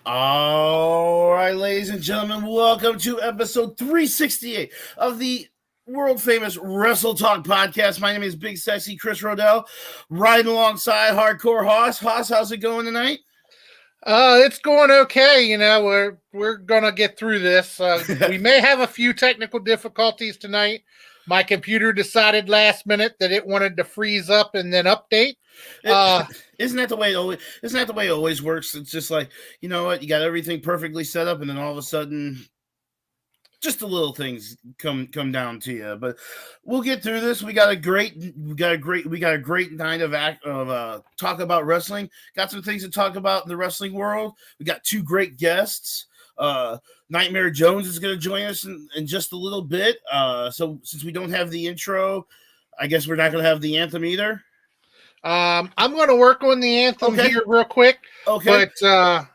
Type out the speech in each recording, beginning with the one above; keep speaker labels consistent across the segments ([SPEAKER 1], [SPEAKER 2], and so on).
[SPEAKER 1] All right, ladies and gentlemen, welcome to episode 368 of the world famous Wrestle Talk podcast. My name is Big Sexy Chris Roedel, riding alongside Hardcore Hoss. Hoss, how's it going tonight?
[SPEAKER 2] It's going okay. You know, we're gonna get through this. We may have a few technical difficulties tonight. My computer decided last minute that it wanted to freeze up and then update.
[SPEAKER 1] Isn't that the way it always works? It's just like, you know what, you got everything perfectly set up, and then all of a sudden, just the little things come down to you. But we'll get through this. We got a great night of talk about wrestling. Got some things to talk about in the wrestling world. We got two great guests. Nightmare Jones is going to join us in just a little bit. So since we don't have the intro, I guess we're not going to have the anthem either.
[SPEAKER 2] I'm going to work on the anthem here real quick.
[SPEAKER 1] Okay.
[SPEAKER 2] But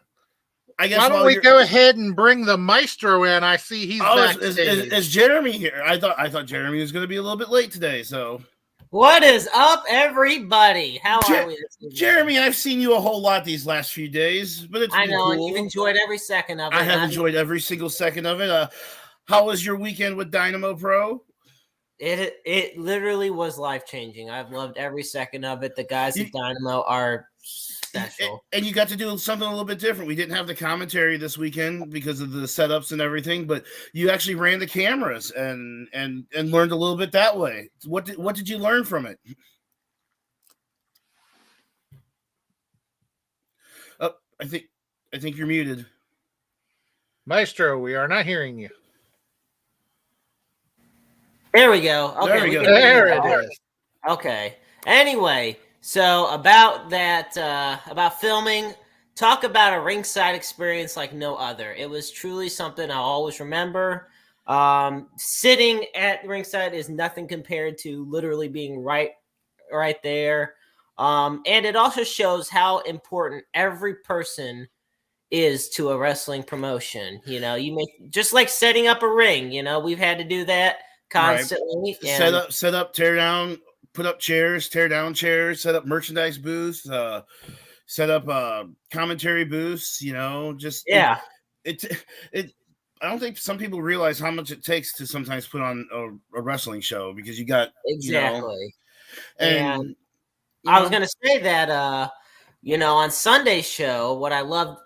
[SPEAKER 1] I guess
[SPEAKER 2] why don't we go ahead and bring the Maestro in? I see he's back.
[SPEAKER 1] Is Jeremy here? I thought Jeremy was going to be a little bit late today. So
[SPEAKER 3] what is up, everybody? How are we?
[SPEAKER 1] Jeremy, I've seen you a whole lot these last few days, but it's been cool.
[SPEAKER 3] And you've enjoyed every second of it.
[SPEAKER 1] I have enjoyed every single second of it. How was your weekend with Dynamo Pro?
[SPEAKER 3] It literally was life-changing. I've loved every second of it. The guys at Dynamo are special.
[SPEAKER 1] And you got to do something a little bit different. We didn't have the commentary this weekend because of the setups and everything, but you actually ran the cameras and learned a little bit that way. What did you learn from it? Oh, I think you're muted.
[SPEAKER 2] Maestro, we are not hearing you.
[SPEAKER 3] There we go. Okay,
[SPEAKER 1] there we go.
[SPEAKER 2] There it is.
[SPEAKER 3] Okay. Anyway, so about that, about filming, talk about a ringside experience like no other. It was truly something I'll always remember. Sitting at ringside is nothing compared to literally being right there. And it also shows how important every person is to a wrestling promotion. You know, just like setting up a ring, you know, we've had to do that constantly.
[SPEAKER 1] Right. Set up, tear down, put up chairs, tear down chairs, set up merchandise booths, set up commentary booths, you know, just it I don't think some people realize how much it takes to sometimes put on a wrestling show, because you got
[SPEAKER 3] exactly.
[SPEAKER 1] You know, and
[SPEAKER 3] I was gonna say that you know, on Sunday's show, what I loved,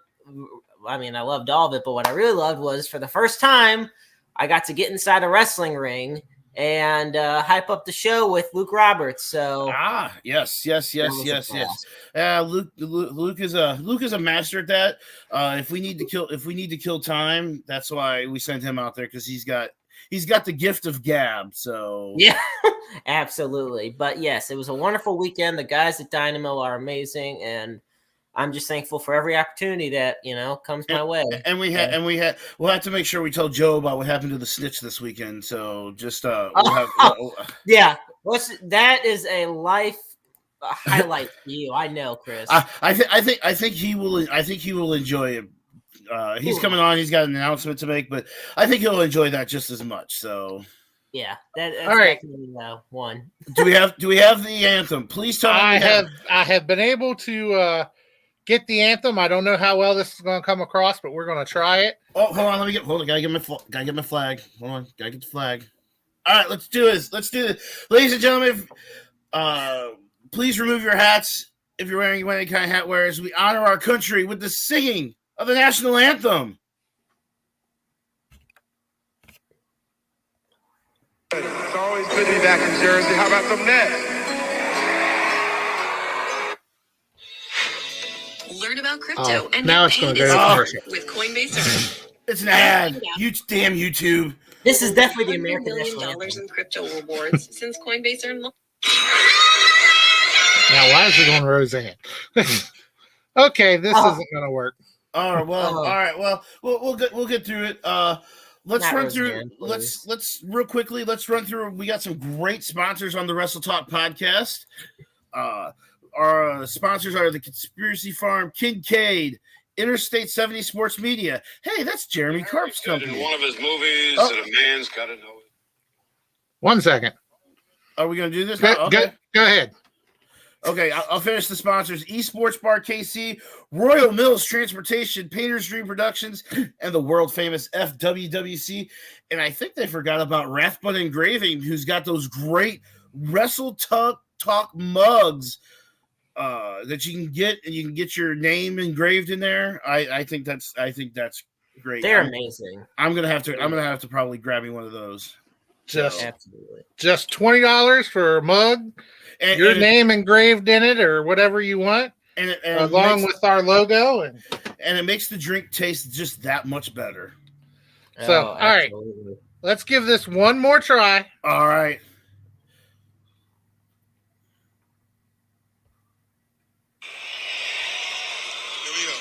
[SPEAKER 3] I mean, I loved all of it, but what I really loved was, for the first time, I got to get inside a wrestling ring and hype up the show with Luke Roberts. So
[SPEAKER 1] yes. Luke is a master at that. If we need to kill time, that's why we sent him out there, because he's got the gift of gab. So
[SPEAKER 3] yeah, absolutely. But yes, it was a wonderful weekend. The guys at Dynamo are amazing, and I'm just thankful for every opportunity that, you know, comes my way.
[SPEAKER 1] And we'll have to make sure we tell Joe about what happened to the snitch this weekend. So just that
[SPEAKER 3] is a life highlight for you. I know, Chris.
[SPEAKER 1] I think he will enjoy it. He's coming on. He's got an announcement to make, but I think he'll enjoy that just as much. So
[SPEAKER 3] yeah, that's
[SPEAKER 2] all right.
[SPEAKER 3] Definitely one.
[SPEAKER 1] Do we have the anthem? Please tell me.
[SPEAKER 2] I have been able to get the anthem. I don't know how well this is going to come across, but we're going to try it.
[SPEAKER 1] Oh, hold on. Gotta get my flag. Hold on. Gotta get the flag. All right, let's do this. Ladies and gentlemen, please remove your hats if you're wearing any kind of hat wear, as we honor our country with the singing of the national anthem.
[SPEAKER 4] It's always good to be back in Jersey. How about some Nets?
[SPEAKER 5] Learn about crypto and
[SPEAKER 2] now it's going to go to commercial
[SPEAKER 5] with Coinbase.
[SPEAKER 1] It's an ad. You damn YouTube.
[SPEAKER 3] This is definitely the American
[SPEAKER 5] $1 million
[SPEAKER 3] national anthem.
[SPEAKER 5] in crypto rewards since Coinbase earned.
[SPEAKER 2] Now, why is it on Roseanne? Okay, this isn't going to work.
[SPEAKER 1] All right. Well, we'll get through it. Let's run through. Let's real quickly. Let's run through. We got some great sponsors on the Wrestle Talk podcast. Our sponsors are the Conspiracy Farm, Kincaid, Interstate 70 Sports Media. Hey, that's Jeremy Karp's company.
[SPEAKER 6] In one of his movies, that a man's got to know it.
[SPEAKER 2] 1 second.
[SPEAKER 1] Are we going to do this?
[SPEAKER 2] Go ahead.
[SPEAKER 1] Okay, I'll finish the sponsors. Esports Bar KC, Royal Mills Transportation, Painter's Dream Productions, and the world-famous FWWC. And I think they forgot about Rathbun Engraving, who's got those great Wrestle Talk mugs that you can get, and you can get your name engraved in there. I think that's great.
[SPEAKER 3] They're amazing.
[SPEAKER 1] I'm gonna have to probably grab me one of those.
[SPEAKER 3] Absolutely.
[SPEAKER 2] Just $20 for a mug,
[SPEAKER 1] And,
[SPEAKER 2] your
[SPEAKER 1] and
[SPEAKER 2] name engraved in it, or whatever you want,
[SPEAKER 1] and
[SPEAKER 2] along with our logo, and
[SPEAKER 1] it makes the drink taste just that much better.
[SPEAKER 2] So, all right, let's give this one more try.
[SPEAKER 1] All right.
[SPEAKER 6] Here we go.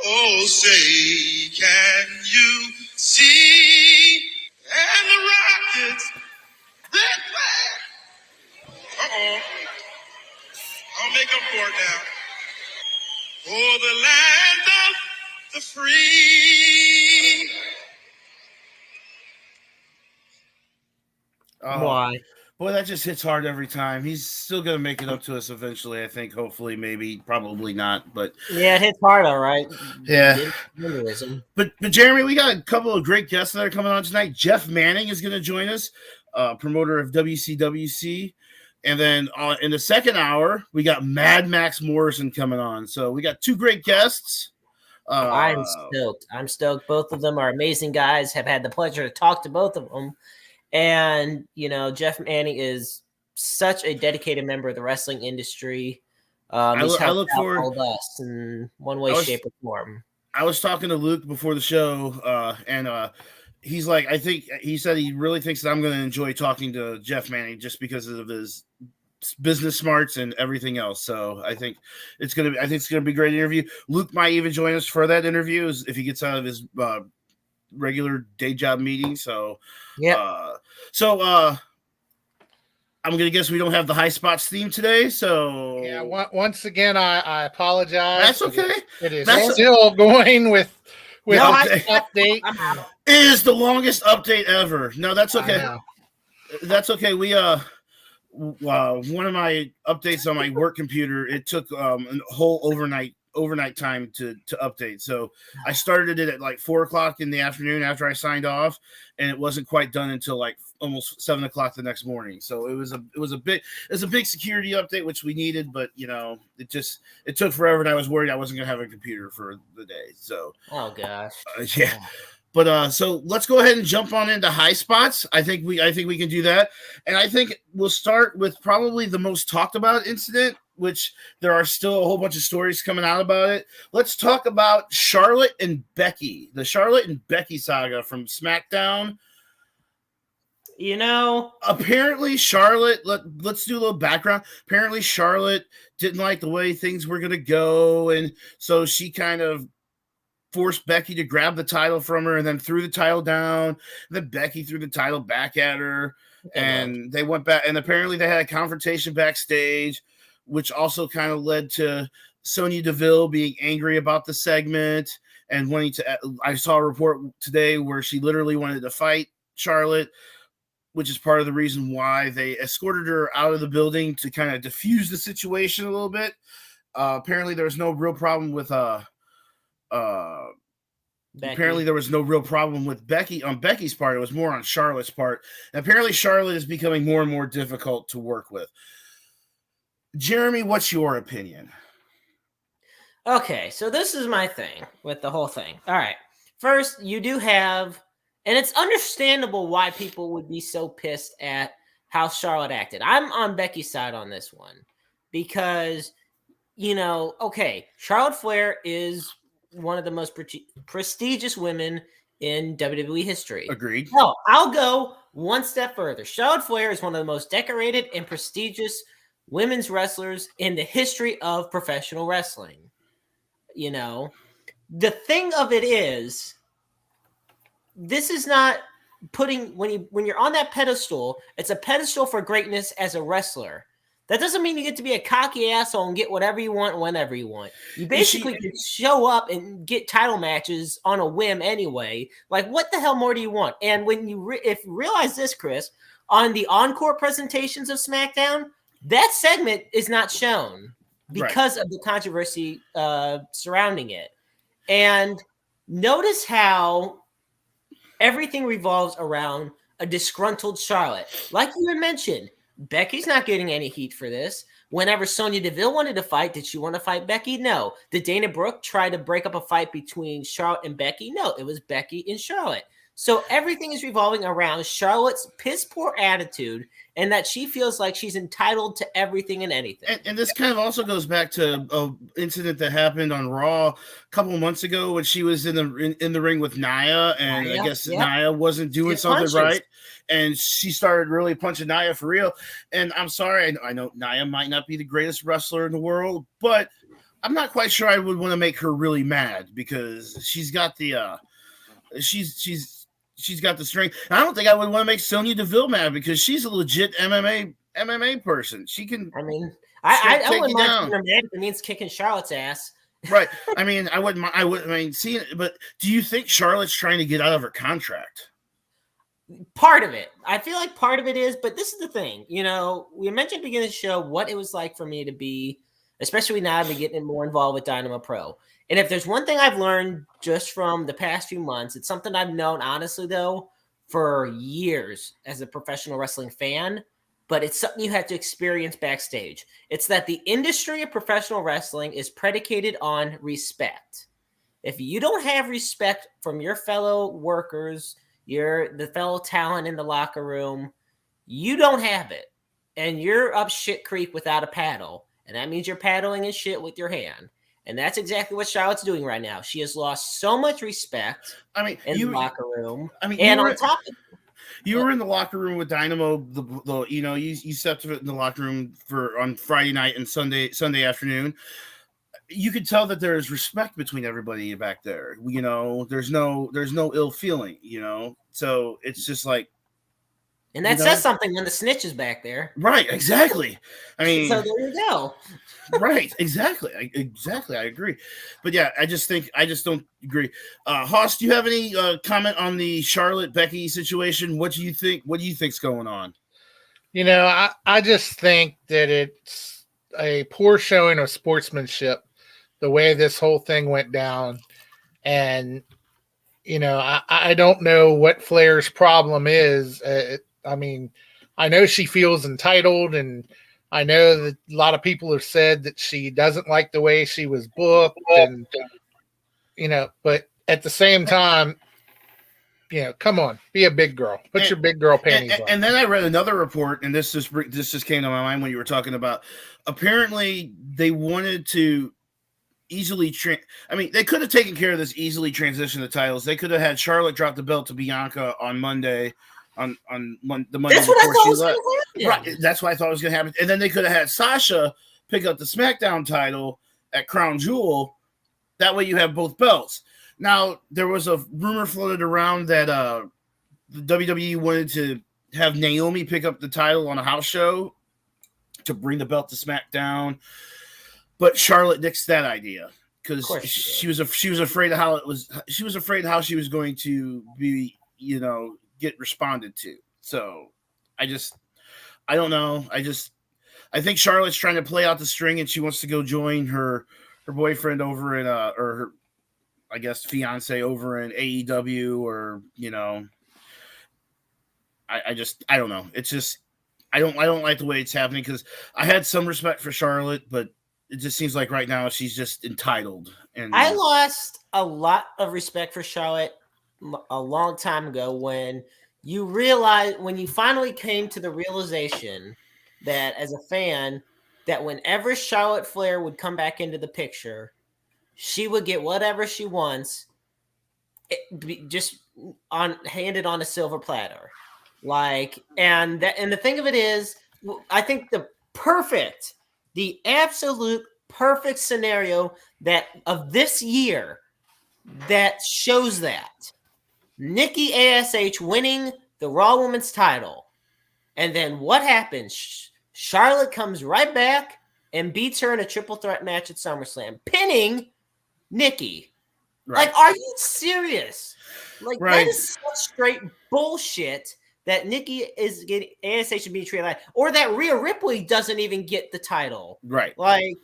[SPEAKER 6] Oh, say, can you see? And the Rockets, red flag. Uh-oh. I'll make up for it now. For the land of the free.
[SPEAKER 1] Oh,
[SPEAKER 3] Why?
[SPEAKER 1] boy, that just hits hard every time. He's still gonna make it up to us eventually, I think. Hopefully, maybe, probably not. But
[SPEAKER 3] Yeah, it hits hard, all right.
[SPEAKER 1] yeah.
[SPEAKER 3] Hinduism.
[SPEAKER 1] But Jeremy, we got a couple of great guests that are coming on tonight. Jeff Manning is going to join us, promoter of WCWC. And then in the second hour, we got Mad Maxx Morrison coming on. So we got two great guests.
[SPEAKER 3] I'm stoked. I'm stoked. Both of them are amazing guys. Have had the pleasure to talk to both of them. And, you know, Jeff Manning is such a dedicated member of the wrestling industry. He's
[SPEAKER 1] I look
[SPEAKER 3] helped out
[SPEAKER 1] forward
[SPEAKER 3] all of us in one way, shape, or form.
[SPEAKER 1] I was talking to Luke before the show, and he's like, I think he said he really thinks that I'm going to enjoy talking to Jeff Manning just because of his business smarts and everything else. So I think it's going to be a great interview. Luke might even join us for that interview if he gets out of his regular day job meeting. So
[SPEAKER 3] yeah.
[SPEAKER 1] I'm going to guess we don't have the High Spots theme today. So
[SPEAKER 2] Yeah, once again, I apologize.
[SPEAKER 1] That's okay.
[SPEAKER 2] It is
[SPEAKER 1] That's
[SPEAKER 2] still going with
[SPEAKER 1] No,
[SPEAKER 2] update.
[SPEAKER 3] I'm out.
[SPEAKER 1] It is the longest update ever. No, that's okay. That's okay. We one of my updates on my work computer, it took a whole overnight time to update. So I started it at like 4:00 in the afternoon after I signed off, and it wasn't quite done until like almost 7:00 the next morning. So it was a big security update, which we needed, but you know, it took forever, and I was worried I wasn't gonna have a computer for the day. So
[SPEAKER 3] Oh gosh.
[SPEAKER 1] yeah. But so let's go ahead and jump on into High Spots. I think we can do that. And I think we'll start with probably the most talked about incident, which there are still a whole bunch of stories coming out about it. Let's talk about Charlotte and Becky, the Charlotte and Becky saga from SmackDown.
[SPEAKER 3] You know,
[SPEAKER 1] Apparently Charlotte, let's do a little background. Apparently Charlotte didn't like the way things were going to go, and so she kind of forced Becky to grab the title from her and then threw the title down. And then Becky threw the title back at her, and they went back, and apparently they had a confrontation backstage, which also kind of led to Sonya Deville being angry about the segment and wanting to. I saw a report today where she literally wanted to fight Charlotte, which is part of the reason why they escorted her out of the building to kind of diffuse the situation a little bit. Apparently there was no real problem with apparently there was no real problem with Becky on Becky's part. It was more on Charlotte's part. And apparently Charlotte is becoming more and more difficult to work with. Jeremy, what's your opinion?
[SPEAKER 3] Okay, so this is my thing with the whole thing. All right. First, you do have, and it's understandable why people would be so pissed at how Charlotte acted. I'm on Becky's side on this one because, you know, okay, Charlotte Flair is one of the most prestigious women in WWE history.
[SPEAKER 1] Agreed.
[SPEAKER 3] No, I'll go one step further. Charlotte Flair is one of the most decorated and prestigious women's wrestlers in the history of professional wrestling. You know, the thing of it is, this is not putting when you're on that pedestal, it's a pedestal for greatness as a wrestler. That doesn't mean you get to be a cocky asshole and get whatever you want whenever you want. You basically can show up and get title matches on a whim anyway. Like, what the hell more do you want? And when you if you realize this, Chris, on the encore presentations of SmackDown, that segment is not shown because of the controversy surrounding it. And notice how everything revolves around a disgruntled Charlotte. Like you had mentioned, Becky's not getting any heat for this. Whenever Sonya Deville wanted to fight, did she want to fight Becky? No. Did Dana Brooke try to break up a fight between Charlotte and Becky? No, it was Becky and Charlotte. So everything is revolving around Charlotte's piss poor attitude and that she feels like she's entitled to everything and anything.
[SPEAKER 1] And this kind of also goes back to an incident that happened on Raw a couple of months ago when she was in the ring with Nia, and I guess Nia wasn't doing something right, and she started really punching Nia for real. And I'm sorry, I know Nia might not be the greatest wrestler in the world, but I'm not quite sure I would want to make her really mad because she's got the she's got the strength. And I don't think I would want to make Sonya Deville mad because she's a legit MMA person. She can.
[SPEAKER 3] I mean, I wouldn't mind her mad if it means kicking Charlotte's ass.
[SPEAKER 1] Right. I mean, I wouldn't. I mean, seeing it. But do you think Charlotte's trying to get out of her contract?
[SPEAKER 3] Part of it. I feel like part of it is. But this is the thing. You know, we mentioned at the beginning of the show what it was like for me to be, especially now I've been getting more involved with Dynamo Pro. And if there's one thing I've learned just from the past few months, it's something I've known, honestly, though, for years as a professional wrestling fan, but it's something you have to experience backstage. It's that the industry of professional wrestling is predicated on respect. If you don't have respect from your fellow workers, the fellow talent in the locker room, you don't have it. And you're up shit creek without a paddle. And that means you're paddling in shit with your hand. And that's exactly what Charlotte's doing right now. She has lost so much respect in the locker room. I mean, and on top of
[SPEAKER 1] you were in the locker room with Dynamo. You stepped in the locker room on Friday night and Sunday afternoon. You could tell that there is respect between everybody back there. You know, there's no ill feeling. You know, so it's just like.
[SPEAKER 3] And that says something when the snitch is back there.
[SPEAKER 1] Right, exactly. I mean,
[SPEAKER 3] so there you go.
[SPEAKER 1] Right, exactly. I agree. But yeah, I just don't agree. Hoss, do you have any comment on the Charlotte Becky situation? What do you think? What do you think's going on?
[SPEAKER 2] You know, I just think that it's a poor showing of sportsmanship, the way this whole thing went down. And, you know, I don't know what Flair's problem is. I mean, I know she feels entitled, and I know that a lot of people have said that she doesn't like the way she was booked, and you know, but at the same time, you know, come on, be a big girl, put your big girl panties on.
[SPEAKER 1] And then I read another report, and this just came to my mind when you were talking about. Apparently, they wanted to easily they could have taken care of this, easily transition the titles. They could have had Charlotte drop the belt to Bianca on Monday. On the Monday before she left. Right, that's what I thought was going to happen. And then they could have had Sasha pick up the SmackDown title at Crown Jewel. That way you have both belts. Now, there was a rumor floated around that the WWE wanted to have Naomi pick up the title on a house show to bring the belt to SmackDown. But Charlotte nixed that idea because she was afraid of how it was. She was afraid how she was going to be, you know, get responded to. So I don't know. I think Charlotte's trying to play out the string, and she wants to go join her boyfriend over in or her, I guess, fiance over in AEW, or, you know, I don't know. It's just I don't like the way it's happening, because I had some respect for Charlotte, but it just seems like right now she's just entitled. And
[SPEAKER 3] I lost a lot of respect for Charlotte a long time ago when you finally came to the realization that, as a fan, that whenever Charlotte Flair would come back into the picture, she would get whatever she wants, handed on a silver platter. And the thing of it is, I think the absolute perfect scenario of this year that shows that Nikki ASH winning the Raw Women's title, and then what happens? Charlotte comes right back and beats her in a triple threat match at SummerSlam, pinning Nikki.
[SPEAKER 1] Right.
[SPEAKER 3] Like, are you serious? Like,
[SPEAKER 1] Right.
[SPEAKER 3] that is such straight bullshit that Nikki is getting ASA should be treated like, or that Rhea Ripley doesn't even get the title.
[SPEAKER 1] Right.
[SPEAKER 3] Like,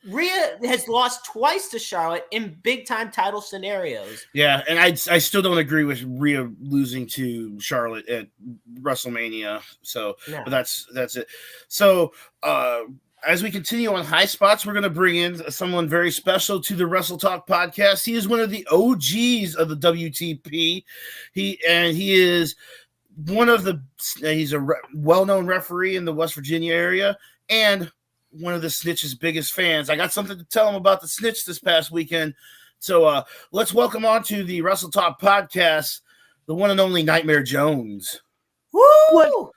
[SPEAKER 3] Rhea has lost twice to Charlotte in big time title scenarios.
[SPEAKER 1] Yeah, and I still don't agree with Rhea losing to Charlotte at WrestleMania. So,
[SPEAKER 3] No.
[SPEAKER 1] but that's it. So, as we continue on high spots, we're going to bring in someone very special to the Wrestle Talk podcast. He is one of the OGs of the WTP. He is one of the. He's a well-known referee in the West Virginia area, and one of the Snitch's biggest fans. I got something to tell him about the Snitch this past weekend. So let's welcome on to the Wrestle Talk podcast, the one and only Nightmare Jones.
[SPEAKER 3] Woo!
[SPEAKER 7] What?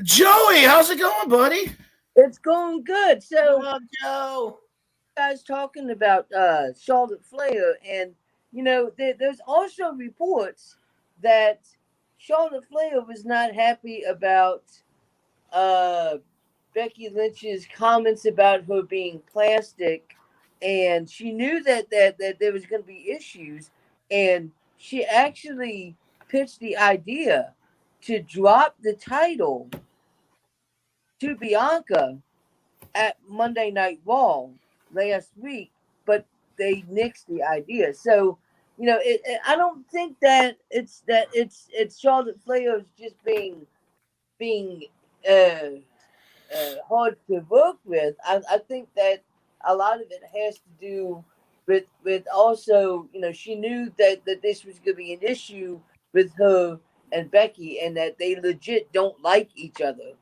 [SPEAKER 1] Joey, how's it going, buddy?
[SPEAKER 7] It's going good. So,
[SPEAKER 3] What up, Joe?
[SPEAKER 7] guys talking about Charlotte Flair, and there's also reports that Charlotte Flair was not happy about Becky Lynch's comments about her being plastic, and she knew that there was going to be issues, and she actually pitched the idea to drop the title to Bianca at Monday Night Raw last week, but they nixed the idea. So, I don't think that it's Charlotte Flair just being hard to work with. I think that a lot of it has to do with also, she knew that this was going to be an issue with her and Becky, and that they legit don't like each other.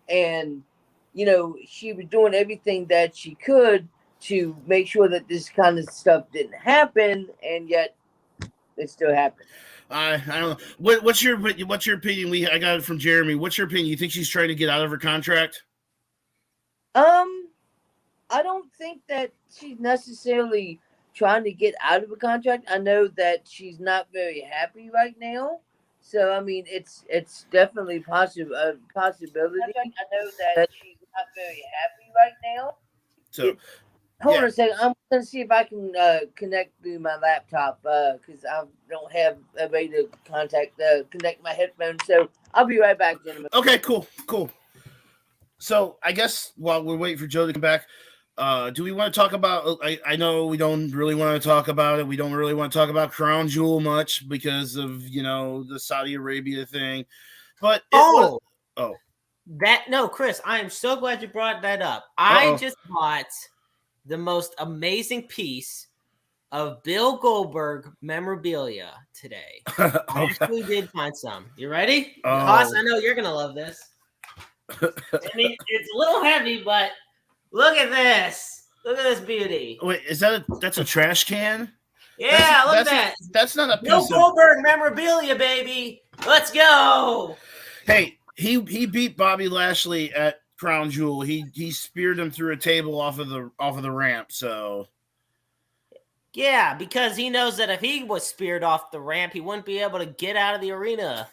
[SPEAKER 7] And, she was doing everything that she could to make sure that this kind of stuff didn't happen, and yet it still happened.
[SPEAKER 1] I don't know. What's your opinion? I got it from Jeremy. What's your opinion? You think she's trying to get out of her contract?
[SPEAKER 7] I don't think that she's necessarily trying to get out of a contract. I know that she's not very happy right now. So, I mean, it's definitely a possibility. I know that she's not very happy right now.
[SPEAKER 1] So,
[SPEAKER 7] Hold on a second. I'm going to see if I can connect through my laptop because I don't have a way to connect my headphones. So, I'll be right back, gentlemen.
[SPEAKER 1] okay, cool. So, I guess while we're waiting for Joe to come back, do we want to talk about, I know we don't really want to talk about it. We don't really want to talk about Crown Jewel much because of, the Saudi Arabia thing. But
[SPEAKER 3] Chris, I am so glad you brought that up.
[SPEAKER 1] Uh-oh.
[SPEAKER 3] I just bought the most amazing piece of Bill Goldberg memorabilia today. I actually did find some. You ready? Haas, I know you're going to love this. I mean, it's a little heavy, but look at this. Look at this beauty.
[SPEAKER 1] Wait, that's a trash can?
[SPEAKER 3] Yeah, look at that.
[SPEAKER 1] That's not a piece
[SPEAKER 3] Bill
[SPEAKER 1] of...
[SPEAKER 3] Goldberg memorabilia, baby. Let's go.
[SPEAKER 1] Hey, he beat Bobby Lashley at Crown Jewel. He speared him through a table off of the ramp. So
[SPEAKER 3] yeah, because he knows that if he was speared off the ramp, he wouldn't be able to get out of the arena.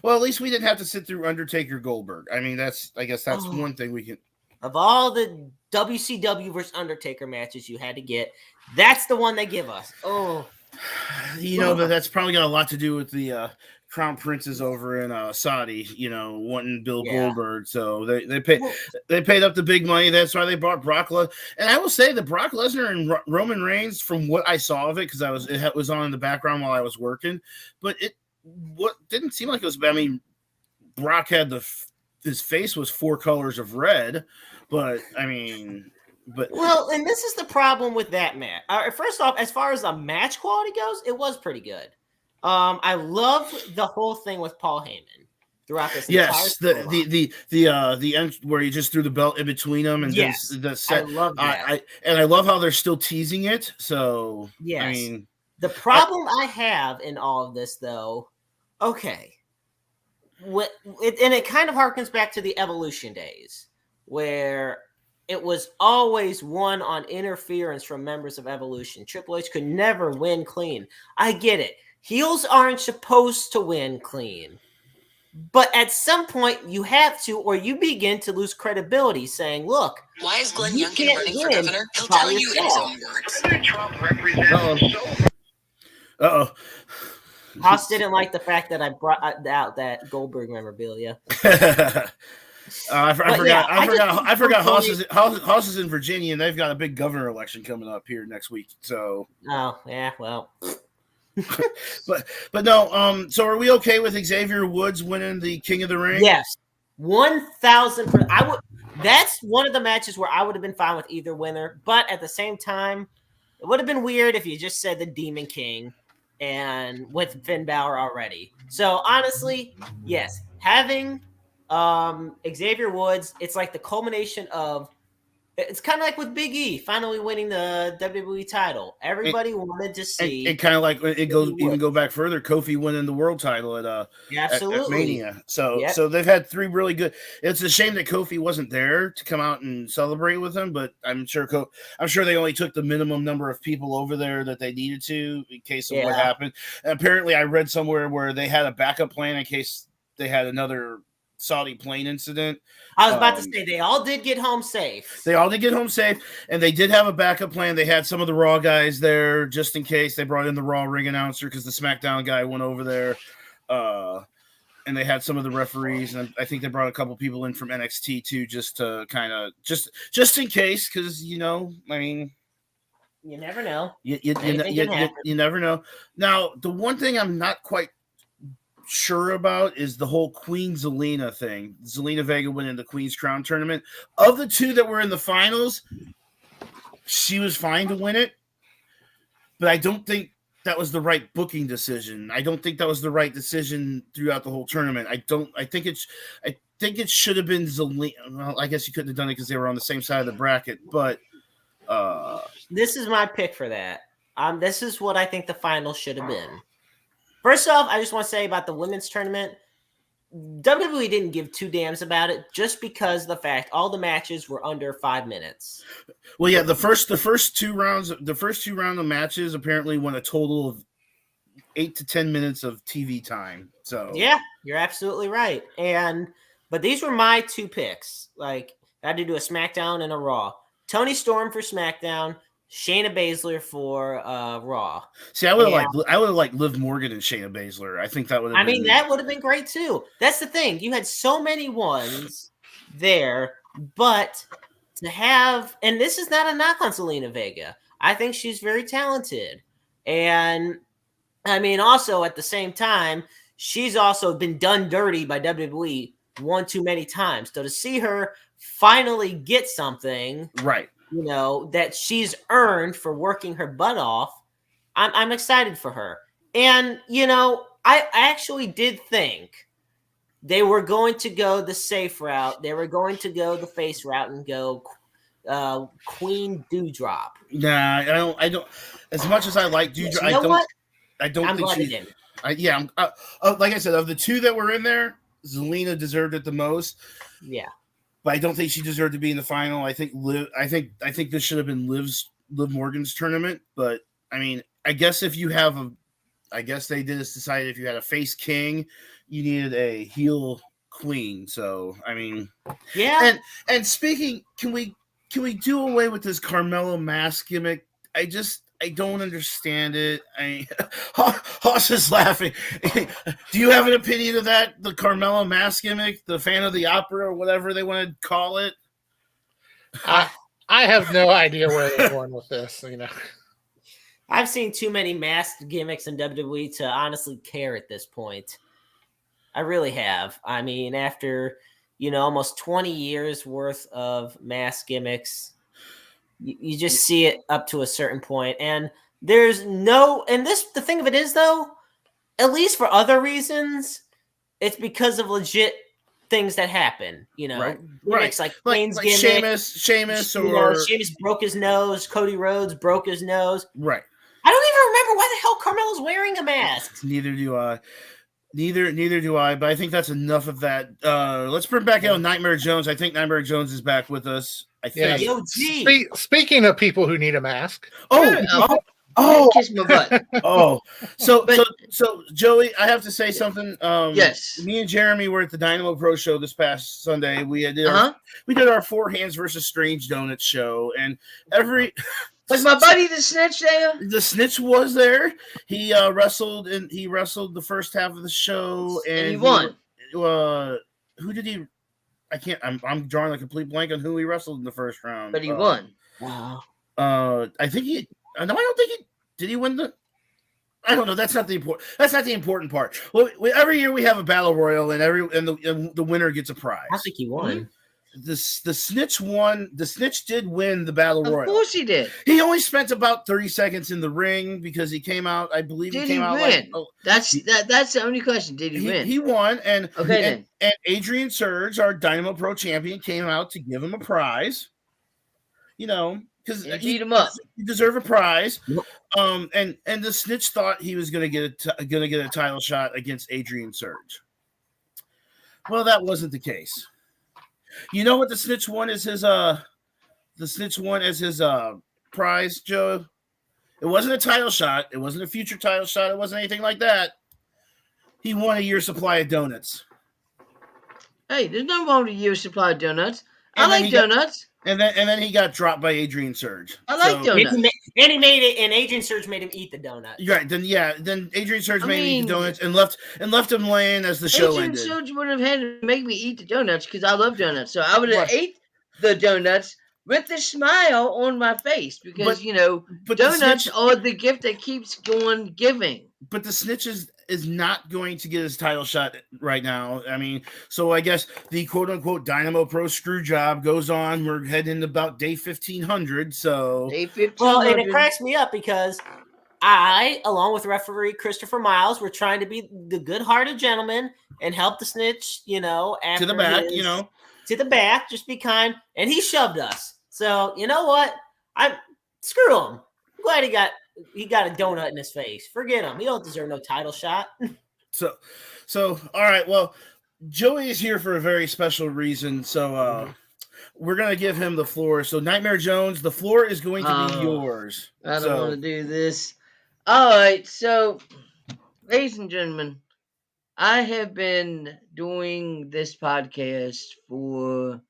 [SPEAKER 1] well, at least we didn't have to sit through Undertaker Goldberg. I mean, I guess that's one thing we can.
[SPEAKER 3] Of all the WCW versus Undertaker matches you had to get, that's the one they give us. Oh,
[SPEAKER 1] but that's probably got a lot to do with the Crown Princes over in Saudi, wanting Bill Goldberg. So they paid up the big money. That's why they brought Brock Lesnar. And I will say that Brock Lesnar and Roman Reigns, from what I saw of it, because it was on in the background while I was working, but what didn't seem like it was bad. I mean, Brock had his face was 4 colors of red, but I mean.
[SPEAKER 3] Well, and this is the problem with that match. First off, as far as the match quality goes, it was pretty good. I love the whole thing with Paul Heyman throughout this.
[SPEAKER 1] Yes, the end where he just threw the belt in between them, and the set.
[SPEAKER 3] I love that.
[SPEAKER 1] I love how they're still teasing it. So
[SPEAKER 3] yes,
[SPEAKER 1] I mean,
[SPEAKER 3] the problem I have in all of this, though, okay, and it kind of harkens back to the Evolution days where it was always won on interference from members of Evolution. Triple H could never win clean. I get it. Heels aren't supposed to win clean. But at some point, you have to, or you begin to lose credibility, saying, "Look,
[SPEAKER 5] Why is Glenn
[SPEAKER 3] you
[SPEAKER 5] Youngkin
[SPEAKER 3] can't
[SPEAKER 5] running for
[SPEAKER 3] win
[SPEAKER 5] governor? He'll
[SPEAKER 3] by
[SPEAKER 5] tell you in his
[SPEAKER 3] yourself."
[SPEAKER 5] own words.
[SPEAKER 4] President Trump represents so
[SPEAKER 1] Uh-oh.
[SPEAKER 3] Haas didn't like the fact that I brought out that Goldberg memorabilia.
[SPEAKER 1] I
[SPEAKER 3] But
[SPEAKER 1] forgot.
[SPEAKER 3] yeah,
[SPEAKER 1] I forgot.
[SPEAKER 3] just
[SPEAKER 1] Haas is in Virginia, and they've got a big governor election coming up here next week. So,
[SPEAKER 3] Oh yeah, well,
[SPEAKER 1] but no. So are we okay with Xavier Woods winning the King of the Ring?
[SPEAKER 3] yes, 1,000%. I would. That's one of the matches where I would have been fine with either winner. But at the same time, it would have been weird if you just said the Demon King and with Finn Balor already. So honestly, yes, having Xavier Woods, it's like the culmination of. It's kind of like with Big E finally winning the WWE title. Everybody wanted to see.
[SPEAKER 1] And kind of like it goes even go back further. Kofi winning the world title at Mania. So
[SPEAKER 3] Yep.
[SPEAKER 1] so they've had three really good. It's a shame that Kofi wasn't there to come out and celebrate with him, but I'm sure they only took the minimum number of people over there that they needed to in case of what happened. And apparently, I read somewhere where they had a backup plan in case they had another Saudi plane incident.
[SPEAKER 3] I was about to say they all did get home safe.
[SPEAKER 1] They all did get home safe, and they did have a backup plan. They had some of the Raw guys there just in case. They brought in the Raw ring announcer because the SmackDown guy went over there, and they had some of the referees, and I think they brought a couple people in from NXT too, just to kind of just in case, because I mean,
[SPEAKER 3] you never know.
[SPEAKER 1] You never know. Now, the one thing I'm not quite sure about is the whole Queen Zelina thing. Zelina Vega winning the Queen's Crown tournament. Of the two that were in the finals, she was fine to win it, but I don't think that was the right booking decision. I don't think that was the right decision throughout the whole tournament. I think it should have been Zelina. Well, I guess you couldn't have done it because they were on the same side of the bracket, but
[SPEAKER 3] this is my pick for that. This is what I think the final should have been. First off, I just want to say about the women's tournament, WWE didn't give two damns about it just because of the fact all the matches were under 5 minutes.
[SPEAKER 1] Well, yeah, the first two rounds of matches apparently won a total of 8 to 10 minutes of TV time. So
[SPEAKER 3] yeah, you're absolutely right. But these were my two picks. Like I had to do a SmackDown and a Raw. Toni Storm for SmackDown. Shayna Baszler for Raw.
[SPEAKER 1] See, I would have liked Liv Morgan and Shayna Baszler. I think that would have
[SPEAKER 3] that would have been great too. That's the thing. You had so many ones there, but to have, and this is not a knock on Zelina Vega. I think she's very talented. And I mean, also at the same time, she's also been done dirty by WWE one too many times. So to see her finally get something,
[SPEAKER 1] right,
[SPEAKER 3] that she's earned for working her butt off, I'm excited for her. And, I actually did think they were going to go the safe route. They were going to go the face route and go Queen Doudrop.
[SPEAKER 1] Nah, I don't. As much as I like Doudrop, I don't
[SPEAKER 3] I'm
[SPEAKER 1] think
[SPEAKER 3] glad
[SPEAKER 1] she.
[SPEAKER 3] he didn't.
[SPEAKER 1] Like I said, of the two that were in there, Zelina deserved it the most.
[SPEAKER 3] Yeah.
[SPEAKER 1] But I don't think she deserved to be in the final. I think this should have been Liv Morgan's tournament. But I mean, I guess they decided if you had a face king, you needed a heel queen. So I mean,
[SPEAKER 3] yeah.
[SPEAKER 1] And speaking, can we do away with this Carmelo mask gimmick? I don't understand it. Hoss is laughing. Do you have an opinion of that? The Carmelo mask gimmick, the Fan of the Opera, or whatever they want to call it?
[SPEAKER 2] I have no idea where they're going with this.
[SPEAKER 3] I've seen too many masked gimmicks in WWE to honestly care at this point. I really have. I mean, after almost 20 years worth of mask gimmicks. You just see it up to a certain point, and there's no. And the thing of it is, though, at least for other reasons, it's because of legit things that happen.
[SPEAKER 1] Right.
[SPEAKER 3] Gimmicks like
[SPEAKER 1] Sheamus, or
[SPEAKER 3] Sheamus broke his nose. Cody Rhodes broke his nose.
[SPEAKER 1] Right.
[SPEAKER 3] I don't even remember why the hell Carmelo's wearing a mask.
[SPEAKER 1] Neither do I. Neither do I. But I think that's enough of that. Let's bring back out Nightmare Jones. I think Nightmare Jones is back with us. I think.
[SPEAKER 2] Yeah. Speaking of people who need a mask.
[SPEAKER 1] Oh,
[SPEAKER 8] kiss my butt.
[SPEAKER 1] oh. So
[SPEAKER 8] But-
[SPEAKER 1] Joey, I have to say something.
[SPEAKER 8] Yes.
[SPEAKER 1] Me and Jeremy were at the Dynamo Pro show this past Sunday. We did
[SPEAKER 8] Uh-huh.
[SPEAKER 1] our Four Hands versus Strange Donuts show, and
[SPEAKER 8] Was my buddy the snitch there?
[SPEAKER 1] the snitch was there. He wrestled the first half of the show, and
[SPEAKER 8] he won.
[SPEAKER 1] Who did he? I can't. I'm drawing a complete blank on who he wrestled in the first round.
[SPEAKER 8] But he won.
[SPEAKER 3] Wow.
[SPEAKER 1] I think he. No, I don't think he did. He win the. I don't know. That's not the important. That's not the important part. Well, every year we have a battle royal, and the winner gets a prize.
[SPEAKER 3] I think he won.
[SPEAKER 1] The snitch won. The snitch did win the battle
[SPEAKER 8] Of
[SPEAKER 1] royal.
[SPEAKER 8] course he did.
[SPEAKER 1] He only spent about 30 seconds in the ring because he came out. I believe
[SPEAKER 8] Did
[SPEAKER 1] he came
[SPEAKER 8] he
[SPEAKER 1] out
[SPEAKER 8] win?
[SPEAKER 1] like.
[SPEAKER 8] That's the only question. Did he win?
[SPEAKER 1] He won, and
[SPEAKER 8] Okay,
[SPEAKER 1] and Adrian Surge, our Dynamo Pro champion, came out to give him a prize. You know, because
[SPEAKER 8] And beat him up.
[SPEAKER 1] He deserved a prize.
[SPEAKER 3] Yep.
[SPEAKER 1] And the snitch thought he was gonna get a title shot against Adrian Surge. Well, that wasn't the case. You know what the snitch won as his prize, Joe? It wasn't a title shot. It wasn't a future title shot. It wasn't anything like that. He won a year's supply of donuts.
[SPEAKER 8] Hey, there's nothing wrong with a year's supply of donuts. I
[SPEAKER 1] And then
[SPEAKER 8] like
[SPEAKER 1] he got-
[SPEAKER 8] donuts.
[SPEAKER 1] And then he got dropped by Adrian Surge.
[SPEAKER 8] I like donuts.
[SPEAKER 3] And he made it, and Adrian Surge made him eat the donut.
[SPEAKER 1] Right, then Adrian Surge
[SPEAKER 8] I
[SPEAKER 1] made me eat
[SPEAKER 8] mean-
[SPEAKER 1] the donuts and left him laying as the show
[SPEAKER 8] Adrian
[SPEAKER 1] ended.
[SPEAKER 8] Surge would have had to make me eat the donuts because I love donuts. So I would have
[SPEAKER 1] Right.
[SPEAKER 8] ate the donuts with a smile on my face because,
[SPEAKER 1] But the
[SPEAKER 8] donuts
[SPEAKER 1] snitch,
[SPEAKER 8] are the gift that keeps going giving.
[SPEAKER 1] but the snitch is not going to get his title shot right now. I mean, so I guess the quote unquote Dynamo Pro screw job goes on. We're heading about day 1500. So
[SPEAKER 8] Day 15.
[SPEAKER 3] Well, and it cracks me up because I, along with referee Christopher Miles, were trying to be the good-hearted gentleman and help the snitch, after
[SPEAKER 1] to the back,
[SPEAKER 3] to the back, just be kind, and he shoved us. So you know what? Screw him. I'm glad he got a donut in his face. Forget him. He don't deserve no title shot.
[SPEAKER 1] So all right. Well, Joey is here for a very special reason. So we're gonna give him the floor. So Nightmare Jones, the floor is going to be yours.
[SPEAKER 8] I don't want to do this. All right, so, ladies and gentlemen, I have been doing this podcast for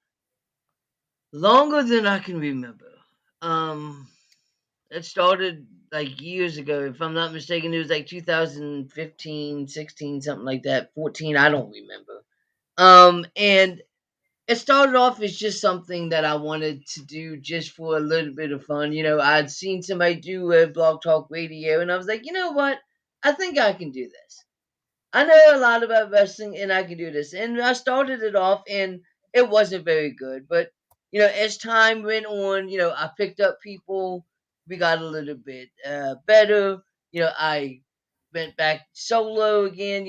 [SPEAKER 8] longer than I can remember. It started like years ago. If I'm not mistaken, it was like 2015, 16, something like that. 14, I don't remember. And it started off as just something that I wanted to do just for a little bit of fun. I'd seen somebody do a Blog Talk Radio, and I was like, you know what? I think I can do this. I know a lot about wrestling, and I can do this. And I started it off, and it wasn't very good. But, as time went on, I picked up people. We got a little bit better. I went back solo again.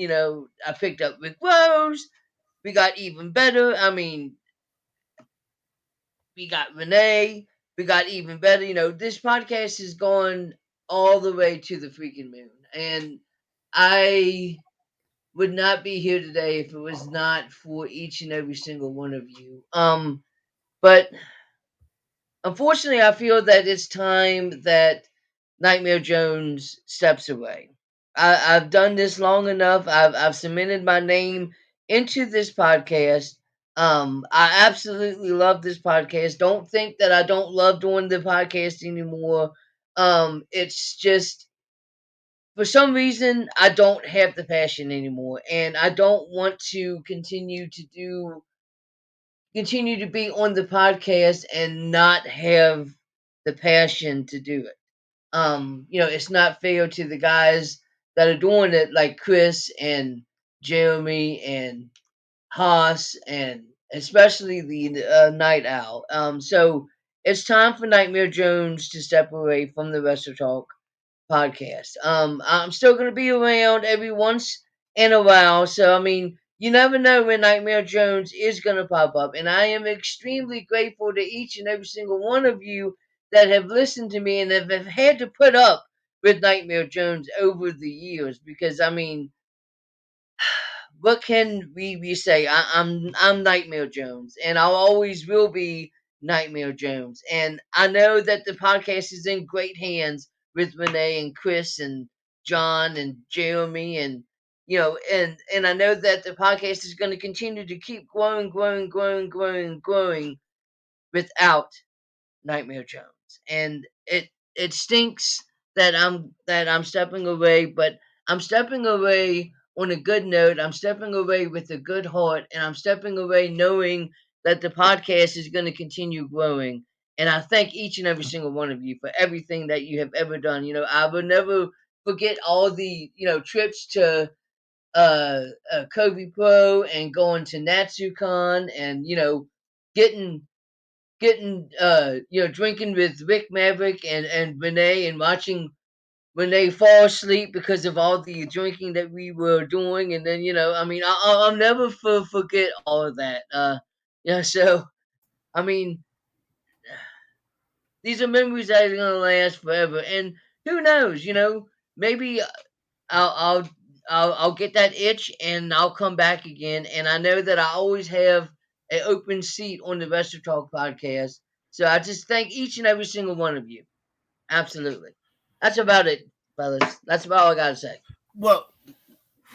[SPEAKER 8] I picked up Rick Rose. We got even better. I mean, we got Renee. We got even better. This podcast has gone all the way to the freaking moon. And I would not be here today if it was not for each and every single one of you. But unfortunately, I feel that it's time that Nightmare Jones steps away. I've done this long enough. I've cemented my name into this podcast. I absolutely love this podcast. Don't think that I don't love doing the podcast anymore. It's just, for some reason, I don't have the passion anymore, and I don't want to continue to be on the podcast and not have the passion to do it. It's not fair to the guys that are doing it, like Chris and Jeremy and Haas, and especially the Night Owl. So it's time for Nightmare Jones to step away from the Wrestle Talk podcast. I'm still going to be around every once in a while. So, I mean, you never know when Nightmare Jones is going to pop up. And I am extremely grateful to each and every single one of you that have listened to me and have had to put up with Nightmare Jones over the years. Because, I mean, what can we say? I'm Nightmare Jones, and I always will be Nightmare Jones. And I know that the podcast is in great hands with Renee and Chris and John and Jeremy, and and I know that the podcast is going to continue to keep growing without Nightmare Jones. And it stinks that I'm stepping away, but I'm stepping away on a good note. I'm stepping away with a good heart, and I'm stepping away knowing that the podcast is going to continue growing. And I thank each and every single one of you for everything that you have ever done. I will never forget all the trips to Kobe Pro and going to NatsuCon, and getting drinking with Rick Maverick and Renee, and watching Renee fall asleep because of all the drinking that we were doing. And then I'll never forget all of that. So I mean, these are memories that are gonna last forever. And who knows, maybe I'll I'll get that itch and I'll come back again. And I know that I always have an open seat on the Wrestle Talk podcast. So I just thank each and every single one of you. Absolutely. That's about it, fellas. That's about all I gotta say.
[SPEAKER 1] Well,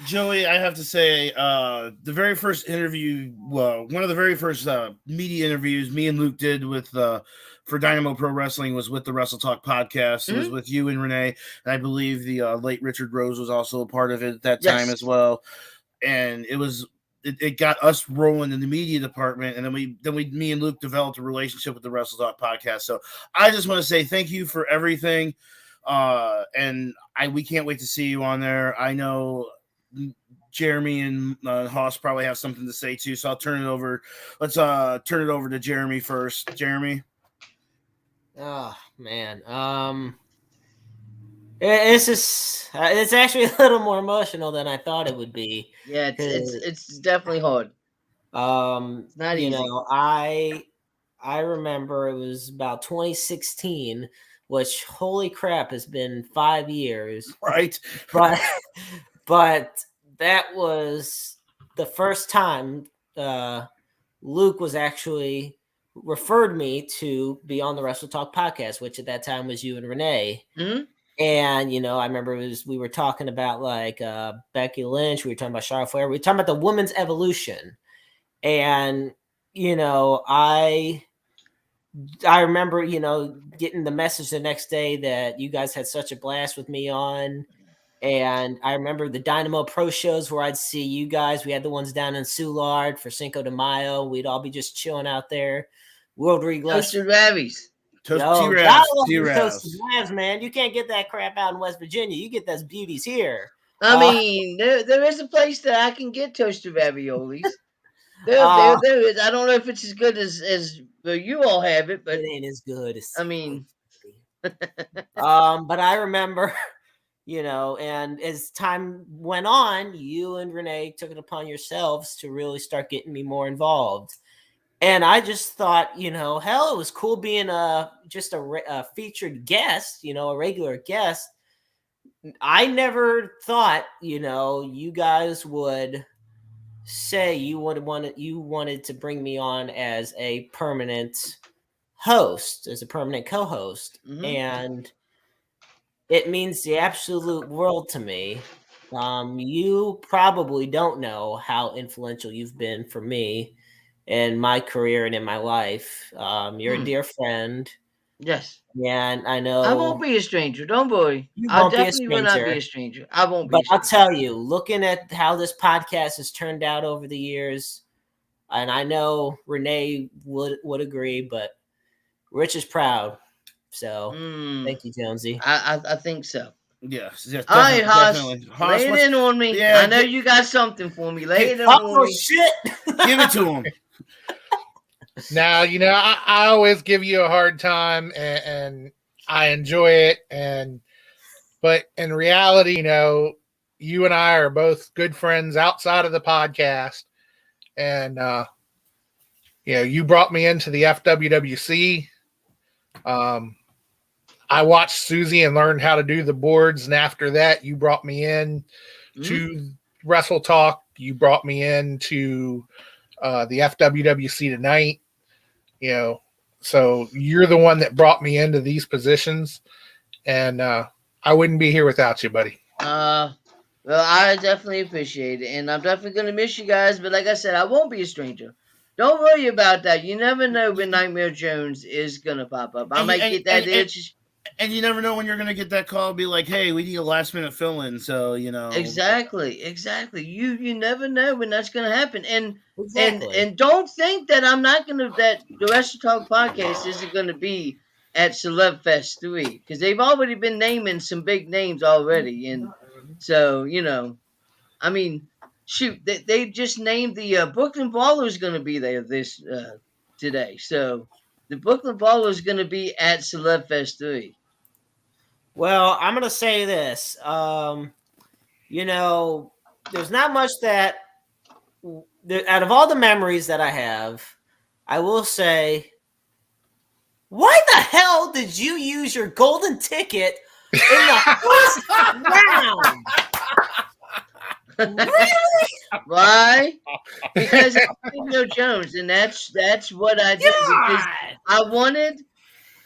[SPEAKER 1] Joey, I have to say, the very first interview, one of the very first media interviews me and Luke did with for Dynamo Pro Wrestling was with the Wrestle Talk podcast. It was with you and Renee, and I believe the late Richard Rose was also a part of it at that time as well. And it got us rolling in the media department, and then me and Luke developed a relationship with the Wrestle Talk podcast. So I just want to say thank you for everything, and we can't wait to see you on there. I know Jeremy and Haas probably have something to say too, so I'll turn it over. Let's turn it over to Jeremy first. Jeremy.
[SPEAKER 3] Oh man, it's actually a little more emotional than I thought it would be.
[SPEAKER 8] Yeah, it's definitely hard. It's not easy.
[SPEAKER 3] I remember it was about 2016, which holy crap has been 5 years,
[SPEAKER 1] right?
[SPEAKER 3] But that was the first time Luke was actually referred me to be on the Wrestle Talk podcast, which at that time was you and Renee.
[SPEAKER 8] Mm-hmm.
[SPEAKER 3] And, I remember we were talking about like Becky Lynch. We were talking about Charlotte Flair. We were talking about the women's evolution. And, I remember, getting the message the next day that you guys had such a blast with me on. And I remember the Dynamo Pro shows where I'd see you guys. We had the ones down in Soulard for Cinco de Mayo. We'd all be just chilling out there. World League
[SPEAKER 8] Toasted Rabbies.
[SPEAKER 3] Toasted Rabs, man. You can't get that crap out in West Virginia. You get those beauties here.
[SPEAKER 8] I mean, there is a place that I can get toasted raviolis. There is. I don't know if it's as good as you all have it, but
[SPEAKER 3] it ain't as good.
[SPEAKER 8] But
[SPEAKER 3] I remember, and as time went on, you and Renee took it upon yourselves to really start getting me more involved. And I just thought, hell, it was cool being just a featured guest, a regular guest. I never thought, you guys would say you wanted to bring me on as a permanent host, as a permanent co-host.
[SPEAKER 8] Mm-hmm.
[SPEAKER 3] And it means the absolute world to me. You probably don't know how influential you've been for me in my career and in my life. You're a dear friend.
[SPEAKER 8] Yes.
[SPEAKER 3] And I know
[SPEAKER 8] I won't be a stranger. Don't worry. I definitely will not be a stranger. I won't be.
[SPEAKER 3] But I'll tell you, looking at how this podcast has turned out over the years, and I know Renee would agree, but Rich is proud. So thank you, Jonesy.
[SPEAKER 8] I think so.
[SPEAKER 1] Yes.
[SPEAKER 8] All right, Haas. Lay it in on me. Yeah, I know you got something for me. Lay it in on me.
[SPEAKER 3] Shit.
[SPEAKER 1] Give it to him.
[SPEAKER 2] Now, I always give you a hard time, and I enjoy it. But in reality, you and I are both good friends outside of the podcast. And, you brought me into the FWWC. I watched Susie and learned how to do the boards. And after that, you brought me in to Wrestle Talk. You brought me into the FWWC Tonight. So you're the one that brought me into these positions. and I wouldn't be here without you, buddy.
[SPEAKER 8] Well, I definitely appreciate it, and I'm definitely gonna miss you guys. But like I said, I won't be a stranger. Don't worry about that. You never know when Nightmare Jones is gonna pop up. I might get that itch.
[SPEAKER 1] And you never know when you're gonna get that call. Be like, hey, we need a last minute fill in. So
[SPEAKER 8] Exactly. You never know when that's gonna happen. And
[SPEAKER 3] Exactly.
[SPEAKER 8] and don't think that I'm not gonna that the Wrestle Talk podcast isn't gonna be at Celeb Fest 3 because they've already been naming some big names already, and so I mean, shoot, they just named the Brooklyn Brawlers going to be there this today. So the Brooklyn Brawlers going to be at Celeb Fest 3.
[SPEAKER 3] Well, I'm going to say this. There's not much that out of all the memories that I have, I will say, why the hell did you use your golden ticket in the first round? Really?
[SPEAKER 8] Why? Because it's Jones, and that's what I did. Because I wanted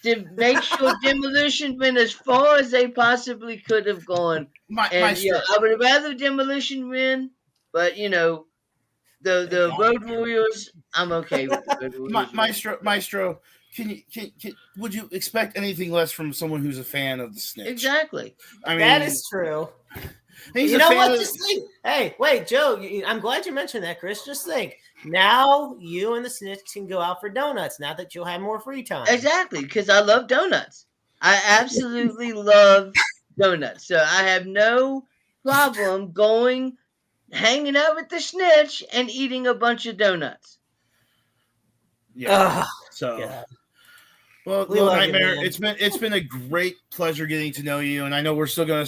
[SPEAKER 8] to make sure Demolition went as far as they possibly could have gone. I would rather Demolition win, but the Road Warriors, I'm okay with the Road Warriors.
[SPEAKER 1] Maestro, would you expect anything less from someone who's a fan of the Snitch?
[SPEAKER 8] Exactly.
[SPEAKER 1] I mean,
[SPEAKER 3] that is true.
[SPEAKER 1] You
[SPEAKER 3] know what? Just think. Hey, wait, Joe. I'm glad you mentioned that, Chris. Just think. Now you and the Snitch can go out for donuts. Now that you'll have more free time.
[SPEAKER 8] Exactly, because I love donuts. I absolutely love donuts. So I have no problem hanging out with the Snitch and eating a bunch of donuts.
[SPEAKER 1] Yeah.
[SPEAKER 3] God.
[SPEAKER 1] Well, Nightmare, it's been a great pleasure getting to know you, and I know we're still gonna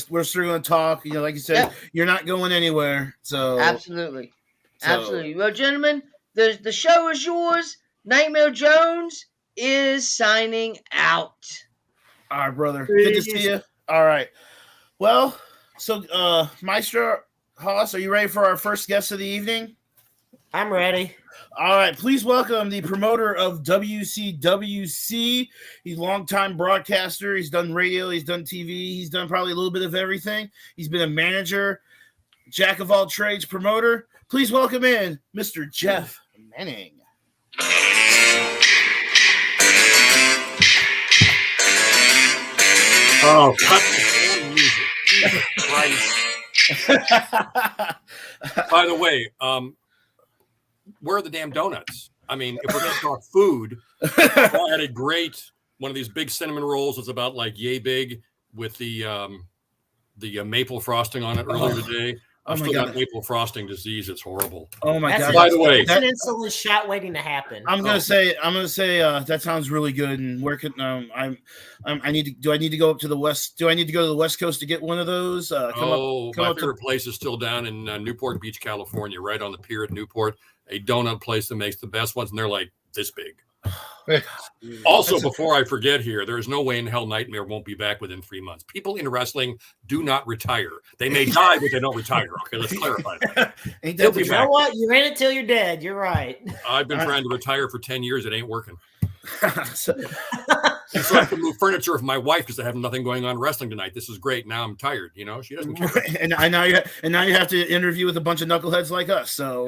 [SPEAKER 1] talk. Like you said, You're not going anywhere. So
[SPEAKER 8] absolutely. Well, gentlemen, the show is yours. Nightmare Jones is signing out.
[SPEAKER 1] All right, brother. Good to see you. All right. Well, so Maestro Haas, are you ready for our first guest of the evening?
[SPEAKER 3] I'm ready.
[SPEAKER 1] All right, please welcome the promoter of WCWC. He's a longtime broadcaster. He's done radio. He's done TV. He's done probably a little bit of everything. He's been a manager, jack of all trades, promoter. Please welcome in Mr. Jeff Manning.
[SPEAKER 9] Oh, cut the damn music. Jesus Christ. By the way, where are the damn donuts? I mean, if we're going to talk food, I had a great one of these big cinnamon rolls. It's about like yay big with the maple frosting on it earlier today. I've still got maple frosting disease. It's horrible.
[SPEAKER 1] Oh my God!
[SPEAKER 9] By the way,
[SPEAKER 3] that's an insulin shot waiting to happen.
[SPEAKER 1] I'm gonna say that sounds really good. And where can I need to? Do I need to go up to the west? Do I need to go to the West Coast to get one of those?
[SPEAKER 9] My favorite place is still down in Newport Beach, California, right on the pier at Newport. A donut place that makes the best ones, and they're like this big. Also, before I forget here, there is no way in hell Nightmare won't be back within 3 months. People in wrestling do not retire. They may die, but they don't retire. Okay, let's clarify that.
[SPEAKER 3] You know what? You ran it till you're dead. You're right.
[SPEAKER 9] I've been trying to retire for 10 years. It ain't working. So I can move furniture with my wife because I have nothing going on wrestling tonight. This is great. Now I'm tired. She doesn't care.
[SPEAKER 1] And now you have to interview with a bunch of knuckleheads like us. So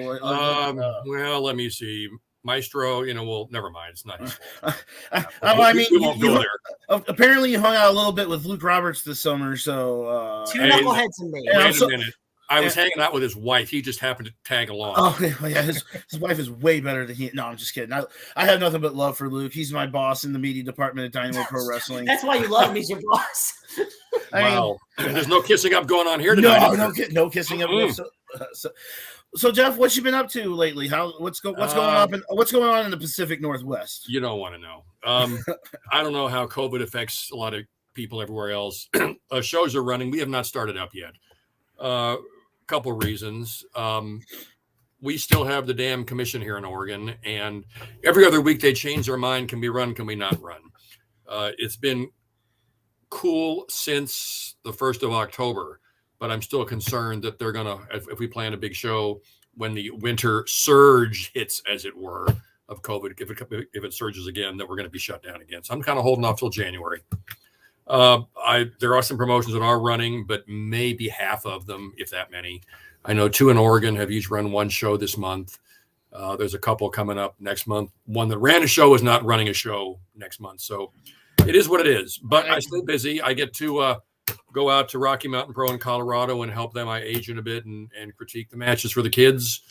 [SPEAKER 9] well, let me see. Maestro, well, never mind. It's nice.
[SPEAKER 1] We won't go there. Apparently, you hung out a little bit with Luke Roberts this summer. So
[SPEAKER 3] two knuckleheads and me.
[SPEAKER 9] Wait a minute. I was hanging out with his wife. He just happened to tag along.
[SPEAKER 1] Oh yeah, his wife is way better than he. No, I'm just kidding. I have nothing but love for Luke. He's my boss in the media department at Dynamo Pro Wrestling.
[SPEAKER 3] That's why you love him. He's your boss.
[SPEAKER 9] Wow. There's no kissing up going on here tonight.
[SPEAKER 1] No kissing up. So Jeff, what you been up to lately? What's going on in the Pacific Northwest?
[SPEAKER 9] You don't want to know. I don't know how COVID affects a lot of people everywhere else. Shows are running. We have not started up yet. Couple reasons. We still have the damn commission here in Oregon, and every other week they change their mind. Can we run? Can we not run? It's been cool since the 1st of October. But I'm still concerned that they're going to, if we plan a big show, when the winter surge hits, as it were, of COVID, if it surges again, that we're going to be shut down again. So I'm kind of holding off till January. There are some promotions that are running, but maybe half of them, if that many. I know 2 in Oregon have each run 1 show this month. There's a couple coming up next month. One that ran a show is not running a show next month. So it is what it is. But I stay busy. I get to go out to Rocky Mountain Pro in Colorado and help them. I agent a bit and critique the matches for the kids.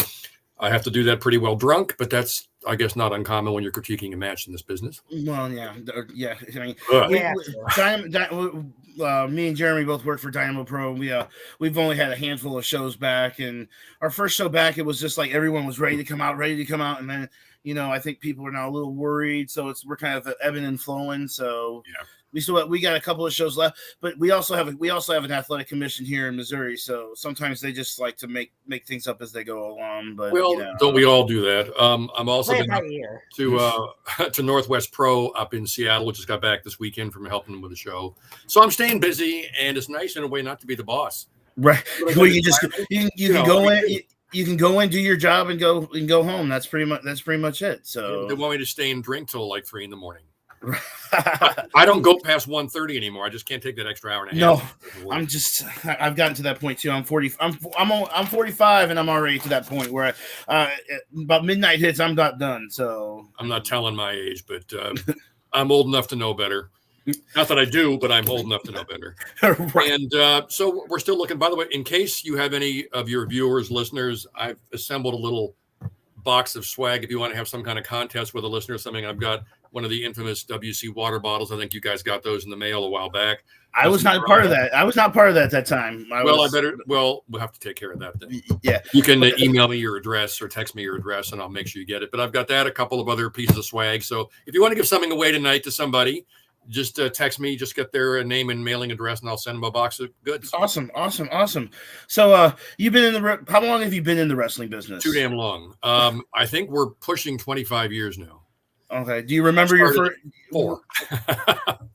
[SPEAKER 9] I have to do that pretty well drunk, but that's, I guess, not uncommon when you're critiquing a match in this business.
[SPEAKER 1] Well, yeah. I mean,
[SPEAKER 3] Yeah.
[SPEAKER 1] me and Jeremy both work for Dynamo Pro. We've only had a handful of shows back, and our first show back, it was just like everyone was ready to come out, and then I think people are now a little worried, so we're kind of ebbing and flowing. So
[SPEAKER 9] yeah.
[SPEAKER 1] We got a couple of shows left, but we also have an athletic commission here in Missouri. So sometimes they just like to make things up as they go along. But
[SPEAKER 9] don't we all do that? I'm also
[SPEAKER 3] Play it
[SPEAKER 9] been
[SPEAKER 3] by ear.
[SPEAKER 9] to Northwest Pro up in Seattle, which just got back this weekend from helping them with the show. So I'm staying busy, and it's nice in a way not to be the boss.
[SPEAKER 1] Right. Well, you can go in. You can go in, do your job, and go home. That's pretty much it. So
[SPEAKER 9] they want me to stay and drink till like 3 a.m. I don't go past 1:30 anymore. I just can't take that extra hour and a half.
[SPEAKER 1] No, I've gotten to that point too. I'm 45, and I'm already to that point where about midnight hits, I'm not done. So
[SPEAKER 9] I'm not telling my age, but I'm old enough to know better. Not that I do, but I'm old enough to know better.
[SPEAKER 1] Right.
[SPEAKER 9] And so we're still looking. By the way, in case you have any of your viewers, listeners, I've assembled a little box of swag. If you want to have some kind of contest with a listener or something, I've got one of the infamous WC water bottles. I think you guys got those in the mail a while back.
[SPEAKER 1] I was not part of that. I was not part of that at that time.
[SPEAKER 9] We'll have to take care of that then.
[SPEAKER 1] Yeah.
[SPEAKER 9] You can email me your address or text me your address, and I'll make sure you get it. But I've got that, a couple of other pieces of swag. So if you want to give something away tonight to somebody, just text me, just get their name and mailing address, and I'll send them a box of goods.
[SPEAKER 1] Awesome. So you've been how long have you been in the wrestling business?
[SPEAKER 9] Too damn long. I think we're pushing 25 years now.
[SPEAKER 1] Okay. Do you remember your first
[SPEAKER 9] 4?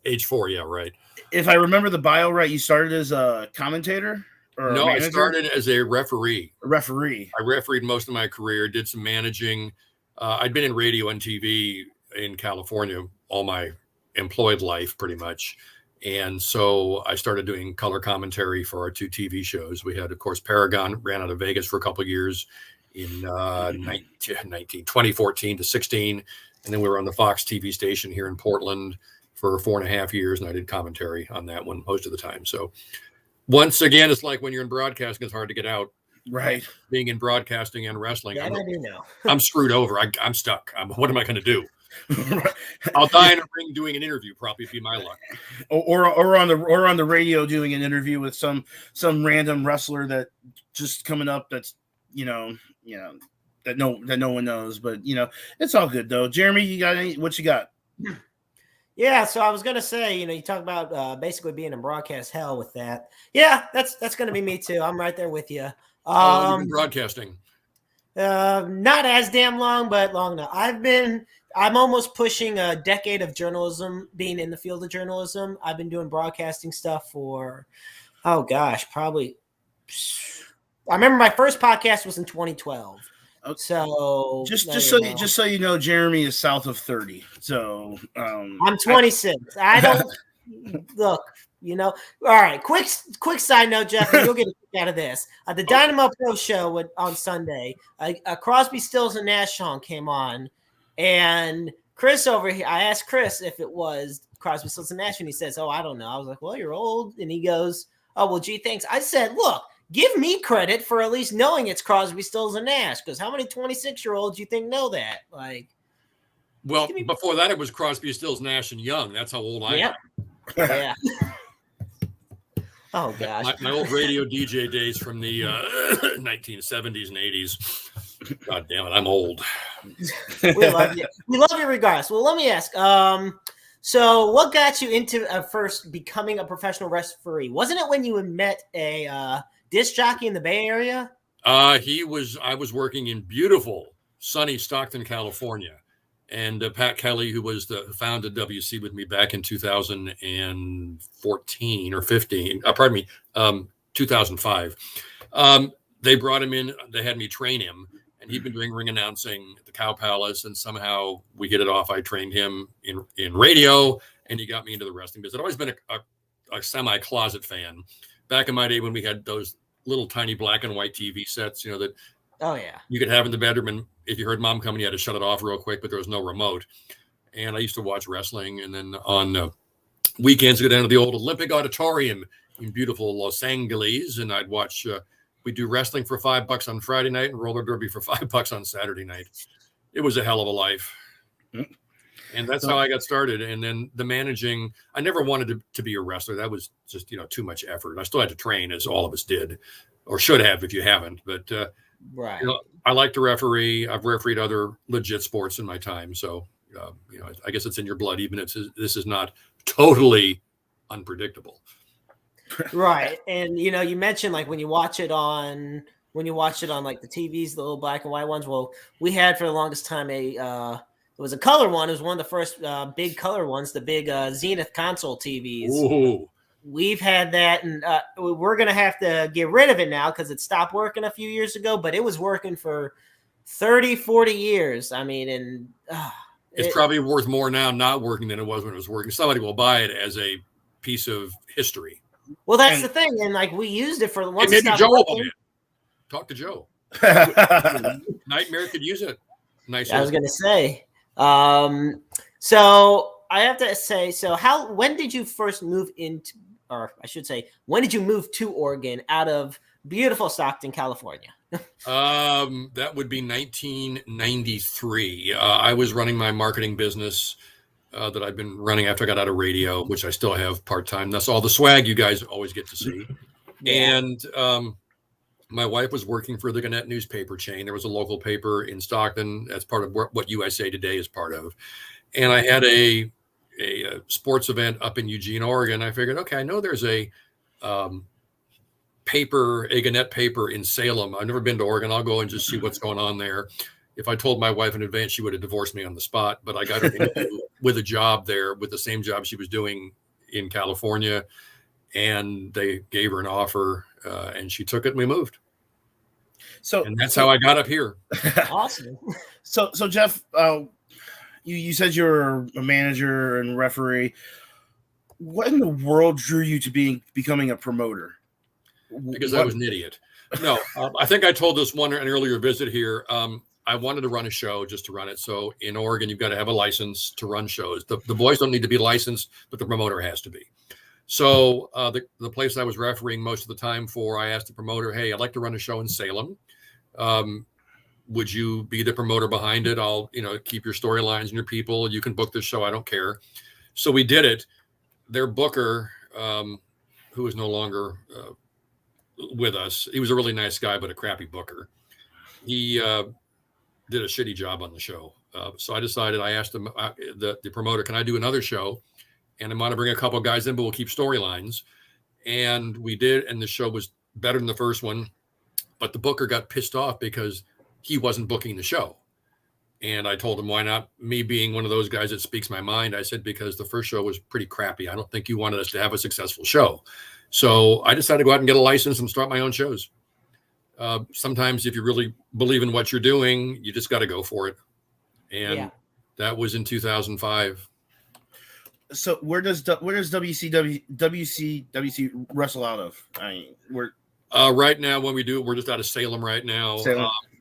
[SPEAKER 9] Age 4, yeah, right.
[SPEAKER 1] If I remember the bio right, you started as a commentator?
[SPEAKER 9] No, I started as a referee.
[SPEAKER 1] A referee.
[SPEAKER 9] I refereed most of my career, did some managing. I'd been in radio and TV in California all my employed life, pretty much. And so I started doing color commentary for our 2 TV shows. We had, of course, Paragon, ran out of Vegas for a couple of years in 2014 to 16. And then we were on the Fox TV station here in Portland for 4.5 years, and I did commentary on that one most of the time. So once again, it's like when you're in broadcasting, it's hard to get out.
[SPEAKER 1] Right.
[SPEAKER 9] Being in broadcasting and wrestling,
[SPEAKER 3] Yeah, I do know.
[SPEAKER 9] I'm screwed over. I'm stuck. What am I going to do? I'll die in a ring doing an interview, probably, be my luck.
[SPEAKER 1] Or on the radio doing an interview with some random wrestler that just coming up that's that no one knows, but it's all good though. Jeremy, you got what you got?
[SPEAKER 3] Yeah, so I was gonna say, you talk about basically being in broadcast hell with that. Yeah, that's gonna be me too. I'm right there with you.
[SPEAKER 9] How long have you been broadcasting?
[SPEAKER 3] Not as damn long, but long enough. I'm almost pushing a decade of journalism, being in the field of journalism. I've been doing broadcasting stuff for, probably. I remember my first podcast was in 2012. So
[SPEAKER 1] just so you know, Jeremy is south of 30. So
[SPEAKER 3] I'm 26. I don't look. All right. Quick side note, Jeff. You'll get a kick out of this. The Dynamo Pro show on Sunday. Crosby, Stills, and Nash song came on, and Chris over here. I asked Chris if it was Crosby, Stills, and Nash, and he says, "Oh, I don't know." I was like, "Well, you're old," and he goes, "Oh, well, gee, thanks." I said, "Look. Give me credit for at least knowing it's Crosby, Stills, and Nash, because how many 26-year-olds you think know that?"
[SPEAKER 9] Well, before that, it was Crosby, Stills, Nash, and Young. That's how old I am.
[SPEAKER 3] Yeah. Oh gosh,
[SPEAKER 9] my old radio DJ days from the 1970s and 80s. God damn it, I'm old.
[SPEAKER 3] We love you. We love you regardless. Well, let me ask. So what got you into first becoming a professional referee? Wasn't it when you met a disc jockey in the Bay Area?
[SPEAKER 9] I was working in beautiful, sunny Stockton, California. And Pat Kelly, who founded WC with me back in 2014 or 15, 2005. They brought him in. They had me train him. And he'd been doing ring announcing at the Cow Palace, and somehow we hit it off. I trained him in radio, and you got me into the wrestling business. I'd always been a semi-closet fan. Back in my day when we had those little tiny black and white TV sets, that
[SPEAKER 3] Oh yeah.
[SPEAKER 9] you could have in the bedroom, and if you heard mom coming, you had to shut it off real quick, but there was no remote. And I used to watch wrestling, and then on weekends, go down to the old Olympic Auditorium in beautiful Los Angeles, and I'd watch. We do wrestling for $5 on Friday night and roller derby for $5 on Saturday night. It was a hell of a life, and that's how I got started. And then the managing, I never wanted to be a wrestler. That was just too much effort. I still had to train, as all of us did, or should have if you haven't. But
[SPEAKER 3] Right.
[SPEAKER 9] I like to referee. I've refereed other legit sports in my time, so I guess it's in your blood, even if this is not totally unpredictable.
[SPEAKER 3] Right. And you mentioned like when you watch it on like the TVs, the little black and white ones. Well, we had for the longest time it was a color one. It was one of the first big color ones, the big Zenith console TVs.
[SPEAKER 9] Ooh.
[SPEAKER 3] We've had that, and we're going to have to get rid of it now because it stopped working a few years ago, but it was working for 30, 40 years. I mean, and
[SPEAKER 9] it's probably worth more now not working than it was when it was working. Somebody will buy it as a piece of history.
[SPEAKER 3] Well, that's the thing. And like we used it for once.
[SPEAKER 9] Maybe Joe will buy it. Talk to Joe. Nightmare could use it. Nice.
[SPEAKER 3] I was going to say. So I have to say, when did you first move into, or I should say, when did you move to Oregon out of beautiful Stockton, California?
[SPEAKER 9] That would be 1993. I was running my marketing business that I've been running after I got out of radio, which I still have part-time. That's all the swag you guys always get to see. Yeah. And my wife was working for the Gannett newspaper chain. There was a local paper in Stockton. That's part of what USA Today is part of. And I had a sports event up in Eugene, Oregon. I figured, okay, I know there's a Gannett paper in Salem. I've never been to Oregon. I'll go and just see what's going on there. If I told my wife in advance, she would have divorced me on the spot, but I got her with a job there with the same job she was doing in California. And they gave her an offer and she took it and we moved. And that's how I got up here.
[SPEAKER 3] Awesome.
[SPEAKER 1] So Jeff, you said you're a manager and referee. What in the world drew you to becoming a promoter?
[SPEAKER 9] Because I was an idiot. No, I think I told this an earlier visit here. I wanted to run a show just to run it. So in Oregon, you've got to have a license to run shows. The boys don't need to be licensed, but the promoter has to be. So the place I was refereeing most of the time for, I asked the promoter, hey, I'd like to run a show in Salem. Would you be the promoter behind it? I'll, keep your storylines and your people. You can book this show. I don't care. So we did it. Their booker, who is no longer with us, he was a really nice guy, but a crappy booker. He did a shitty job on the show. So I decided, I asked him, the promoter, can I do another show? And I'm going to bring a couple of guys in, but we'll keep storylines. And we did. And the show was better than the first one. But the booker got pissed off because he wasn't booking the show. And I told him, why not? Me being one of those guys that speaks my mind, I said, because the first show was pretty crappy. I don't think you wanted us to have a successful show. So I decided to go out and get a license and start my own shows. Sometimes if you really believe in what you're doing, you just got to go for it. And that was in 2005.
[SPEAKER 1] So where does WCW wrestle out of? I mean,
[SPEAKER 9] right now, when we do it, we're just out of Salem right now.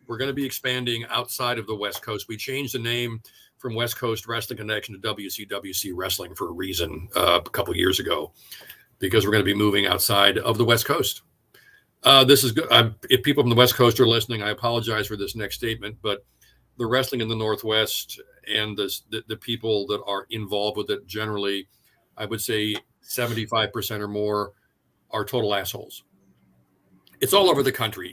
[SPEAKER 9] We're going to be expanding outside of the West Coast. We changed the name from West Coast Wrestling Connection to WCWC Wrestling for a reason a couple of years ago, because we're going to be moving outside of the West Coast. This is good. If people from the West Coast are listening, I apologize for this next statement, but the wrestling in the Northwest and the people that are involved with it, generally, I would say 75% or more are total assholes. It's all over the country.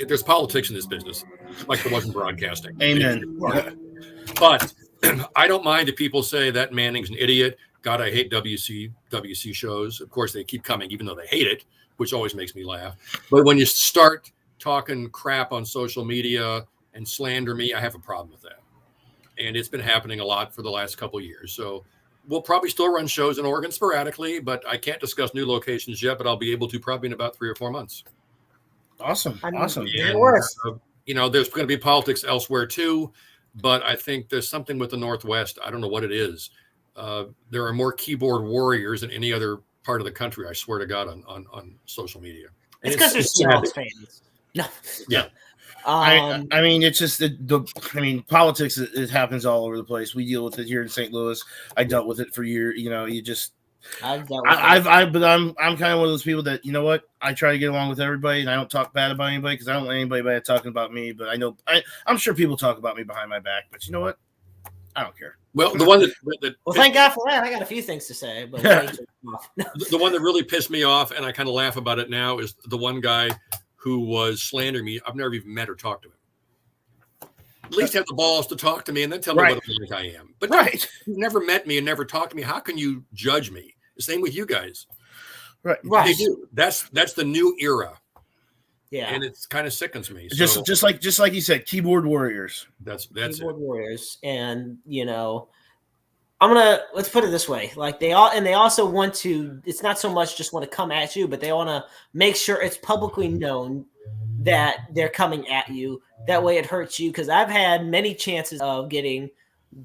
[SPEAKER 9] There's politics in this business, like there was in broadcasting.
[SPEAKER 1] Amen.
[SPEAKER 9] But I don't mind if people say that Manning's an idiot. God, I hate WC shows. Of course, they keep coming, even though they hate it, which always makes me laugh. But when you start talking crap on social media and slander me, I have a problem with that. And it's been happening a lot for the last couple of years. So we'll probably still run shows in Oregon sporadically, but I can't discuss new locations yet, but I'll be able to probably in about 3 or 4 months.
[SPEAKER 1] Awesome. Awesome.
[SPEAKER 9] And, there's going to be politics elsewhere too, but I think there's something with the Northwest. I don't know what it is. there are more keyboard warriors than any other part of the country. I swear to God, on social media. And
[SPEAKER 3] It's because they're Seahawks fans. No.
[SPEAKER 9] Yeah.
[SPEAKER 1] I mean, it's just I mean, politics. It happens all over the place. We deal with it here in St. Louis. I dealt with it for years. You know, you just. But I'm kind of one of those people that, you know what, I try to get along with everybody, and I don't talk bad about anybody because I don't want anybody bad talking about me. But I know I'm sure people talk about me behind my back. But you know what, I don't care.
[SPEAKER 9] Well, the one that
[SPEAKER 3] well, thank God for that. I got a few things to say, but
[SPEAKER 9] the one that really pissed me off, and I kind of laugh about it now, is the one guy who was slandering me. I've never even met or talked to him. At least have the balls to talk to me and then tell me what a like I am. But you never met me and never talked to me. How can you judge me? The same with you guys.
[SPEAKER 1] Right.
[SPEAKER 9] They do. That's the new era.
[SPEAKER 3] Yeah.
[SPEAKER 9] And it kind of sickens me.
[SPEAKER 1] Just like you said, keyboard warriors.
[SPEAKER 9] That's
[SPEAKER 3] keyboard warriors. And you know, let's put it this way. Like they also want to, it's not so much just want to come at you, but they want to make sure it's publicly known that they're coming at you. That way it hurts you. Because I've had many chances of getting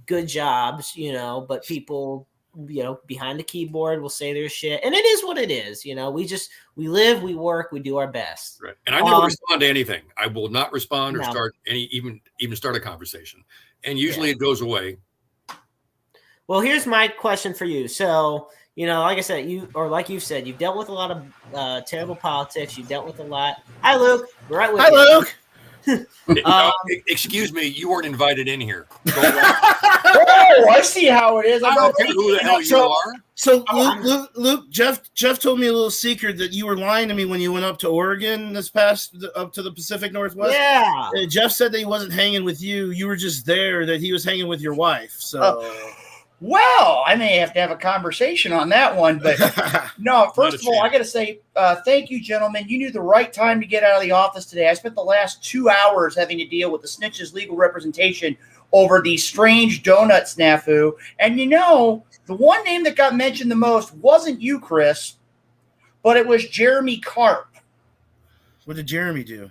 [SPEAKER 3] good jobs, you know, but people, you know, behind the keyboard will say their shit. And it is what it is. You know, we live, we work, we do our best.
[SPEAKER 9] Right. And I never respond to anything. I will not respond or start even start a conversation. And usually it goes away.
[SPEAKER 3] Well, here's my question for you. So, you know, like I said, like you've said, you've dealt with a lot of terrible politics. You've dealt with a lot. Hi, Luke. We're right with you.
[SPEAKER 1] Hi, Luke.
[SPEAKER 9] Excuse me, you weren't invited in here.
[SPEAKER 10] Oh, I see how it is.
[SPEAKER 9] I don't care who the hell you are.
[SPEAKER 1] So, Luke, Jeff told me a little secret that you were lying to me when you went up to Oregon up to the Pacific Northwest.
[SPEAKER 3] Yeah.
[SPEAKER 1] Jeff said that he wasn't hanging with you. You were just there, that he was hanging with your wife. So.
[SPEAKER 10] Well, I may have to have a conversation on that one, but no, first of all, I got to say, thank you, gentlemen. You knew the right time to get out of the office today. I spent the last 2 hours having to deal with the snitch's legal representation over the strange donut snafu. And you know, the one name that got mentioned the most wasn't you, Chris, but it was Jeremy Karp.
[SPEAKER 1] What did Jeremy do?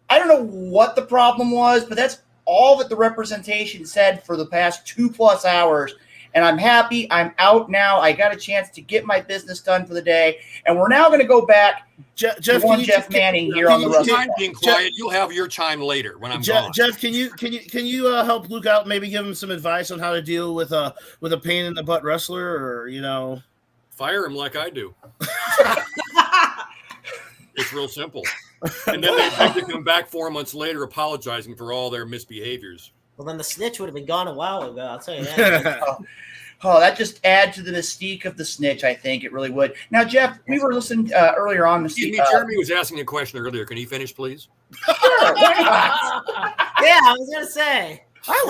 [SPEAKER 10] I don't know what the problem was, but that's all that the representation said for the past 2+ hours. And I'm happy. I'm out now. I got a chance to get my business done for the day. And we're now going to go back to Jeff Manning here on the
[SPEAKER 9] Wrestling. Time being quiet. You'll have your time later when I'm gone.
[SPEAKER 1] Jeff, can you help Luke out? Maybe give him some advice on how to deal with a pain in the butt wrestler, or you know,
[SPEAKER 9] fire him like I do. It's real simple. And then they have to come back 4 months later apologizing for all their misbehaviors.
[SPEAKER 3] Well, then the snitch would have been gone a while ago. I'll tell you that.
[SPEAKER 10] Oh, that just adds to the mystique of the snitch. I think it really would. Now, Jeff, we were listening earlier on.
[SPEAKER 9] Jeremy was asking a question earlier. Can he finish, please?
[SPEAKER 10] Sure, why not?
[SPEAKER 3] Yeah, I was gonna say.
[SPEAKER 1] I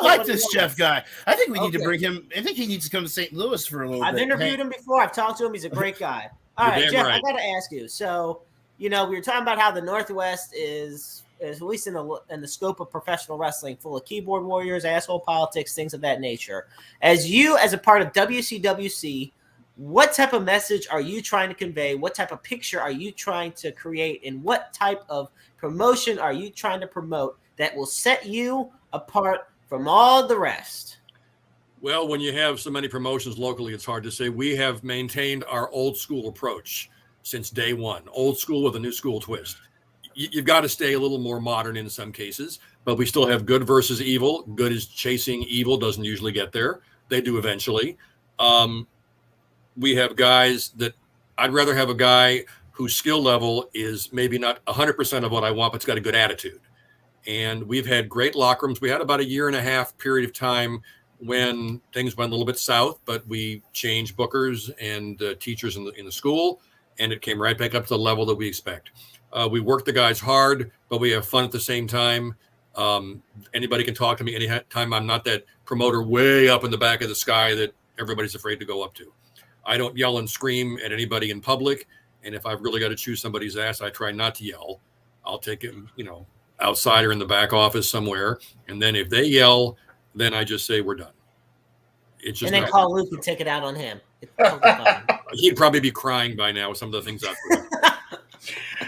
[SPEAKER 1] like this Jeff guy. I think we need to bring him. I think he needs to come to St. Louis for a little bit.
[SPEAKER 3] I've interviewed him before. I've talked to him. He's a great guy. All right, Jeff, I got to ask you. So, you know, we were talking about how the Northwest is at least in the scope of professional wrestling, full of keyboard warriors, asshole politics, things of that nature. As a part of WCWC, what type of message are you trying to convey? What type of picture are you trying to create? And what type of promotion are you trying to promote that will set you apart from all the rest?
[SPEAKER 9] Well, when you have so many promotions locally, it's hard to say. We have maintained our old school approach since day one. Old school with a new school twist. You've got to stay a little more modern in some cases, but we still have good versus evil. Good is chasing evil, doesn't usually get there. They do eventually. We have guys that I'd rather have a guy whose skill level is maybe not 100% of what I want, but it's got a good attitude. And we've had great locker rooms. We had about a 1.5 year period of time when things went a little bit south, but we changed bookers and teachers in the school, and it came right back up to the level that we expect. We work the guys hard, but we have fun at the same time. Anybody can talk to me anytime. I'm not that promoter way up in the back of the sky that everybody's afraid to go up to. I don't yell and scream at anybody in public, and if I've really got to chew somebody's ass, I try not to yell. I'll take it, outside or in the back office somewhere, and then if they yell, then I just say we're done. It's just
[SPEAKER 3] and then call Luke and take it out on him.
[SPEAKER 9] He'd probably be crying by now with some of the things I've done.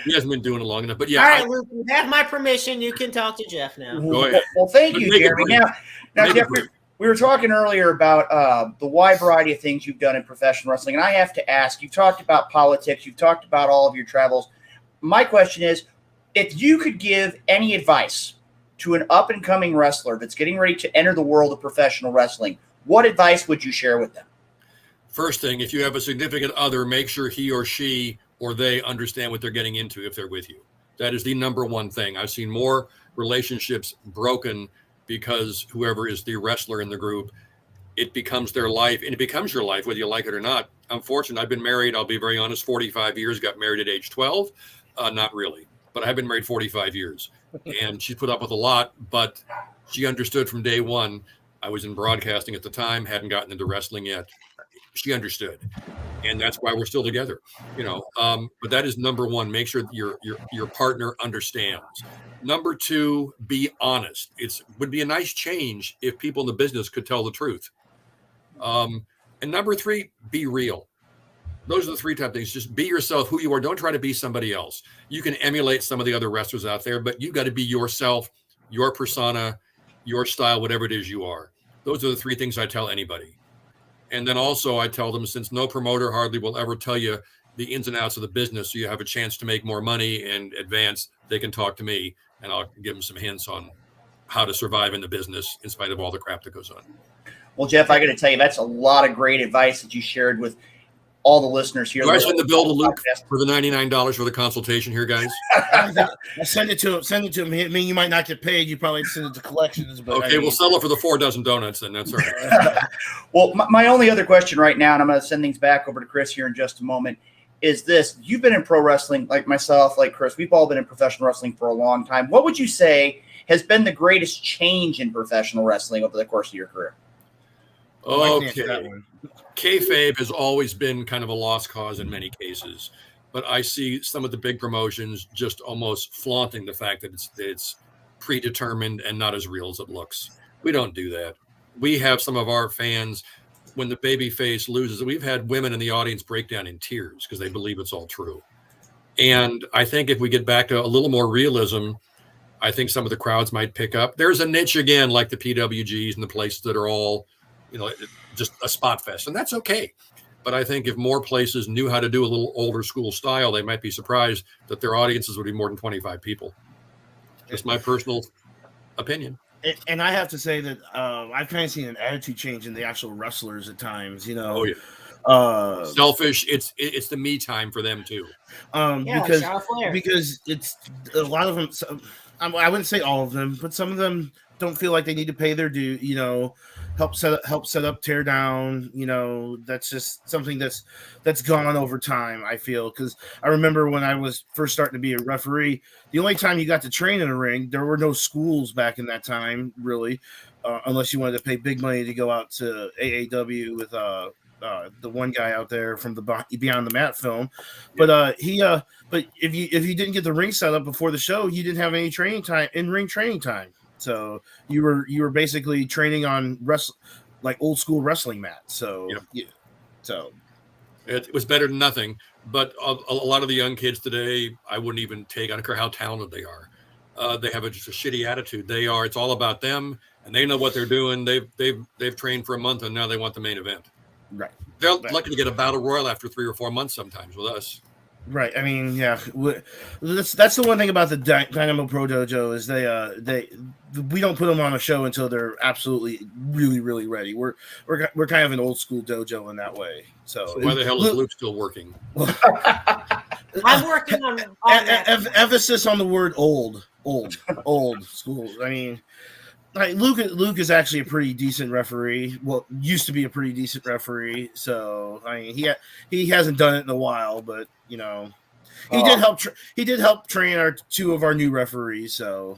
[SPEAKER 9] He hasn't been doing it long enough, but yeah.
[SPEAKER 3] All right, Luke, you have my permission. You can talk to Jeff now.
[SPEAKER 9] Go ahead.
[SPEAKER 10] Well, thank you, Jeremy. Now, Jeff, We were talking earlier about the wide variety of things you've done in professional wrestling, and I have to ask, you've talked about politics, you've talked about all of your travels. My question is, if you could give any advice to an up-and-coming wrestler that's getting ready to enter the world of professional wrestling, what advice would you share with them?
[SPEAKER 9] First thing, if you have a significant other, make sure he or she or they understand what they're getting into if they're with you. That is the number one thing. I've seen more relationships broken because whoever is the wrestler in the group, it becomes their life, and it becomes your life whether you like it or not. I'm fortunate. I've been married, I'll be very honest, 45 years, got married at age 12. Not really, but I've been married 45 years. And she put up with a lot, but she understood from day one. I was in broadcasting at the time, hadn't gotten into wrestling yet. She understood. And that's why we're still together, but that is number one. Make sure your partner understands. Number two, be honest. Would be a nice change if people in the business could tell the truth. And number three, be real. Those are the three type things. Just be yourself, who you are. Don't try to be somebody else. You can emulate some of the other wrestlers out there, but you got to be yourself, your persona, your style, whatever it is you are. Those are the three things I tell anybody. And then also I tell them, since no promoter hardly will ever tell you the ins and outs of the business, so you have a chance to make more money and advance, they can talk to me and I'll give them some hints on how to survive in the business in spite of all the crap that goes on.
[SPEAKER 10] Well, Jeff, I got to tell you, that's a lot of great advice that you shared with all the listeners here.
[SPEAKER 9] Do I send the bill to Luke for the $99 for the consultation here, guys?
[SPEAKER 1] I send it to him. Send it to him. I mean, you might not get paid. You probably send it to collections. But
[SPEAKER 9] okay, we'll settle for the 4 dozen donuts then. That's all right.
[SPEAKER 10] Well, my only other question right now, and I'm going to send things back over to Chris here in just a moment, is this. You've been in pro wrestling, like myself, like Chris. We've all been in professional wrestling for a long time. What would you say has been the greatest change in professional wrestling over the course of your career?
[SPEAKER 9] Okay. Kayfabe has always been kind of a lost cause in many cases, but I see some of the big promotions just almost flaunting the fact that it's predetermined and not as real as it looks. We don't do that. We have some of our fans, when the babyface loses, we've had women in the audience break down in tears because they believe it's all true. And I think if we get back to a little more realism, I think some of the crowds might pick up. There's a niche again, like the PWGs and the places that are all, just a spot fest, and that's okay. But I think if more places knew how to do a little older school style, they might be surprised that their audiences would be more than 25 people. Just my personal opinion.
[SPEAKER 1] And I have to say that I've kind of seen an attitude change in the actual wrestlers at times.
[SPEAKER 9] Oh yeah. Selfish. It's the me time for them too.
[SPEAKER 1] Because it's a lot of them. I wouldn't say all of them, but some of them don't feel like they need to pay their due. Help set up, tear down. That's just something that's gone over time. I feel, because I remember when I was first starting to be a referee, the only time you got to train in a ring, there were no schools back in that time, really, unless you wanted to pay big money to go out to AAW with the one guy out there from the Beyond the Mat film. But but if you didn't get the ring set up before the show, you didn't have any training time, in-ring training time. So you were basically training on like old school wrestling mats. So yeah, so
[SPEAKER 9] it was better than nothing. But a lot of the young kids today, I wouldn't even take. I don't care how talented they are. They have just a shitty attitude. It's all about them, and they know what they're doing. They've trained for a month, and now they want the main event.
[SPEAKER 1] Right.
[SPEAKER 9] They're lucky to get a battle royal after 3 or 4 months sometimes with us.
[SPEAKER 1] Right. I mean, yeah. That's the one thing about the Dynamo Pro Dojo is we don't put them on a show until they're absolutely really, really ready. We're kind of an old school dojo in that way. So
[SPEAKER 9] why the hell is Luke still working?
[SPEAKER 3] I'm working on that.
[SPEAKER 1] Emphasis on the word old school. I mean, like Luke is actually a pretty decent referee. Well, used to be a pretty decent referee. So I mean, he hasn't done it in a while, but he did help train 2 of our new referees. So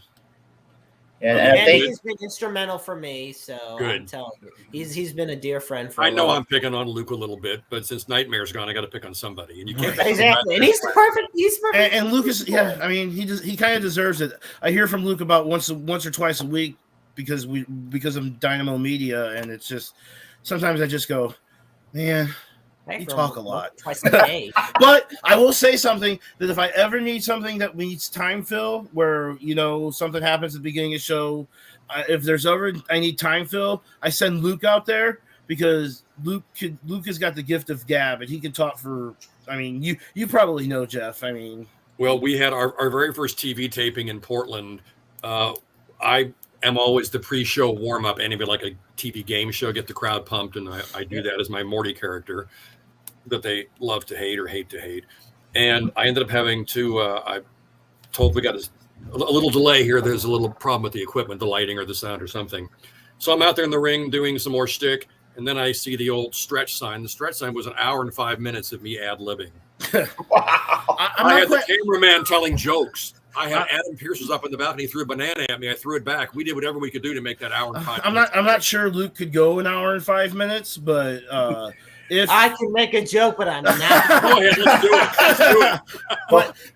[SPEAKER 10] and
[SPEAKER 3] he's been instrumental for me. So
[SPEAKER 9] good.
[SPEAKER 3] I'm telling you, he's been a dear friend for.
[SPEAKER 9] I know I'm picking on Luke a little bit, but since Nightmare's gone, I got to pick on somebody, and you can't
[SPEAKER 3] exactly. And he's perfect.
[SPEAKER 1] And Lucas, yeah, I mean, he kind of deserves it. I hear from Luke about once or twice a week because of Dynamo Media, and it's just sometimes I just go, man, You talk a lot.
[SPEAKER 3] Twice a day.
[SPEAKER 1] But I will say something that if I ever need something that needs time fill, where something happens at the beginning of the show, if there's ever I need time fill, I send Luke out there because Luke has got the gift of gab and he can talk for. I mean, you probably know Jeff. I mean,
[SPEAKER 9] well, we had our very first TV taping in Portland. I am always the pre-show warm-up, anybody like a TV game show, get the crowd pumped, and I do that as my Morty character that they love to hate or hate to hate. And I ended up having to, I told we got a little delay here. There's a little problem with the equipment, the lighting or the sound or something. So I'm out there in the ring doing some more shtick, and then I see the old stretch sign. The stretch sign was 1 hour and 5 minutes of me ad-libbing.
[SPEAKER 10] Wow.
[SPEAKER 9] I had the cameraman telling jokes. I had Adam Pierce was up in the balcony. He threw a banana at me. I threw it back. We did whatever we could do to make that hour and 5 minutes.
[SPEAKER 1] I'm not sure Luke could go 1 hour and 5 minutes, but if
[SPEAKER 3] I can make a joke, but I'm not.
[SPEAKER 9] Go ahead, let's do it. Let's do it.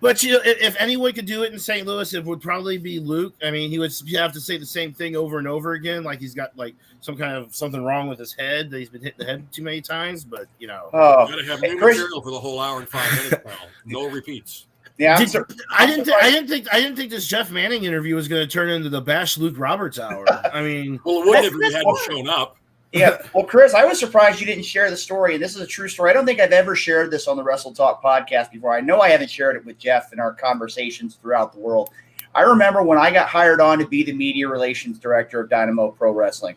[SPEAKER 1] but if anyone could do it in St. Louis, it would probably be Luke. I mean, he would have to say the same thing over and over again, like he's got like something wrong with his head, that he's been hit the head too many times. But
[SPEAKER 9] you gotta have new material for the whole hour and 5 minutes, pal. No repeats.
[SPEAKER 10] Yeah,
[SPEAKER 1] I didn't think this Jeff Manning interview was going to turn into the Bash Luke Roberts hour. I mean,
[SPEAKER 9] well, it wouldn't if he hadn't shown up.
[SPEAKER 10] Yeah. Well, Chris, I was surprised you didn't share the story, and this is a true story. I don't think I've ever shared this on the Wrestle Talk podcast before. I know I haven't shared it with Jeff in our conversations throughout the world. I remember when I got hired on to be the media relations director of Dynamo Pro Wrestling,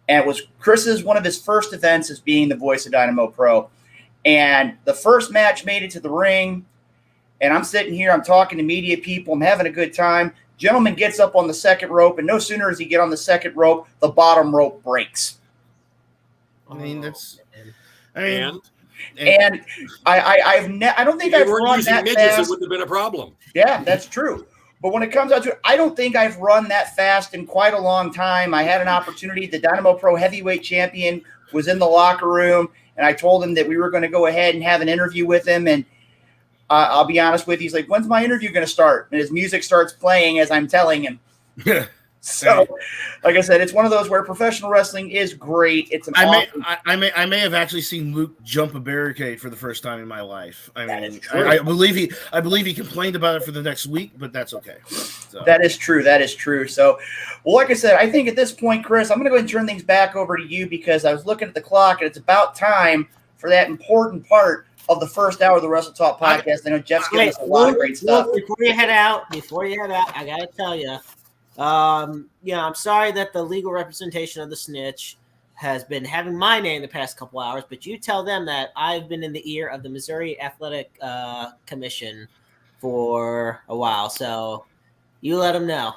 [SPEAKER 10] and it was one of his first events as being the voice of Dynamo Pro, and the first match made it to the ring. And I'm sitting here, I'm talking to media people, I'm having a good time. Gentleman gets up on the second rope, and no sooner does he get on the second rope, the bottom rope breaks.
[SPEAKER 1] I mean,
[SPEAKER 10] I don't think I've run that fast.
[SPEAKER 9] It wouldn't have been a problem.
[SPEAKER 10] Yeah, that's true. But when it comes out to it, I don't think I've run that fast in quite a long time. I had an opportunity. The Dynamo Pro Heavyweight Champion was in the locker room, and I told him that we were going to go ahead and have an interview with him. And I'll be honest with you, he's like, when's my interview going to start? And his music starts playing as I'm telling him. So, like I said, it's one of those where professional wrestling is great. It's an
[SPEAKER 1] I may have actually seen Luke jump a barricade for the first time in my life. I mean, I believe he complained about it for the next week, but that's okay. So.
[SPEAKER 10] That is true. That is true. So, well, like I said, I think at this point, Chris, I'm going to go ahead and turn things back over to you because I was looking at the clock and it's about time for that important part of the first hour of the Wrestle Talk podcast. I know Jeff's giving us a lot of great stuff.
[SPEAKER 3] Before you head out, I got to tell you. I'm sorry that the legal representation of the snitch has been having my name the past couple hours, but you tell them that I've been in the ear of the Missouri Athletic Commission for a while, so you let them know.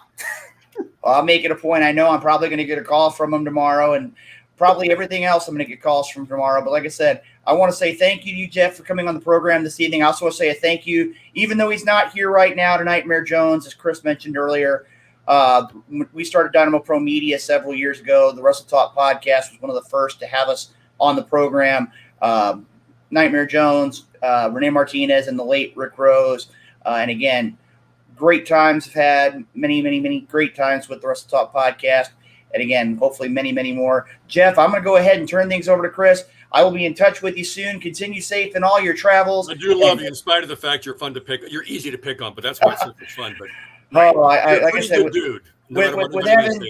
[SPEAKER 10] I'll make it a point. I know I'm probably going to get a call from them tomorrow, and probably everything else I'm going to get calls from tomorrow. But like I said, I want to say thank you to you, Jeff, for coming on the program this evening. I also want to say a thank you, even though he's not here right now, to Nightmare Jones, as Chris mentioned earlier. We started Dynamo Pro Media several years ago. The Wrestle Talk podcast was one of the first to have us on the program. Nightmare Jones, Renee Martinez, and the late Rick Rose. And again, great times. Have had many, many, many great times with the Wrestle Talk podcast. And again, hopefully many, many more. Jeff, I'm going to go ahead and turn things over to Chris. I will be in touch with you soon. Continue safe in all your travels.
[SPEAKER 9] I do love you in spite of the fact you're fun to pick. You're easy to pick on, but that's why it's so much fun. But
[SPEAKER 10] like I said,
[SPEAKER 9] dude.
[SPEAKER 10] With having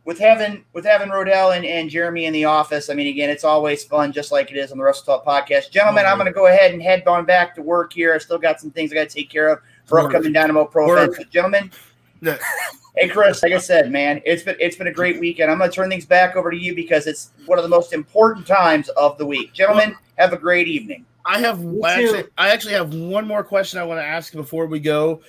[SPEAKER 10] Roedel and Jeremy in the office, I mean, again, it's always fun, just like it is on the Wrestle Talk podcast. Gentlemen, I'm going to go ahead and head on back to work here. I still got some things I got to take care of for upcoming Dynamo Pro events. Gentlemen, hey Chris, like I said, man, it's been a great weekend. I'm going to turn things back over to you because it's one of the most important times of the week. Gentlemen, have a great evening.
[SPEAKER 1] I actually have one more question I want to ask before we go,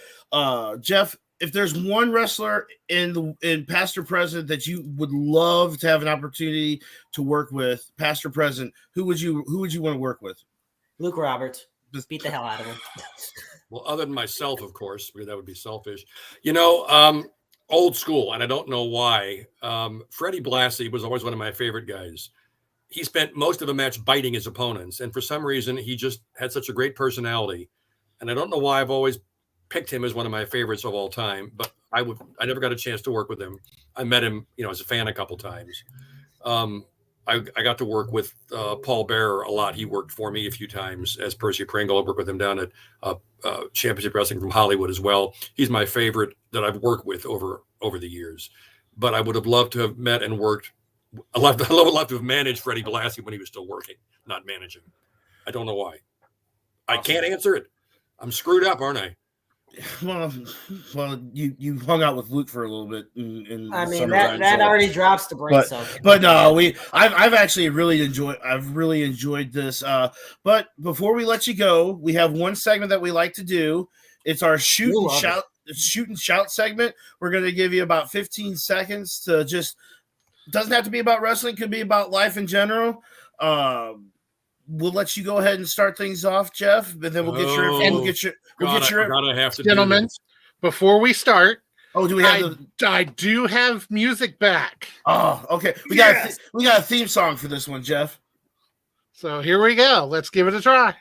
[SPEAKER 1] Jeff. If there's one wrestler in past or present that you would love to have an opportunity to work with, past or present, who would you want to work with?
[SPEAKER 3] Luke Roberts. Just beat the hell out of him.
[SPEAKER 9] Well, other than myself, of course, because that would be selfish. Old school, and I don't know why. Freddie Blasey was always one of my favorite guys. He spent most of the match biting his opponents, and for some reason, he just had such a great personality. And I don't know why I've always picked him as one of my favorites of all time, but I never got a chance to work with him. I met him, as a fan a couple times. I got to work with Paul Bearer a lot. He worked for me a few times as Percy Pringle. I worked with him down at Championship Wrestling from Hollywood as well. He's my favorite that I've worked with over the years. But I would have loved to have met and worked. I would love to have managed Freddie Blasey when he was still working, not managing. I don't know why. I can't answer it. I'm screwed up, aren't I?
[SPEAKER 1] Well, you hung out with Luke for a little bit.
[SPEAKER 3] I mean, that already drops the brain cell.
[SPEAKER 1] But no, I've actually really enjoyed this. But before we let you go, we have one segment that we like to do. It's our shoot and shout segment. We're going to give you about 15 seconds to just. Doesn't have to be about wrestling. Could be about life in general. We'll let you go ahead and start things off, Jeff, but then we'll get your
[SPEAKER 2] gentlemen. Before we start,
[SPEAKER 1] do we have
[SPEAKER 2] I do have music back.
[SPEAKER 1] Oh, okay. We got a theme song for this one, Jeff.
[SPEAKER 2] So here we go. Let's give it a try.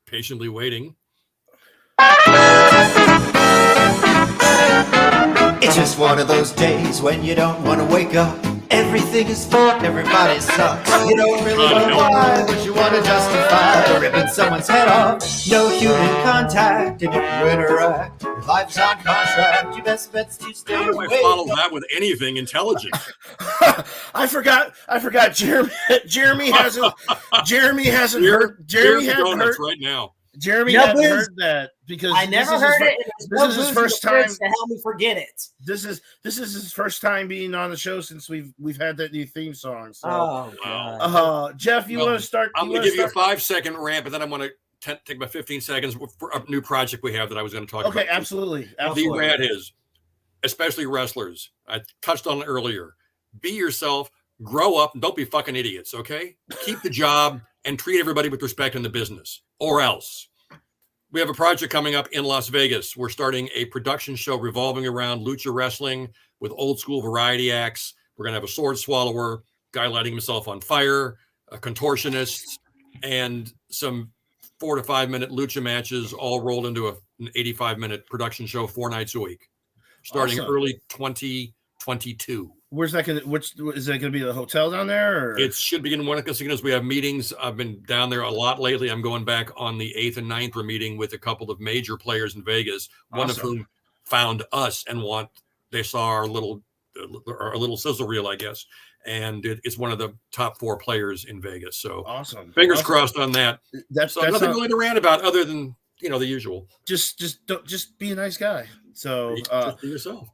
[SPEAKER 9] Patiently waiting.
[SPEAKER 11] It's just one of those days when you don't want to wake up. Everything is fun, everybody sucks. You don't really know why, but you want to justify ripping someone's head off. No human contact, and if you interact, your life's on contract. Your best bet's to stay
[SPEAKER 9] How do I follow that with anything intelligent?
[SPEAKER 1] I forgot. Jeremy hasn't heard
[SPEAKER 9] right now.
[SPEAKER 1] Jeremy hadn't heard that because
[SPEAKER 3] I never heard it.
[SPEAKER 1] This is his first time
[SPEAKER 3] to help me forget it.
[SPEAKER 1] This is his first time being on the show since we've had that new theme song. So,
[SPEAKER 3] oh God.
[SPEAKER 1] Jeff, you want to start?
[SPEAKER 9] I'm going to give you a 5-second rant, but then I'm going to take about 15 seconds for a new project we have that I was going to talk about.
[SPEAKER 1] Okay, absolutely.
[SPEAKER 9] The rant is, especially wrestlers, I touched on it earlier. Be yourself, grow up, and don't be fucking idiots. Okay, keep the job and treat everybody with respect in the business, or else. We have a project coming up in Las Vegas. We're starting a production show revolving around lucha wrestling with old school variety acts. We're going to have a sword swallower, guy lighting himself on fire, a contortionist, and some 4 to 5 minute lucha matches all rolled into an 85-minute production show 4 nights a week, starting early 2022.
[SPEAKER 1] Where's that going to? Which is that going to be? The hotel down there? Or?
[SPEAKER 9] It should be in one of the casinos. We have meetings. I've been down there a lot lately. I'm going back on the 8th and 9th. We're meeting with a couple of major players in Vegas. One of whom found us and they saw our little sizzle reel, I guess. And it's one of the top 4 players in Vegas. So fingers crossed on that. That's nothing really to rant about other than the usual.
[SPEAKER 1] Just be a nice guy. So
[SPEAKER 9] just be yourself.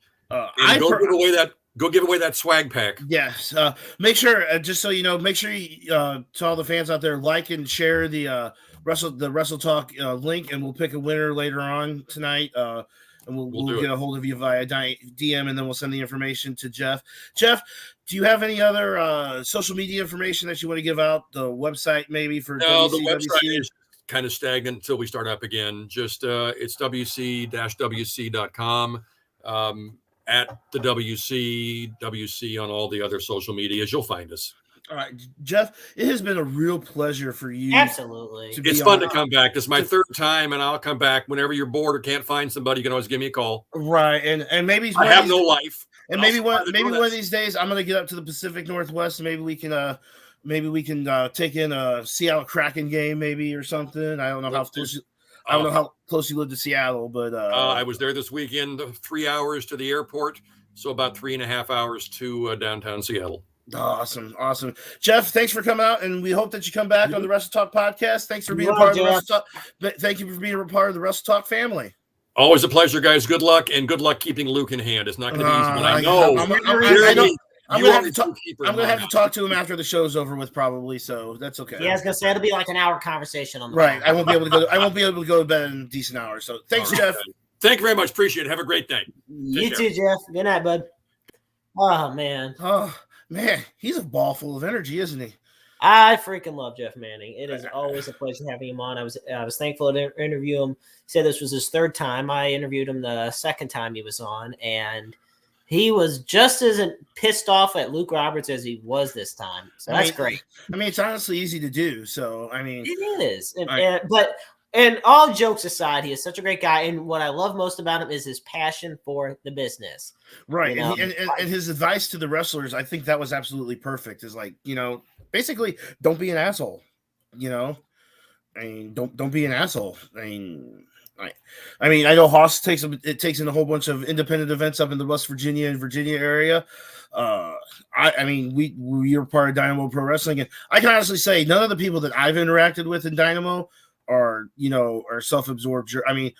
[SPEAKER 9] Go give away that swag pack.
[SPEAKER 1] Yes. Make sure, just so you know, make sure you, to all the fans out there, like and share the Wrestle Talk link, and we'll pick a winner later on tonight. And we'll get a hold of you via DM, and then we'll send the information to Jeff. Jeff, do you have any other social media information that you want to give out? The website maybe for
[SPEAKER 9] No, the website is kind of stagnant until we start up again. Just it's wc-wc.com. At the WC on all the other social medias. You'll find us.
[SPEAKER 1] All right, Jeff, it has been a real pleasure for you.
[SPEAKER 3] Absolutely.
[SPEAKER 9] It's fun to come back. This is my 3rd time, and I'll come back whenever you're bored or can't find somebody. You can always give me a call.
[SPEAKER 1] Right, and maybe
[SPEAKER 9] I have no life.
[SPEAKER 1] And maybe one of these days I'm going to get up to the Pacific Northwest, and maybe we can take in a Seattle Kraken game, maybe, or something. I don't know how close. I don't know how close you live to Seattle, but
[SPEAKER 9] I was there this weekend, 3 hours to the airport, so about 3.5 hours to downtown Seattle.
[SPEAKER 1] Awesome. Jeff, thanks for coming out, and we hope that you come back on the Wrestle Talk podcast. Thanks for being a part of the Wrestle Talk. Thank you for being a part of the Wrestle Talk family.
[SPEAKER 9] Always a pleasure, guys. Good luck, and good luck keeping Luke in hand. It's not going to be easy, but I know.
[SPEAKER 1] I'm going to have to talk to him after the show's over with, probably. So that's okay.
[SPEAKER 3] Yeah, I was going to say it'll be like an hour conversation on the
[SPEAKER 1] right.
[SPEAKER 3] phone.
[SPEAKER 1] I won't be able to go to bed in a decent hour. So thanks, Jeff.
[SPEAKER 9] Thank you very much. Appreciate it. Have a great day.
[SPEAKER 3] You too, Jeff. Good night, bud. Oh man,
[SPEAKER 1] he's a ball full of energy, isn't he?
[SPEAKER 3] I freaking love Jeff Manning. It is always a pleasure having him on. I was thankful to interview him. He said this was his 3rd time. I interviewed him the 2nd time he was on, and he was just as pissed off at Luke Roberts as he was this time. So that's great.
[SPEAKER 1] I mean, it's honestly easy to do. So, I mean,
[SPEAKER 3] it is. But And all jokes aside, he is such a great guy. And what I love most about him is his passion for the business.
[SPEAKER 1] Right.
[SPEAKER 3] You know?
[SPEAKER 1] And his advice to the wrestlers, I think that was absolutely perfect. Is like, basically don't be an asshole. I mean, don't be an asshole. I mean, I know Haas takes in a whole bunch of independent events up in the West Virginia and Virginia area. I mean, we are part of Dynamo Pro Wrestling, and I can honestly say none of the people that I've interacted with in Dynamo are self-absorbed. I mean,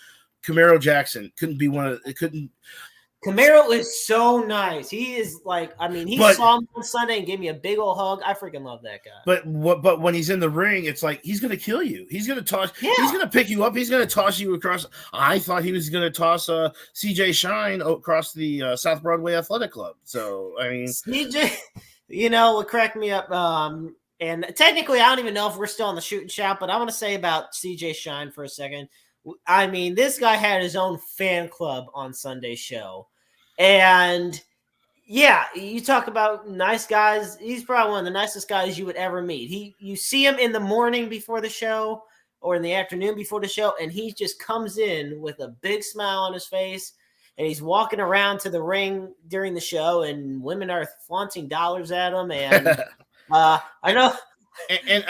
[SPEAKER 1] Camaro Jackson couldn't be one of it.
[SPEAKER 3] Camaro is so nice. He is like, I mean, saw me on Sunday and gave me a big old hug. I freaking love that guy.
[SPEAKER 1] But when he's in the ring, it's like he's gonna kill you. He's gonna toss. Yeah. He's gonna pick you up. He's gonna toss you across. I thought he was gonna toss CJ Shine across the South Broadway Athletic Club. So I mean,
[SPEAKER 3] CJ, would crack me up. And technically, I don't even know if we're still on the shooting shop, but I want to say about CJ Shine for a second. I mean, this guy had his own fan club on Sunday's show. And yeah, you talk about nice guys. He's probably one of the nicest guys you would ever meet. You see him in the morning before the show or in the afternoon before the show, and he just comes in with a big smile on his face, and he's walking around to the ring during the show, and women are flaunting dollars at him. And I know.
[SPEAKER 1] And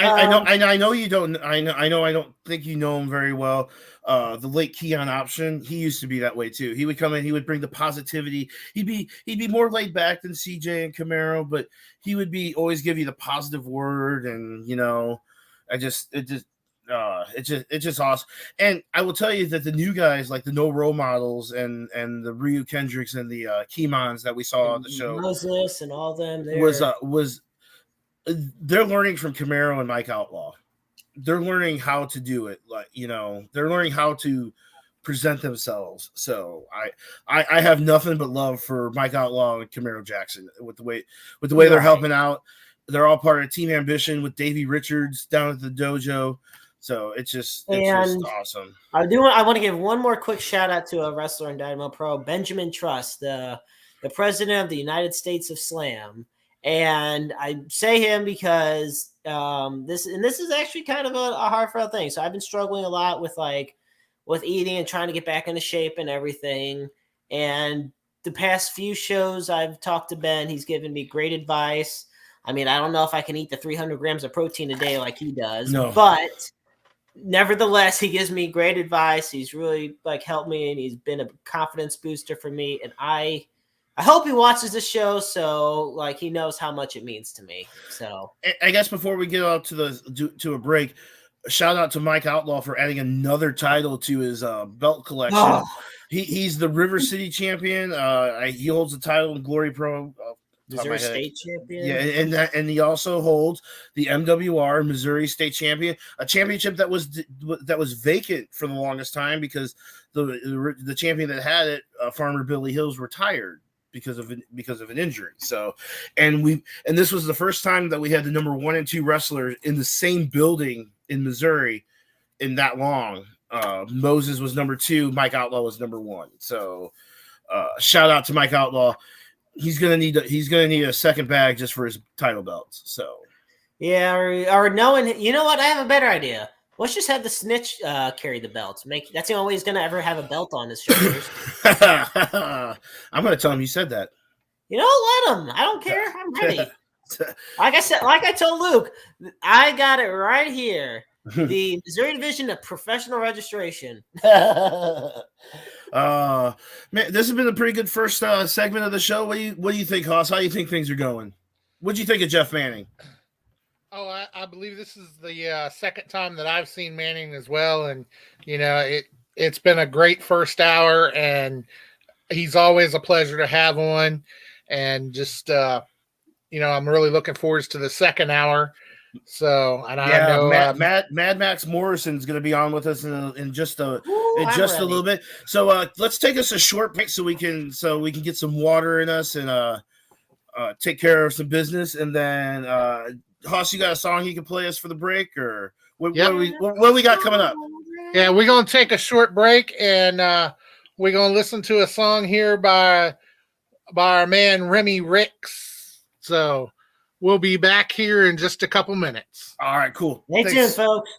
[SPEAKER 1] I know you don't. I don't think you know him very well. The late Keon Option, he used to be that way too. He would come in, he would bring the positivity. He'd be more laid back than CJ and Camaro, but he would always give you the positive word, and it's just awesome. And I will tell you that the new guys like the No Role Models and the Ryu Kendricks and the Kimons that we saw on the show,
[SPEAKER 3] Moses and all them
[SPEAKER 1] was they're learning from Camaro and Mike Outlaw. They're learning how to do it. They're learning how to present themselves. So I have nothing but love for Mike Outlaw and Camaro Jackson with the way they're helping out. They're all part of Team Ambition with Davey Richards down at the dojo. So it's just awesome.
[SPEAKER 3] I want to give one more quick shout out to a wrestler in Dynamo Pro, Benjamin Trust, the president of the United States of Slam. And I say him because this is actually kind of a heartfelt thing. So I've been struggling a lot with eating and trying to get back into shape and everything. And the past few shows I've talked to Ben, he's given me great advice. I mean, I don't know if I can eat the 300 grams of protein a day like he does, but nevertheless, he gives me great advice. He's really helped me, and he's been a confidence booster for me. And I hope he watches the show so he knows how much it means to me. So
[SPEAKER 1] I guess before we get out to a break, a shout out to Mike Outlaw for adding another title to his belt collection.
[SPEAKER 3] Oh.
[SPEAKER 1] He's the River City champion. He holds the title in Glory Pro.
[SPEAKER 3] Missouri State champion.
[SPEAKER 1] Yeah, and he also holds the MWR Missouri State champion, a championship that was vacant for the longest time because the champion that had it, Farmer Billy Hills, retired because of an injury. So, and this was the first time that we had the number 1 and 2 wrestlers in the same building in Missouri in that long. Moses was number 2, Mike Outlaw was number 1. So, shout out to Mike Outlaw. He's gonna need a second bag just for his title belts. So,
[SPEAKER 3] yeah, or knowing, you know what? I have a better idea. Let's just have the snitch carry the belts. That's the only way he's gonna ever have a belt on his shoulders.
[SPEAKER 1] I'm gonna tell him you said that.
[SPEAKER 3] Let him. I don't care. I'm ready. Like I told Luke, I got it right here. The Missouri Division of Professional Registration.
[SPEAKER 1] Man, this has been a pretty good first segment of the show. What do you think, Haas? How do you think things are going? What'd you think of Jeff Manning?
[SPEAKER 2] Oh, I believe this is the second time that I've seen Manning as well, and it's been a great first hour, and he's always a pleasure to have on, and just I'm really looking forward to the second hour. So, and I know
[SPEAKER 1] Mad Maxx Morrison is going to be on with us in just a little bit. So let's take us a short break so we can get some water in us and take care of some business, and then Haas, you got a song you can play us for the break, or what we got coming up?
[SPEAKER 2] Yeah, we're gonna take a short break, and we're gonna listen to a song here by our man Remy Ricks. So we'll be back here in just a couple minutes.
[SPEAKER 1] All right, cool.
[SPEAKER 3] Stay tuned, folks.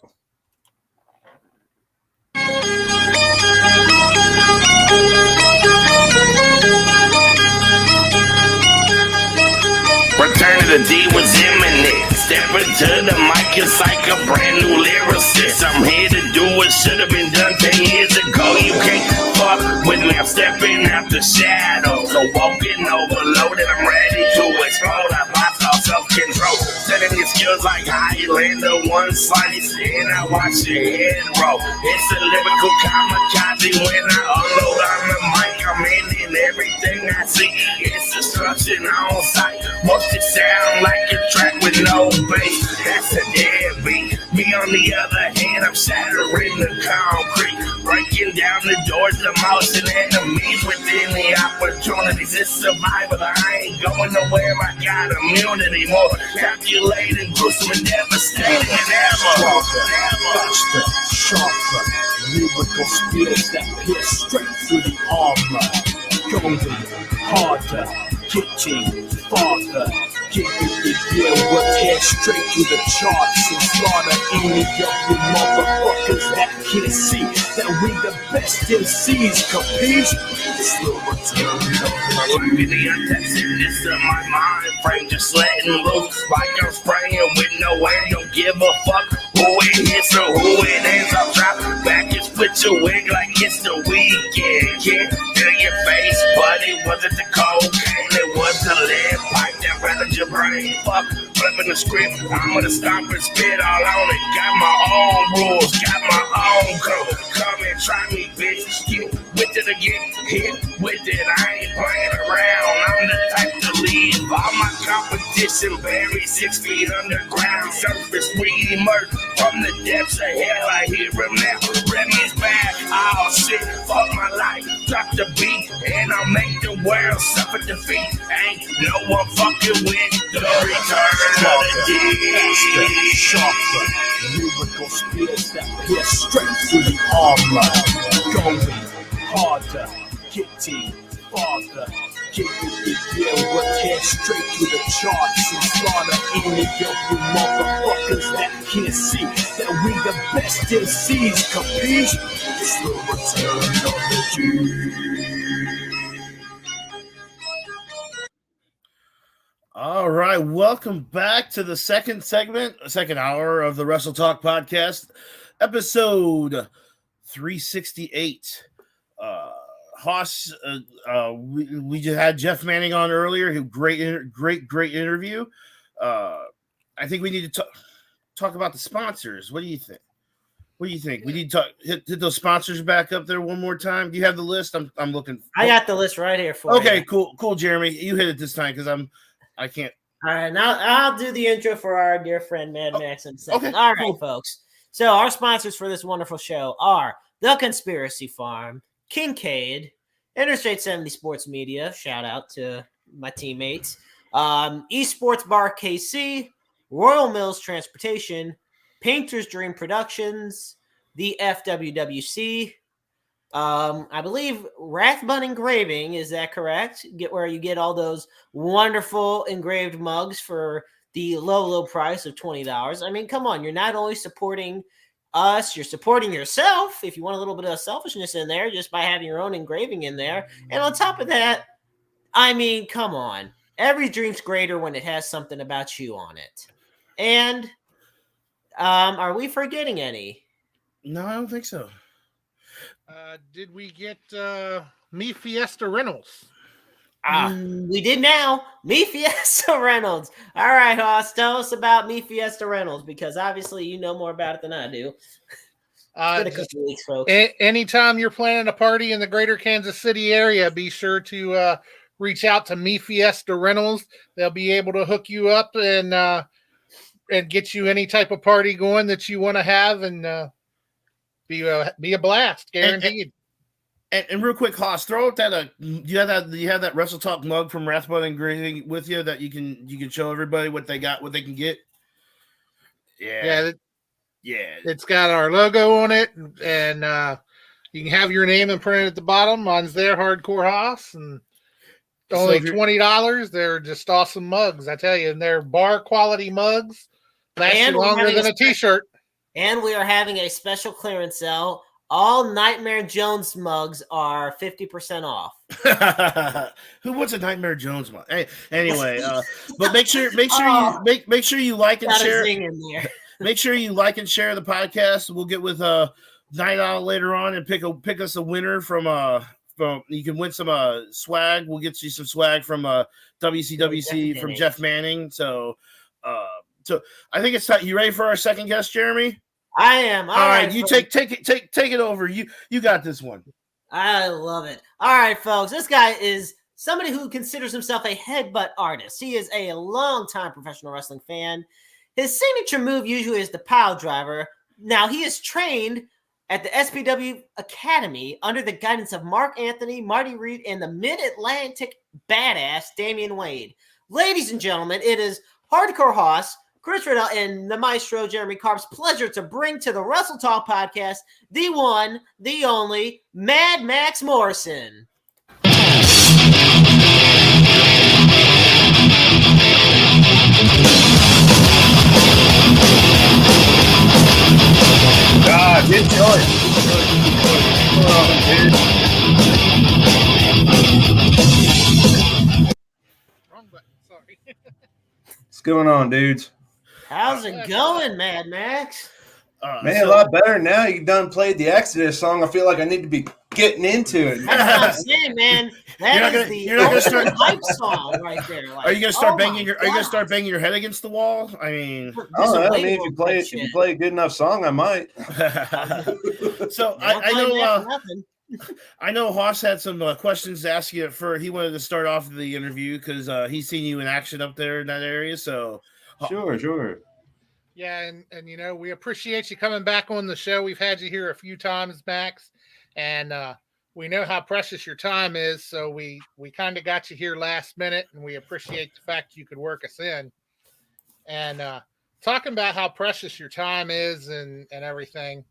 [SPEAKER 12] Return of the D was imminent. Step into the mic, it's like a brand new lyricist. I'm here to do what should have been done 10 years ago. You can't fuck with me, I'm stepping out the shadows. So walking overloaded, I'm ready to explode. I lost all self-control. Setting your skills like Highlander, one slice, and I watch your head roll. It's a lyrical kamikaze when I unload on the mic. I'm in everything I see. It's destruction on sight. Most it sound like a track with no bass. That's a dead beat. Me on the other hand, I'm shattering the concrete, breaking down the doors to motion enemies within the opportunities. It's survival. I ain't going nowhere. I got immunity. More calculating, gruesome, and devastating than ever.
[SPEAKER 13] Faster, sharper, lyrical spears that pierce straight through the armor. Golden, harder, kitchen, farther. Give it the deal, we'll tear straight through the charts and slaughter any of you motherfuckers that can't see that we the best MCs, capiche? It's the return of the
[SPEAKER 12] the untestedness of my mind frame, just letting loose like I'm spraying with no air. Don't give a fuck who it hits or who it is. I'll drop back and split your wig like it's the weekend. Can't feel your face, but it wasn't the cocaine, it was the lead pipe that rattled your brain. Fuck flipping the script, I'm gonna stomp and spit all on it. Got my own rules, got my own code. Come and try me, bitch. Get with it again, hit with it. I ain't playing around. I'm the type to leave all my competition buried 6 feet underground. Surface, we emerge from the depths of hell. I hear him now. Remy's back. Oh shit, fuck my life. Drop the beat and I'll make the world suffer defeat. Ain't no one fucking with the return of the D.
[SPEAKER 13] sharper, lyrical spears that pierce straight through the armor. Going harder, kitty, farther. Give it the deal, we'll tear straight through the charts and slaughter any of you motherfuckers that can't see that we the best MCs, capiche? It's the return of the D.
[SPEAKER 1] All right, welcome back to the second hour of the Wrestle Talk podcast, episode 368. Haas, we just had Jeff Manning on earlier. Great interview. I think we need to talk about the sponsors. What do you think? We need to hit those sponsors back up there one more time. Do you have the list? I'm looking.
[SPEAKER 3] I got the list right here for you.
[SPEAKER 1] Okay, cool, Jeremy. You hit it this time because I can't.
[SPEAKER 3] All right, now I'll do the intro for our dear friend Mad Max in a second.
[SPEAKER 1] Okay,
[SPEAKER 3] all right,
[SPEAKER 1] cool.
[SPEAKER 3] folks. So our sponsors for this wonderful show are The Conspiracy Farm, Kincaid, Interstate 70 Sports Media. Shout out to my teammates. Esports Bar KC, Royal Mills Transportation, Painter's Dream Productions, the FWWC. I believe Rathbun Engraving, is that correct? Where you get all those wonderful engraved mugs for the low price of $20. I mean, come on, you're not only supporting us, you're supporting yourself if you want a little bit of selfishness in there just by having your own engraving in there. And on top of that, I mean, come on. Every dream's greater when it has something about you on it. And are we forgetting any?
[SPEAKER 1] No, I don't think so.
[SPEAKER 2] Did we get Me Fiesta Reynolds?
[SPEAKER 3] We did now. Me Fiesta Reynolds. All right, Hoss, tell us about Me Fiesta Reynolds because obviously you know more about it than I do. Been a couple weeks, folks.
[SPEAKER 2] Anytime you're planning a party in the greater Kansas City area, be sure to reach out to Me Fiesta Reynolds. They'll be able to hook you up and get you any type of party going that you want to have and be a blast, guaranteed.
[SPEAKER 1] And real quick, Haas, throw out that you have that Wrestle Talk mug from Rathbun Engraving with you that you can show everybody what they got, what they can get. Yeah.
[SPEAKER 2] It's got our logo on it, and you can have your name imprinted at the bottom. Mine's there, Hardcore Haas, and only $20. They're just awesome mugs, I tell you, and they're bar quality mugs. Last you longer than a t-shirt.
[SPEAKER 3] And we are having a special clearance sale all Nightmare Jones mugs are 50% off.
[SPEAKER 1] Who wants a Nightmare Jones mug? Hey, anyway, but make sure you like and share. Make sure you like and share the podcast. We'll get with Night Owl later on and pick us a winner from you can win some swag. We'll get you some swag from WCWC from Jeff Manning. So I think it's time. You ready for our second guest, Jeremy?
[SPEAKER 3] I am.
[SPEAKER 1] All right, you take it over. You got this one.
[SPEAKER 3] I love it. All right, folks. This guy is somebody who considers himself a headbutt artist. He is a longtime professional wrestling fan. His signature move usually is the pile driver. Now, he is trained at the SPW Academy under the guidance of Mark Anthony, Marty Reed, and the Mid-Atlantic badass Damian Wade. Ladies and gentlemen, it is Hardcore Hoss, Chris Roedel, and the Maestro Jeremy Carp's pleasure to bring to the Wrestle Talk podcast the one, the only, Mad Maxx Morrison.
[SPEAKER 14] God, good choice.
[SPEAKER 2] Wrong button. Sorry.
[SPEAKER 14] What's going on, dudes?
[SPEAKER 3] How's it going, Mad Max?
[SPEAKER 14] Man, a lot better now. You done played the Exodus song. I feel like I need to be getting into it.
[SPEAKER 3] That's what I'm saying, man. You're not gonna start hype song right there. Like,
[SPEAKER 1] are you gonna start banging your? Are you gonna start banging your head against the wall? I mean,
[SPEAKER 14] if you play a good enough song, I might.
[SPEAKER 1] So I know Hoss had some questions to ask you. He wanted to start off the interview because he's seen you in action up there in that area. So
[SPEAKER 14] sure.
[SPEAKER 2] Yeah, and we appreciate you coming back on the show. We've had you here a few times, Max, and we know how precious your time is. So we kind of got you here last minute, and we appreciate the fact you could work us in. And talking about how precious your time is and everything,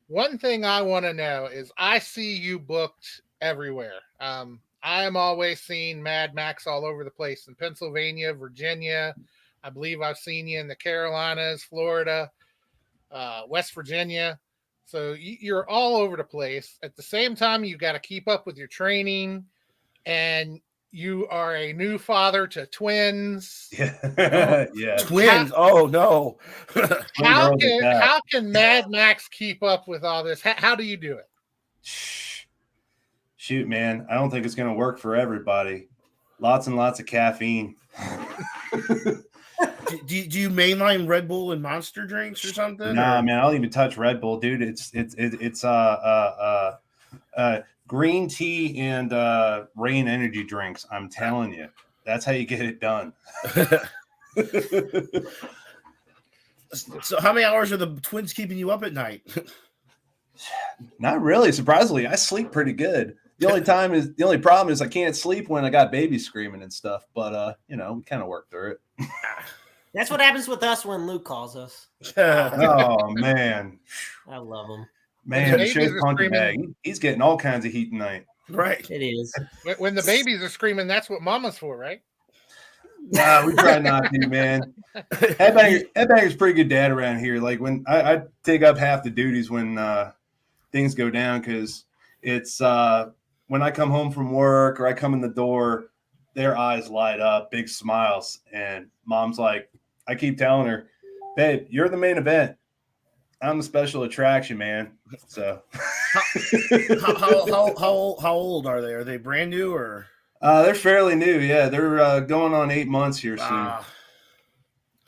[SPEAKER 2] one thing I want to know is I see you booked everywhere. I am always seeing Mad Max all over the place in Pennsylvania, Virginia. I believe I've seen you in the Carolinas, Florida, West Virginia. So you're all over the place. At the same time, you've got to keep up with your training, and you are a new father to twins.
[SPEAKER 14] Yeah.
[SPEAKER 1] Twins. Oh no.
[SPEAKER 2] How can Mad Max keep up with all this? How do you do it?
[SPEAKER 14] Shoot, man. I don't think it's going to work for everybody. Lots and lots of caffeine.
[SPEAKER 1] Do you mainline Red Bull and Monster drinks or something?
[SPEAKER 14] Nah, man, I don't even touch Red Bull, dude. It's green tea and Rain energy drinks. I'm telling you, that's how you get it done.
[SPEAKER 1] So, how many hours are the twins keeping you up at night?
[SPEAKER 14] Not really. Surprisingly, I sleep pretty good. The only problem is I can't sleep when I got babies screaming and stuff. But we kind of work through it.
[SPEAKER 3] That's what happens with us when Luke calls us.
[SPEAKER 14] Oh man,
[SPEAKER 3] I love him.
[SPEAKER 14] Man, the show's punching bag. He's getting all kinds of heat tonight.
[SPEAKER 1] Right,
[SPEAKER 3] it is.
[SPEAKER 2] When the babies are screaming, that's what mama's for, right?
[SPEAKER 14] Nah, we try not to, man. Headbanger's pretty good dad around here. Like when I take up half the duties when things go down, because it's when I come home from work or I come in the door, their eyes light up, big smiles, and mom's like, I keep telling her, babe, you're the main event. I'm the special attraction, man. So
[SPEAKER 1] how old are they? Are they brand new or?
[SPEAKER 14] They're fairly new. Yeah, they're going on 8 months here soon.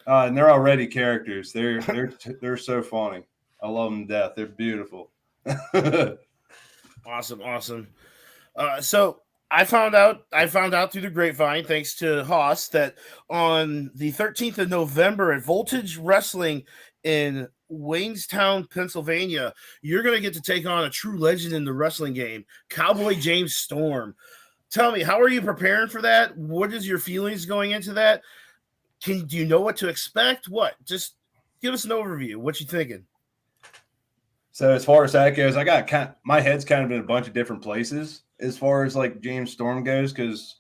[SPEAKER 14] And they're already characters. They're so funny. I love them to death. They're beautiful.
[SPEAKER 1] Awesome. So I found out through the grapevine, thanks to Hoss, that on the 13th of November at Voltage Wrestling in Waynestown, Pennsylvania, you're going to get to take on a true legend in the wrestling game, Cowboy James Storm. Tell me, how are you preparing for that? What is your feelings going into that? Do you know what to expect? What? Just give us an overview. What you thinking?
[SPEAKER 14] So as far as that goes, I got my head's kind of in a bunch of different places as far as like James Storm goes, because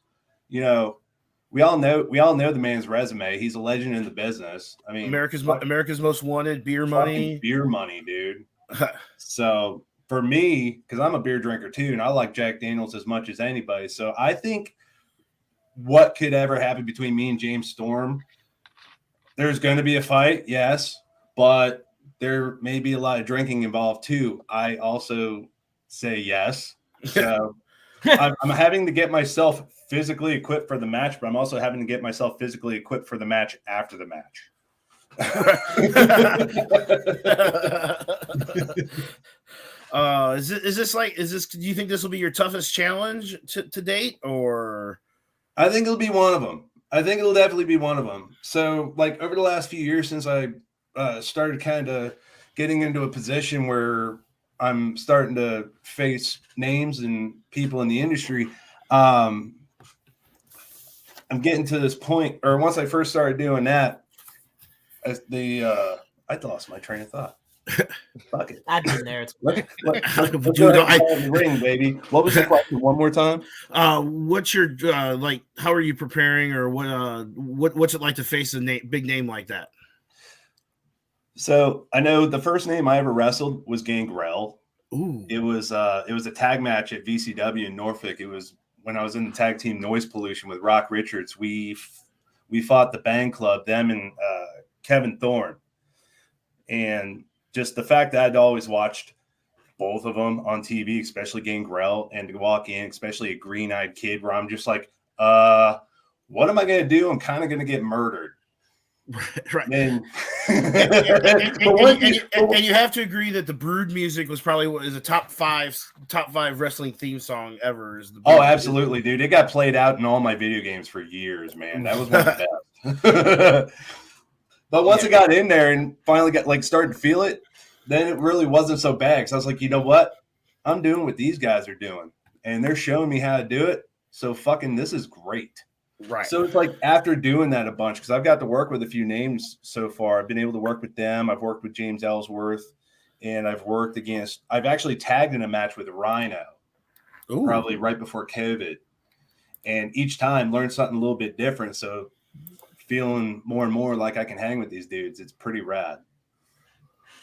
[SPEAKER 14] we all know the man's resume. He's a legend in the business. I mean,
[SPEAKER 1] America's most wanted, beer money,
[SPEAKER 14] dude. So for me, because I'm a beer drinker too, and I like Jack Daniels as much as anybody. So I think what could ever happen between me and James Storm, there's going to be a fight, yes, but there may be a lot of drinking involved too. I also say yes. So I'm having to get myself physically equipped for the match, but I'm also having to get myself physically equipped for the match after the match.
[SPEAKER 1] Do you think this will be your toughest challenge to date, or?
[SPEAKER 14] I think it'll be one of them. I think it'll definitely be one of them. So, like, over the last few years since I started kind of getting into a position where I'm starting to face names and people in the industry, I'm getting to this point, or once I first started doing that, I lost my train of thought. Fuck it.
[SPEAKER 3] I've been there. It's
[SPEAKER 14] ring, baby. What was the question? One more time.
[SPEAKER 1] What's your like? How are you preparing, or what's it like to face a big name like that?
[SPEAKER 14] So I know the first name I ever wrestled was Gangrel.
[SPEAKER 1] Ooh.
[SPEAKER 14] It was a tag match at VCW in Norfolk. It was when I was in the tag team Noise Pollution with Rock Richards. We fought the Bang Club, them and Kevin Thorne, and just the fact that I'd always watched both of them on TV, especially Gangrel, and to walk in, especially a green-eyed kid, where I'm just like, what am I going to do? I'm kind of going to get murdered.
[SPEAKER 1] Right.
[SPEAKER 14] And
[SPEAKER 1] you have to agree that the Brood music was probably a top five wrestling theme song ever.
[SPEAKER 14] Oh, absolutely, dude. It got played out in all my video games for years, man. That was one of the best. But once I got in there and finally started to feel it, then it really wasn't so bad. Because I was like, you know what? I'm doing what these guys are doing. And they're showing me how to do it. So fucking this is great.
[SPEAKER 1] Right.
[SPEAKER 14] So it's like after doing that a bunch, because I've got to work with a few names so far. I've been able to work with them. I've worked with James Ellsworth. And I've actually tagged in a match with Rhino.
[SPEAKER 1] Ooh.
[SPEAKER 14] Probably right before COVID. And each time learned something a little bit different. So feeling more and more like I can hang with these dudes. It's pretty rad.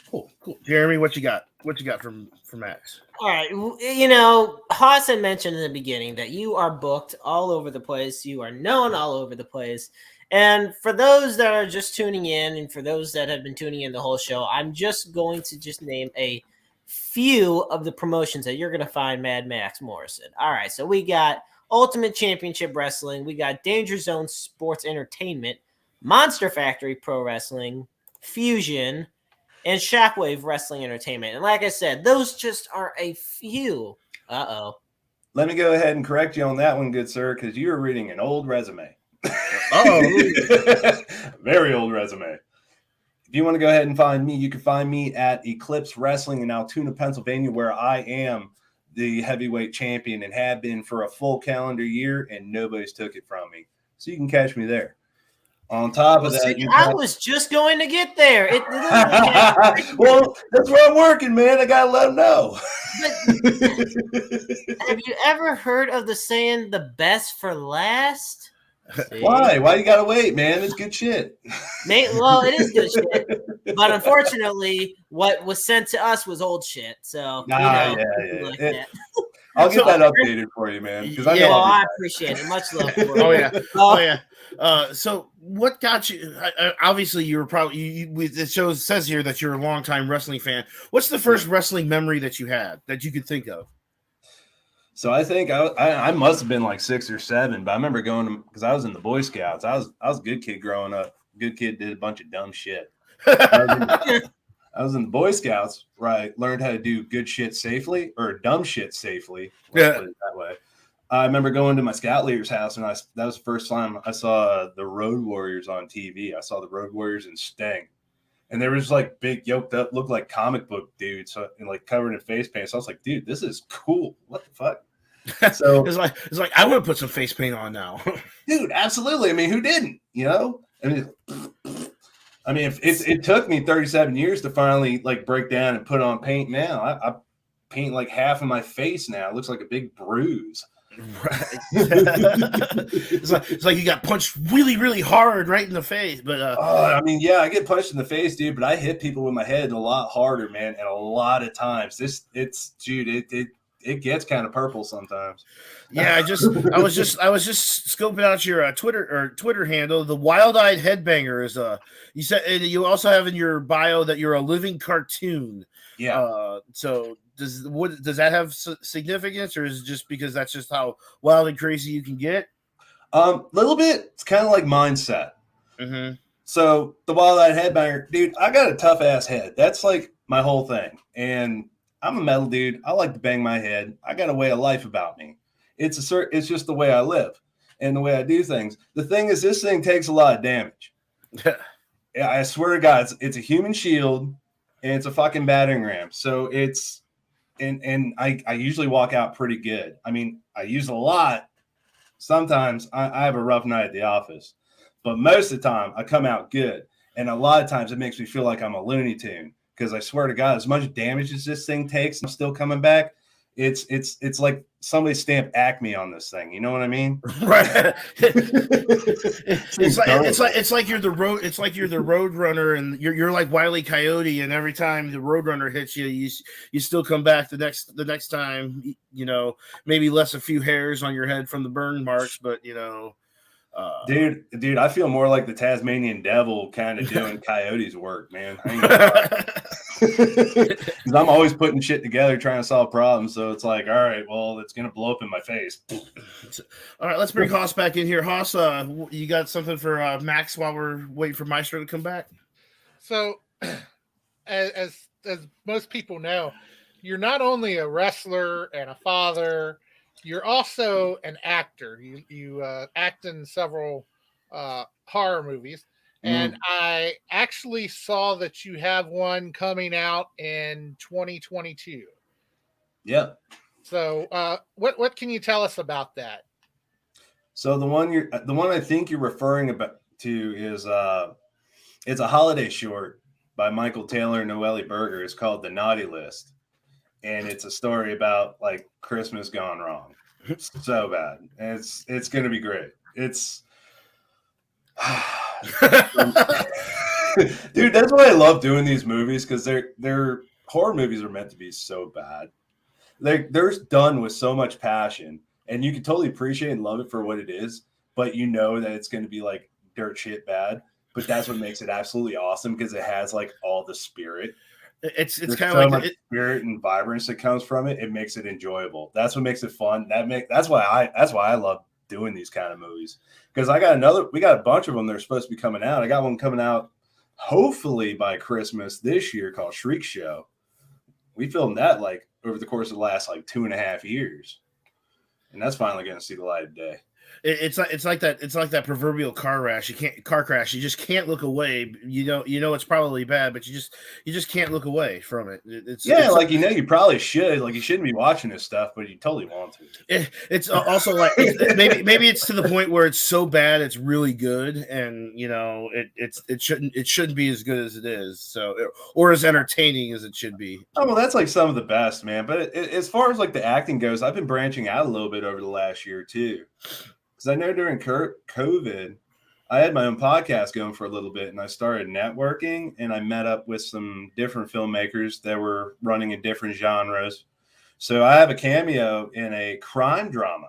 [SPEAKER 1] Cool. Jeremy, what you got? What you got from Max?
[SPEAKER 3] All right. You know, Haas had mentioned in the beginning that you are booked all over the place. You are known all over the place. And for those that are just tuning in, and for those that have been tuning in the whole show, I'm just going to name a few of the promotions that you're going to find Mad Maxx Morrison. All right. So we got Ultimate Championship Wrestling. We got Danger Zone Sports Entertainment, Monster Factory Pro Wrestling, Fusion, and Shockwave Wrestling Entertainment. And like I said, those just are a few. Uh-oh.
[SPEAKER 14] Let me go ahead and correct you on that one, good sir, because you are reading an old resume. Very old resume. If you want to go ahead and find me, you can find me at Eclipse Wrestling in Altoona, Pennsylvania, where I am the heavyweight champion and have been for a full calendar year, and nobody's took it from me. So you can catch me there. On top of that,
[SPEAKER 3] I was just going to get there.
[SPEAKER 14] Well, that's where I'm working, man. I gotta let them know.
[SPEAKER 3] Have you ever heard of the saying "the best for last"? See?
[SPEAKER 14] Why you gotta wait, man? It's good shit.
[SPEAKER 3] Well, it is good shit, but unfortunately, what was sent to us was old shit. So
[SPEAKER 14] yeah. I'll get that updated for you, man. Because
[SPEAKER 3] I appreciate it. Much love. For
[SPEAKER 1] yeah. So what got you? Obviously, you were probably. It says here that you're a longtime wrestling fan. What's the first wrestling memory that you had that you could think of?
[SPEAKER 14] So I think I must have been like 6 or 7, but I remember going to, because I was in the Boy Scouts. I was a good kid growing up. Good kid, did a bunch of dumb shit. I was in the Boy Scouts, where I learned how to do good shit safely, or dumb shit safely. Let's put it that way. I remember going to my scout leader's house, and that was the first time I saw the Road Warriors on TV. I saw the Road Warriors and Sting, and they were just like big, yoked up, looked like comic book dudes, and like covered in face paint. So I was like, dude, this is cool. What the fuck? So
[SPEAKER 1] it's like I want to put some face paint on now,
[SPEAKER 14] dude. Absolutely. I mean, who didn't? You know? I mean, if it took me 37 years to finally like break down and put on paint. Now I paint like half of my face now. It looks like a big bruise.
[SPEAKER 1] Right. It's like you got punched really, really hard right in the face. But
[SPEAKER 14] I mean, yeah, I get punched in the face, dude, but I hit people with my head a lot harder, man, and a lot of times. It gets kind of purple sometimes.
[SPEAKER 1] yeah, I was just scoping out your Twitter handle. The Wild-Eyed Headbanger is you said, and you also have in your bio that you're a living cartoon.
[SPEAKER 14] Yeah.
[SPEAKER 1] So does that have significance, or is it just because that's just how wild and crazy you can get?
[SPEAKER 14] Little bit. It's kind of like mindset.
[SPEAKER 1] Mm-hmm.
[SPEAKER 14] So the Wild-Eyed Headbanger, dude, I got a tough ass head. That's like my whole thing. And I'm a metal dude. I like to bang my head. I got a way of life about me. It's just the way I live and the way I do things. The thing is, this thing takes a lot of damage. I swear to God, it's a human shield and it's a fucking battering ram. So it's and I usually walk out pretty good. I mean, I use a lot. Sometimes I have a rough night at the office, but most of the time I come out good. And a lot of times it makes me feel like I'm a Looney Tune, because I swear to God, as much damage as this thing takes, I'm still coming back. It's like somebody stamped Acme on this thing. You know what I mean?
[SPEAKER 1] Right. It's like you're the road. It's like you're the road runner, and you're like Wile E. Coyote. And every time the road runner hits you, you still come back the next time. You know, maybe less a few hairs on your head from the burn marks, but you know.
[SPEAKER 14] Dude, I feel more like the Tasmanian devil kind of doing Coyote's work, man. I'm always putting shit together, trying to solve problems. So it's like, all right, well, it's going to blow up in my face.
[SPEAKER 1] All right, let's bring Haas back in here. Haas, you got something for Max while we're waiting for Maestro to come back?
[SPEAKER 2] So, as most people know, you're not only a wrestler and a father, you're also an actor. You act in several horror movies, and I actually saw that you have one coming out in 2022.
[SPEAKER 14] Yeah.
[SPEAKER 2] So, what can you tell us about that?
[SPEAKER 14] So the one I think you're referring to is it's a holiday short by Michael Taylor and Noelle Berger. It's called The Naughty List. And it's a story about like Christmas gone wrong. So bad. And it's gonna be great. It's dude, that's why I love doing these movies, because they're horror movies are meant to be so bad. They're done with so much passion, and you can totally appreciate and love it for what it is, but you know that it's gonna be like dirt shit bad. But that's what makes it absolutely awesome, because it has like all the spirit.
[SPEAKER 1] It's
[SPEAKER 14] There's
[SPEAKER 1] kind
[SPEAKER 14] so
[SPEAKER 1] of like
[SPEAKER 14] much spirit and vibrance that comes from it. It makes it enjoyable. That's what makes it fun. That's why I love doing these kind of movies, because we got a bunch of them that are supposed to be coming out. I got one coming out hopefully by Christmas this year called Shriek Show. We filmed that like over the course of the last like 2.5 years, and that's finally going to see the light of day.
[SPEAKER 1] It's like that proverbial car crash. You just can't look away. You know it's probably bad, but you just can't look away from it. It's
[SPEAKER 14] you probably should. Like, you shouldn't be watching this stuff, but you totally want to.
[SPEAKER 1] It's also like maybe it's to the point where it's so bad it's really good, and you know it shouldn't be as good as it is. So, or as entertaining as it should be.
[SPEAKER 14] Oh, well, that's like some of the best, man. But as far as like the acting goes, I've been branching out a little bit over the last year too. Because I know during COVID, I had my own podcast going for a little bit, and I started networking, and I met up with some different filmmakers that were running in different genres. So I have a cameo in a crime drama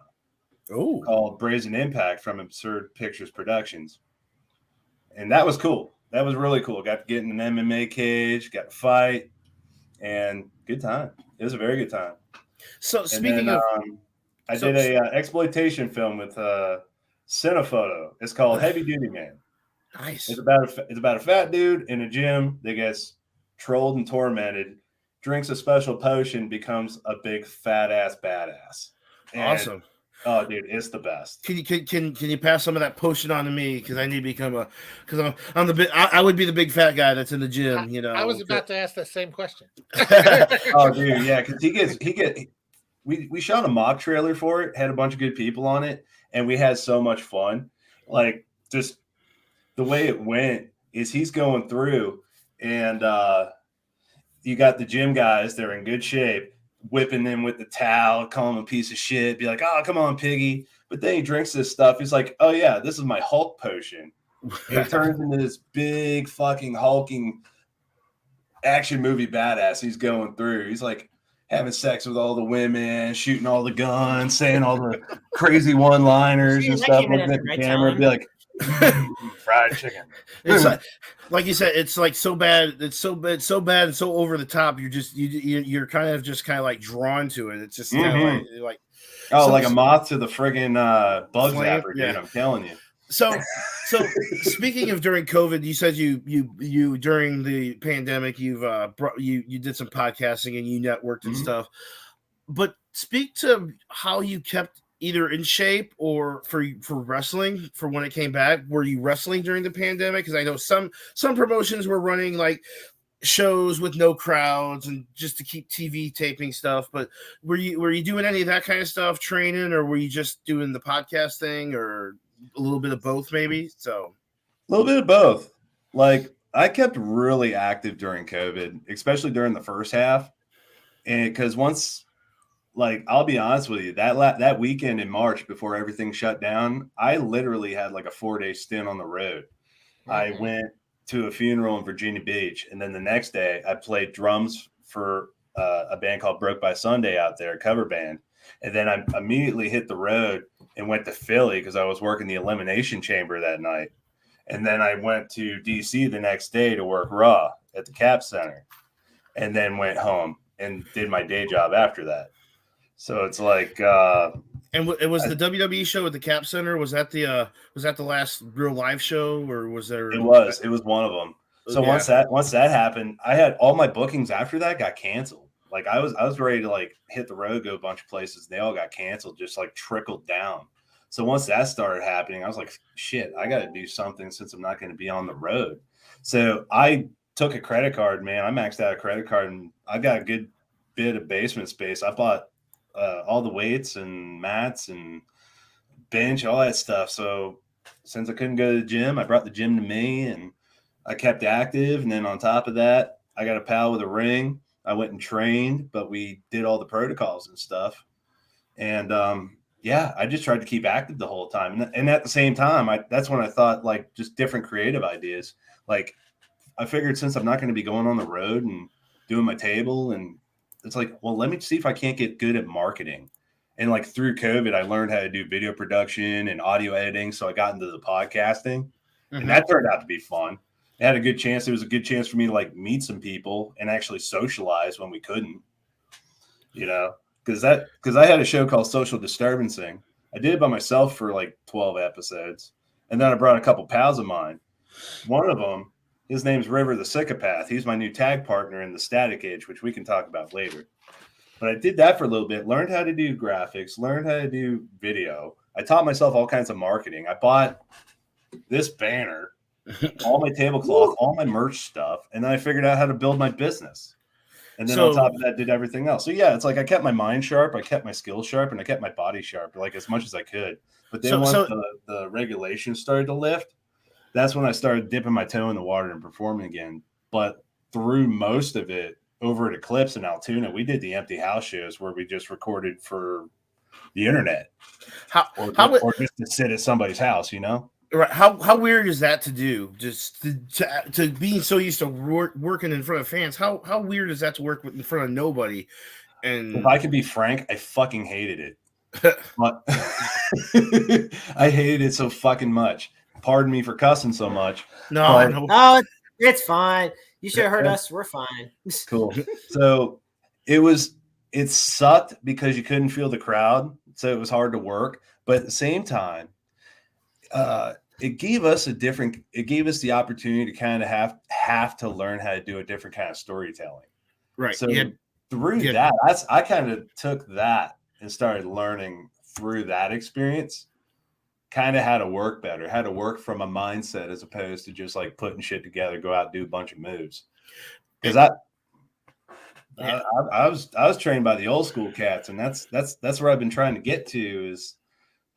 [SPEAKER 14] called Brazen Impact from Absurd Pictures Productions. And that was cool. That was really cool. Got to get in an MMA cage, got to fight, and good time. It was a very good time.
[SPEAKER 1] So speaking of...
[SPEAKER 14] I did a exploitation film with Cinephoto. It's called Heavy Duty Man.
[SPEAKER 1] Nice.
[SPEAKER 14] It's about a fat dude in a gym that gets trolled and tormented, drinks a special potion, becomes a big fat ass badass. And,
[SPEAKER 1] awesome.
[SPEAKER 14] Oh, dude, it's the best.
[SPEAKER 1] Can you pass some of that potion on to me, because I need to become because I'm the big I would be the big fat guy that's in the gym. You know,
[SPEAKER 2] I was about to ask that same question.
[SPEAKER 14] Oh, dude, yeah, because he gets. We shot a mock trailer for it, had a bunch of good people on it, and we had so much fun. Like, just the way it went is he's going through, and you got the gym guys, they're in good shape. whipping him with the towel, calling him a piece of shit, be like, oh, come on, piggy. But then he drinks this stuff. He's like, oh, yeah, this is my Hulk potion. And it turns into this big fucking hulking action movie badass he's going through. He's like having sex with all the women, shooting all the guns, saying all the crazy one-liners and stuff. Looking at the camera, be like, fried chicken.
[SPEAKER 1] It's like you said, it's like so bad. It's so bad, and so over the top. You're kind of like drawn to it. It's just kind of like
[SPEAKER 14] like a moth to the friggin' bug
[SPEAKER 1] flame,
[SPEAKER 14] zapper, dude. I'm telling you.
[SPEAKER 1] So speaking of during COVID, you said you during the pandemic you did some podcasting and you networked and stuff. But speak to how you kept either in shape or for wrestling for when it came back. Were you wrestling during the pandemic? Because I know some promotions were running like shows with no crowds and just to keep TV taping stuff. But were you doing any of that kind of stuff, training, or were you just doing the podcast thing, or a little bit of both, maybe? So
[SPEAKER 14] a little bit of both. Like, I kept really active during COVID, especially during the first half. And because once, like, I'll be honest with you, that weekend in March before everything shut down, I literally had like a 4-day stint on the road. I went to a funeral in Virginia Beach, and then the next day I played drums for a band called Broke by Sunday out there, a cover band. And then I immediately hit the road and went to Philly because I was working the Elimination Chamber that night. And then I went to DC the next day to work Raw at the Cap Center, and then went home and did my day job after that. So it's like,
[SPEAKER 1] and it was the WWE show at the Cap Center. Was that the last real live show, or was there?
[SPEAKER 14] It was one of them. So once that happened, I had all my bookings after that got canceled. Like, I was ready to like hit the road, go a bunch of places. They all got canceled, just like trickled down. So once that started happening, I was like, shit, I got to do something since I'm not going to be on the road. So I took a credit card, man. I maxed out a credit card, and I got a good bit of basement space. I bought all the weights and mats and bench, all that stuff. So since I couldn't go to the gym, I brought the gym to me, and I kept active. And then on top of that, I got a pal with a ring. I went and trained, but we did all the protocols and stuff. And I just tried to keep active the whole time. And at the same time, that's when I thought, like, just different creative ideas. Like, I figured since I'm not going to be going on the road and doing my table, and it's like, well, let me see if I can't get good at marketing. And like through COVID, I learned how to do video production and audio editing. So I got into the podcasting, and that turned out to be fun. It had a good chance. It was a good chance for me to like meet some people and actually socialize when we couldn't, because I had a show called Social Disturbancing. I did it by myself for like 12 episodes. And then I brought a couple pals of mine. One of them, his name's River the Psychopath. He's my new tag partner in the Static Age, which we can talk about later. But I did that for a little bit, learned how to do graphics, learned how to do video. I taught myself all kinds of marketing. I bought this banner, all my tablecloth, all my merch stuff, and then I figured out how to build my business. And then on top of that, did everything else. So yeah, it's like I kept my mind sharp, I kept my skills sharp, and I kept my body sharp, like as much as I could. But then once the regulations started to lift, that's when I started dipping my toe in the water and performing again. But through most of it, over at Eclipse in Altoona, we did the empty house shows where we just recorded for the internet, or just to sit at somebody's house,
[SPEAKER 1] Right. How weird is that to do? Just to being so used to working in front of fans. How weird is that to work in front of nobody? And
[SPEAKER 14] if I can be frank, I fucking hated it. But I hated it so fucking much. Pardon me for cussing so much.
[SPEAKER 3] No, it's fine. You should have heard us. We're fine.
[SPEAKER 14] Cool. So it sucked because you couldn't feel the crowd, so it was hard to work. But at the same time, it gave us the opportunity to kind of have to learn how to do a different kind of storytelling.
[SPEAKER 1] Right.
[SPEAKER 14] So through that, I kind of took that and started learning through that experience, kind of how to work better, how to work from a mindset as opposed to just like putting shit together, go out and do a bunch of moves. Because I was trained by the old school cats, and that's where I've been trying to get to, is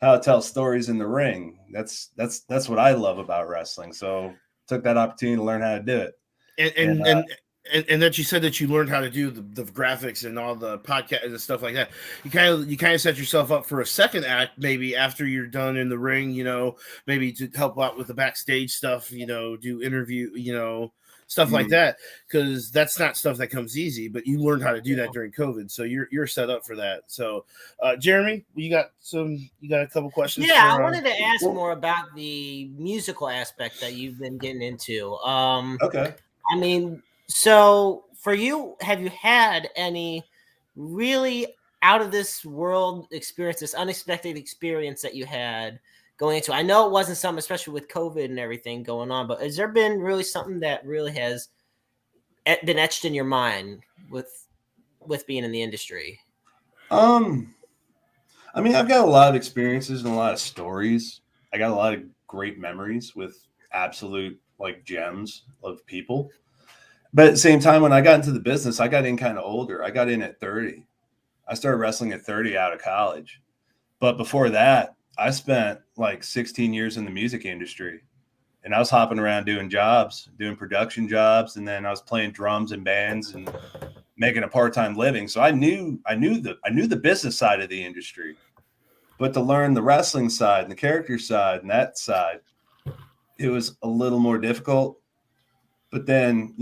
[SPEAKER 14] how to tell stories in the ring. That's what I love about wrestling. So took that opportunity to learn how to do it.
[SPEAKER 1] and that you said that you learned how to do the graphics and all the podcast and stuff like that. You kind of set yourself up for a second act, maybe after you're done in the ring, maybe to help out with the backstage stuff, do interview, stuff like that, because that's not stuff that comes easy, but you learned how to do that during COVID. So you're set up for that. So Jeremy, you got a couple questions?
[SPEAKER 3] Yeah, I wanted to ask more about the musical aspect that you've been getting into.
[SPEAKER 14] Okay.
[SPEAKER 3] I mean, so for you, have you had any really out of this world experience, this unexpected experience that you had going into? I know it wasn't something, especially with COVID and everything going on, but has there been really something that really has been etched in your mind with being in the industry?
[SPEAKER 14] I mean, I've got a lot of experiences and a lot of stories. I got a lot of great memories with absolute like gems of people. But at the same time, when I got into the business, I got in kind of older. I got in at 30. I started wrestling at 30 out of college. But before that, I spent like 16 years in the music industry. And I was hopping around doing jobs, doing production jobs, and then I was playing drums in bands and making a part-time living. So I knew the business side of the industry. But to learn the wrestling side and the character side and that side, it was a little more difficult. But then,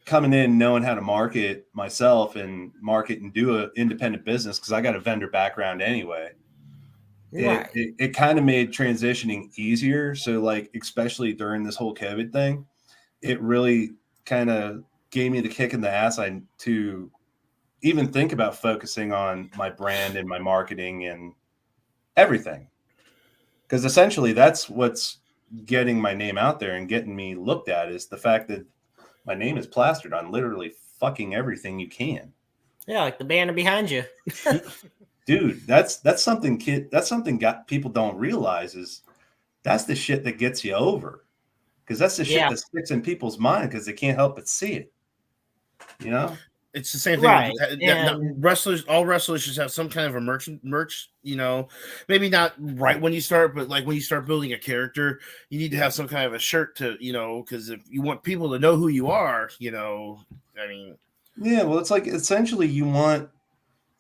[SPEAKER 14] coming in, knowing how to market myself and market and do an independent business, because I got a vendor background anyway,
[SPEAKER 3] right.
[SPEAKER 14] it kind of made transitioning easier. So like, especially during this whole COVID thing, it really kind of gave me the kick in the ass to even think about focusing on my brand and my marketing and everything. Because essentially that's what's getting my name out there and getting me looked at, is the fact that my name is plastered on literally fucking everything you can.
[SPEAKER 3] Yeah, like the banner behind you.
[SPEAKER 14] Dude, that's something people don't realize, is that's the shit that gets you over. Because that's the shit that sticks in people's mind because they can't help but see it.
[SPEAKER 1] It's the same thing.
[SPEAKER 3] Right.
[SPEAKER 1] All wrestlers should have some kind of a merch, maybe not right when you start, but like when you start building a character, you need to have some kind of a shirt to, because if you want people to know who you are, I mean.
[SPEAKER 14] Yeah, well, it's like essentially you want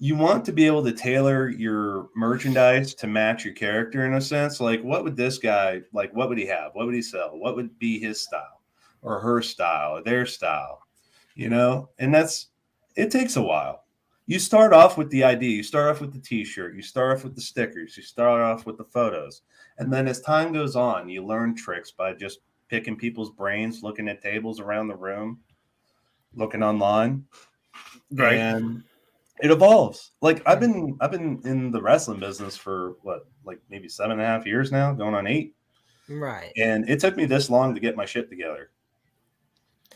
[SPEAKER 14] to be able to tailor your merchandise to match your character in a sense. Like, what would this guy, like, what would he have? What would he sell? What would be his style or her style or their style? And it takes a while. You start off with the idea. You start off with the t-shirt. You start off with the stickers. You start off with the photos. And then as time goes on, you learn tricks by just picking people's brains, looking at tables around the room, looking online.
[SPEAKER 1] Right.
[SPEAKER 14] And it evolves. Like I've been in the wrestling business for maybe 7.5 years now, going on 8.
[SPEAKER 3] Right.
[SPEAKER 14] And it took me this long to get my shit together.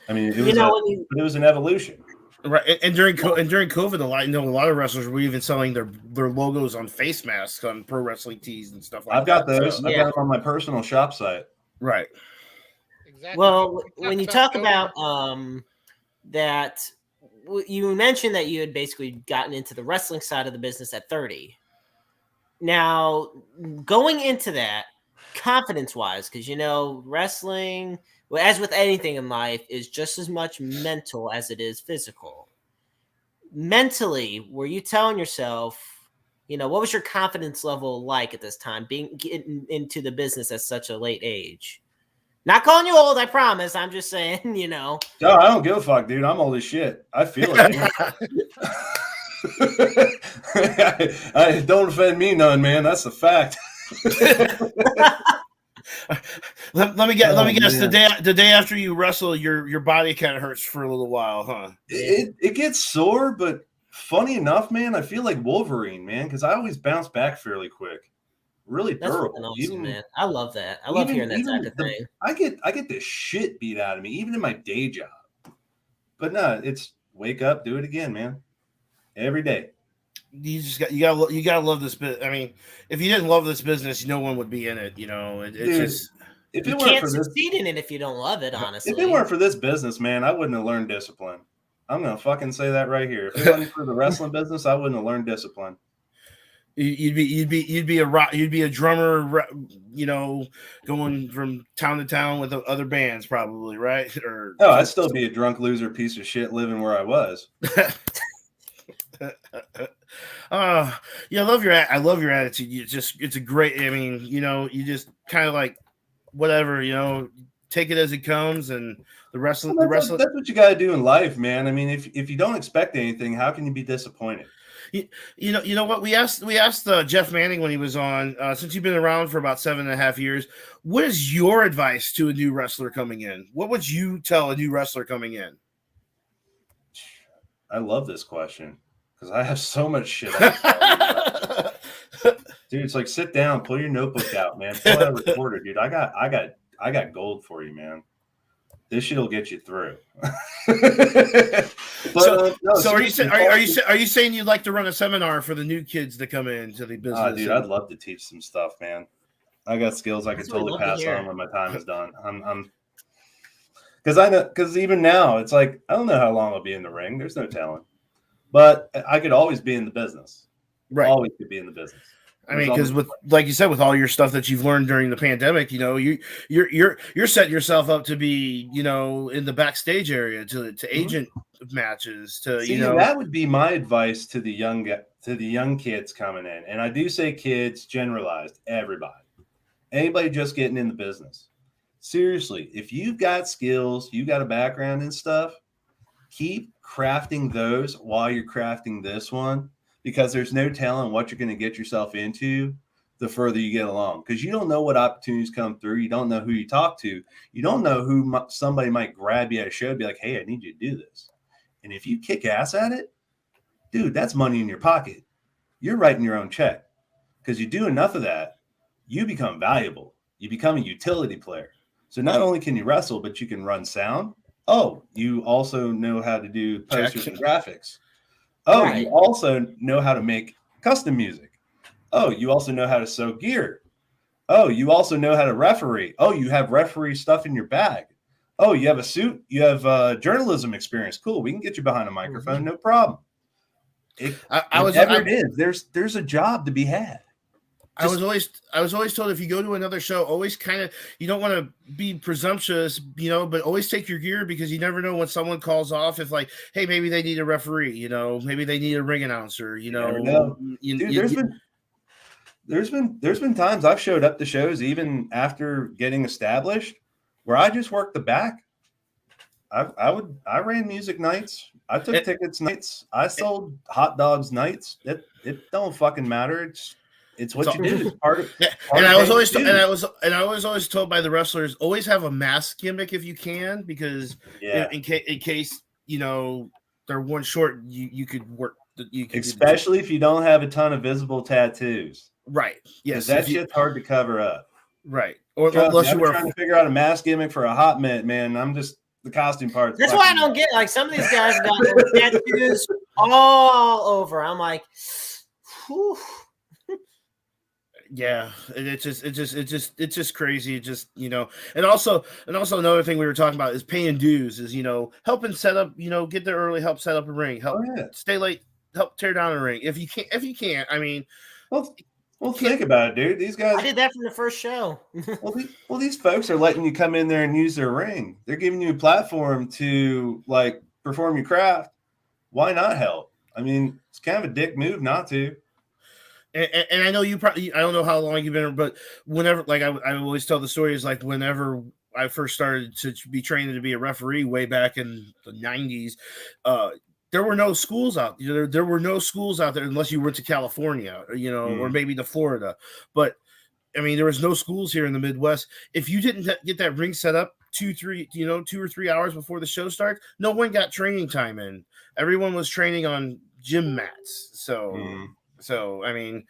[SPEAKER 14] I mean, it was an evolution.
[SPEAKER 1] Right, and during COVID, a lot of wrestlers were even selling their logos on face masks on pro wrestling tees and stuff like that.
[SPEAKER 14] I've got those. I've got them on my personal shop site.
[SPEAKER 1] Right.
[SPEAKER 2] Exactly.
[SPEAKER 3] Well, when you talk about that, you mentioned that you had basically gotten into the wrestling side of the business at 30. Now, going into that, confidence-wise, because wrestling, as with anything in life, is just as much mental as it is physical. Mentally, were you telling yourself, what was your confidence level like at this time, getting into the business at such a late age? Not calling you old, I promise. I'm just saying,
[SPEAKER 14] No, I don't give a fuck, dude. I'm old as shit. I feel it. I don't offend me none, man. That's a fact.
[SPEAKER 1] Let me guess. Man. The day after you wrestle, your body kind of hurts for a little while, huh?
[SPEAKER 14] It gets sore, but funny enough, man, I feel like Wolverine, man, because I always bounce back fairly quick. Really durable.
[SPEAKER 3] Awesome, man. I love that. I love hearing that type of thing.
[SPEAKER 14] I get the shit beat out of me, even in my day job. But no, it's wake up, do it again, man. Every day.
[SPEAKER 1] You gotta love this business. I mean, if you didn't love this business, no one would be in it.
[SPEAKER 3] If you can't succeed in it if you don't love it. Honestly,
[SPEAKER 14] if it weren't for this business, man, I wouldn't have learned discipline. I'm gonna fucking say that right here. If it wasn't for the wrestling business, I wouldn't have learned discipline.
[SPEAKER 1] You'd be a drummer, going from town to town with other bands, probably, right? Or
[SPEAKER 14] no, I'd still be a drunk loser piece of shit living where I was.
[SPEAKER 1] Yeah, I love your attitude. It's a great. I mean, you just kind of like whatever, take it as it comes, and the rest.
[SPEAKER 14] That's what you got to do in life, man. I mean, if you don't expect anything, how can you be disappointed?
[SPEAKER 1] You know what, we asked Jeff Manning when he was on, since you've been around for about 7.5 years, what is your advice to a new wrestler coming in? What would you tell a new wrestler coming in?
[SPEAKER 14] I love this question because I have so much shit. Dude, it's like, sit down, pull your notebook out, man. Pull out a recorder, dude. I got gold for you, man. This shit'll get you through.
[SPEAKER 1] So are you saying you'd like to run a seminar for the new kids that come into the business?
[SPEAKER 14] Dude, I'd love to teach some stuff, man. I got skills I could totally pass on when my time is done. Because even now, it's like, I don't know how long I'll be in the ring. There's no telling. But I could always be in the business.
[SPEAKER 1] Right.
[SPEAKER 14] Always could be in the business.
[SPEAKER 1] I mean, because with, like you said, with all your stuff that you've learned during the pandemic, you're setting yourself up to be, in the backstage area to agent matches.
[SPEAKER 14] That would be my advice to the young kids coming in. And I do say kids, generalized, everybody, anybody just getting in the business. Seriously, if you've got skills, you got a background and stuff, keep crafting those while you're crafting this one. Because there's no telling what you're going to get yourself into the further you get along. Because you don't know what opportunities come through. You don't know who you talk to. You don't know who somebody might grab you at a show and be like, hey, I need you to do this. And if you kick ass at it, dude, that's money in your pocket. You're writing your own check. Because you do enough of that, you become valuable. You become a utility player. So not only can you wrestle, but you can run sound. Oh, you also know how to do posters and graphics. Oh, right. You also know how to make custom music. Oh, you also know how to sew gear. Oh, you also know how to referee. Oh, you have referee stuff in your bag. Oh, you have a suit. You have journalism experience. Cool. We can get you behind a microphone. No problem. There's a job to be had.
[SPEAKER 1] I was always told if you go to another show, always kind of, you don't want to be presumptuous, but always take your gear because you never know when someone calls off. If like, hey, maybe they need a referee, maybe they need a ring announcer,
[SPEAKER 14] Dude, there's been times I've showed up to shows even after getting established where I just worked the back. I ran music nights. I took tickets nights. I sold hot dogs nights. It don't fucking matter. It's what you do. It's part of,
[SPEAKER 1] I was always told by the wrestlers, always have a mask gimmick if you can, because in case they're one short, you could work.
[SPEAKER 14] Especially if you don't have a ton of visible tattoos.
[SPEAKER 1] Right. Yes.
[SPEAKER 14] That shit's hard to cover up.
[SPEAKER 1] Right.
[SPEAKER 14] Or unless you were trying to figure out a mask gimmick for a hot minute, man. I'm just the costume part.
[SPEAKER 3] That's why I don't get, like, some of these guys got tattoos all over. I'm like, whew.
[SPEAKER 1] Yeah, it's just crazy. It just, and also another thing we were talking about is paying dues, is, helping set up, get there early, help set up a ring, help stay late, help tear down a ring. If you can't, I mean,
[SPEAKER 14] well, think about it, dude. These guys,
[SPEAKER 3] I did that from the first show.
[SPEAKER 14] well, these folks are letting you come in there and use their ring. They're giving you a platform to, like, perform your craft. Why not help? I mean, it's kind of a dick move not to.
[SPEAKER 1] And I know you probably, I don't know how long you've been, but whenever, like, I always tell the story, is like whenever I first started to be trained to be a referee way back in the 90s, there were no schools out there. There were no schools out there unless you went to California, or maybe to Florida. But I mean, there was no schools here in the Midwest. If you didn't get that ring set up 2 or 3 hours before the show starts, no one got training time in. Everyone was training on gym mats. So I mean,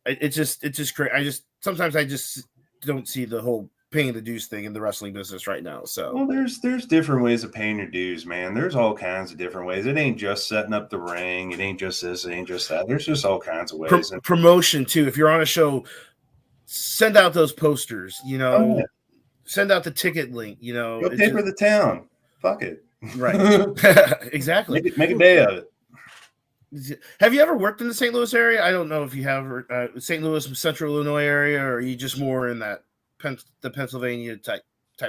[SPEAKER 1] it's just crazy. Sometimes I just don't see the whole paying the dues thing in the wrestling business right now. So,
[SPEAKER 14] well, there's different ways of paying your dues, man. There's all kinds of different ways. It ain't just setting up the ring. It ain't just this. It ain't just that. There's just all kinds of ways.
[SPEAKER 1] Promotion too. If you're on a show, send out those posters. Send out the ticket link.
[SPEAKER 14] Go paper the town. Fuck it.
[SPEAKER 1] Right. Exactly.
[SPEAKER 14] Make a day of it.
[SPEAKER 1] Have you ever worked in the St. Louis area? I don't know if you have, St. Louis, Central Illinois area, or are you just more in that the Pennsylvania type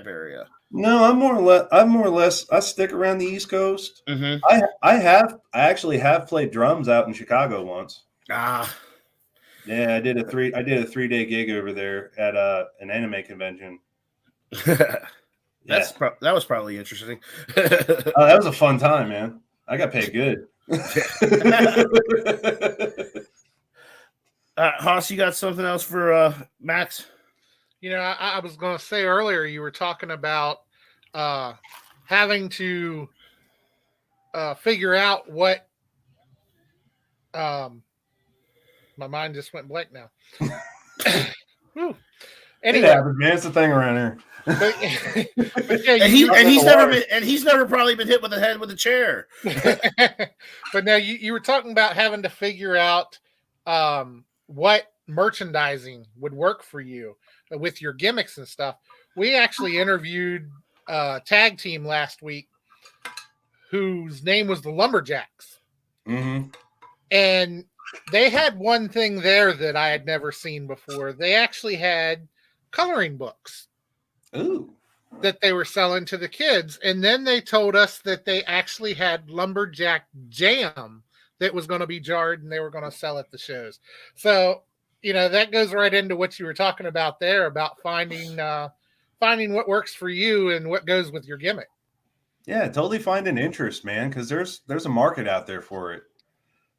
[SPEAKER 1] area?
[SPEAKER 14] No, I'm more or less. I stick around the East Coast.
[SPEAKER 1] Mm-hmm.
[SPEAKER 14] I actually have played drums out in Chicago once.
[SPEAKER 1] Ah,
[SPEAKER 14] yeah, I did a 3-day gig over there at an anime convention.
[SPEAKER 1] That was probably interesting.
[SPEAKER 14] That was a fun time, man. I got paid good.
[SPEAKER 1] Haas, you got something else for Max?
[SPEAKER 2] You know, I was going to say earlier, you were talking about having to figure out what. My mind just went blank now.
[SPEAKER 14] Anyway, it happens, man. It's a thing around here.
[SPEAKER 2] But yeah,
[SPEAKER 1] he's never probably been hit with the head with a chair.
[SPEAKER 2] But now you were talking about having to figure out what merchandising would work for you with your gimmicks and stuff. We actually interviewed a tag team last week whose name was the Lumberjacks.
[SPEAKER 14] Mm-hmm.
[SPEAKER 2] And they had one thing there that I had never seen before. They actually had coloring books.
[SPEAKER 14] Ooh.
[SPEAKER 2] That they were selling to the kids. And then they told us that they actually had lumberjack jam that was going to be jarred and they were going to sell at the shows. So, you know, that goes right into what you were talking about there about finding what works for you and what goes with your gimmick.
[SPEAKER 14] Yeah, totally find an interest, man, because there's a market out there for it.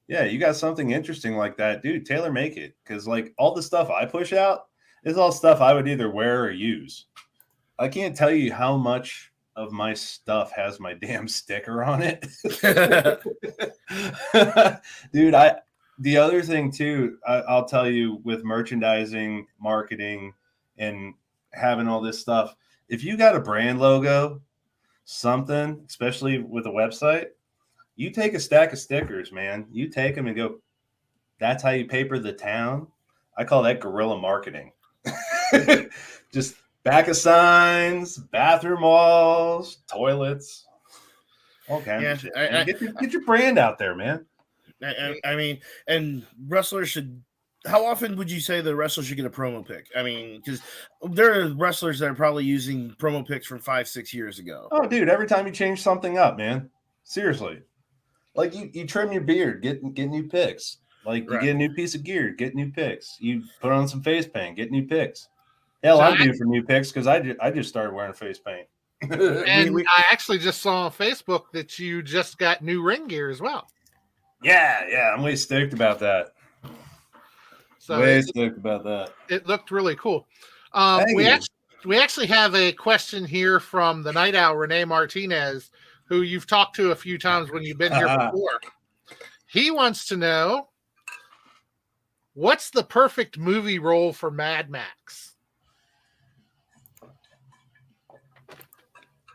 [SPEAKER 14] Yeah, you got something interesting like that, dude, tailor make it. Because like all the stuff I push out is all stuff I would either wear or use. I can't tell you how much of my stuff has my damn sticker on it. Dude, the other thing too, I'll tell you with merchandising, marketing, and having all this stuff, if you got a brand logo, something, especially with a website, you take a stack of stickers, man. You take them and go, that's how you paper the town. I call that guerrilla marketing. Just back of signs, bathroom walls, toilets, all kinds of shit. Get your brand out there, man.
[SPEAKER 1] I mean, and wrestlers should. How often would you say the wrestler should get a promo pic? I mean, because there are wrestlers that are probably using promo pics from 5-6 years ago.
[SPEAKER 14] Oh, dude, every time you change something up, man. Seriously. Like you trim your beard, get new pics. Like you get a new piece of gear, get new pics. You put on some face paint, get new pics. Hell, I'm due for new pics because I just started wearing face paint.
[SPEAKER 2] And I actually just saw on Facebook that you just got new ring gear as well.
[SPEAKER 14] Yeah, I'm way stoked about that.
[SPEAKER 2] So
[SPEAKER 14] way stoked about that.
[SPEAKER 2] It looked really cool. We actually have a question here from the Night Owl, Renee Martinez, who you've talked to a few times when you've been here before. He wants to know, what's the perfect movie role for Mad Max?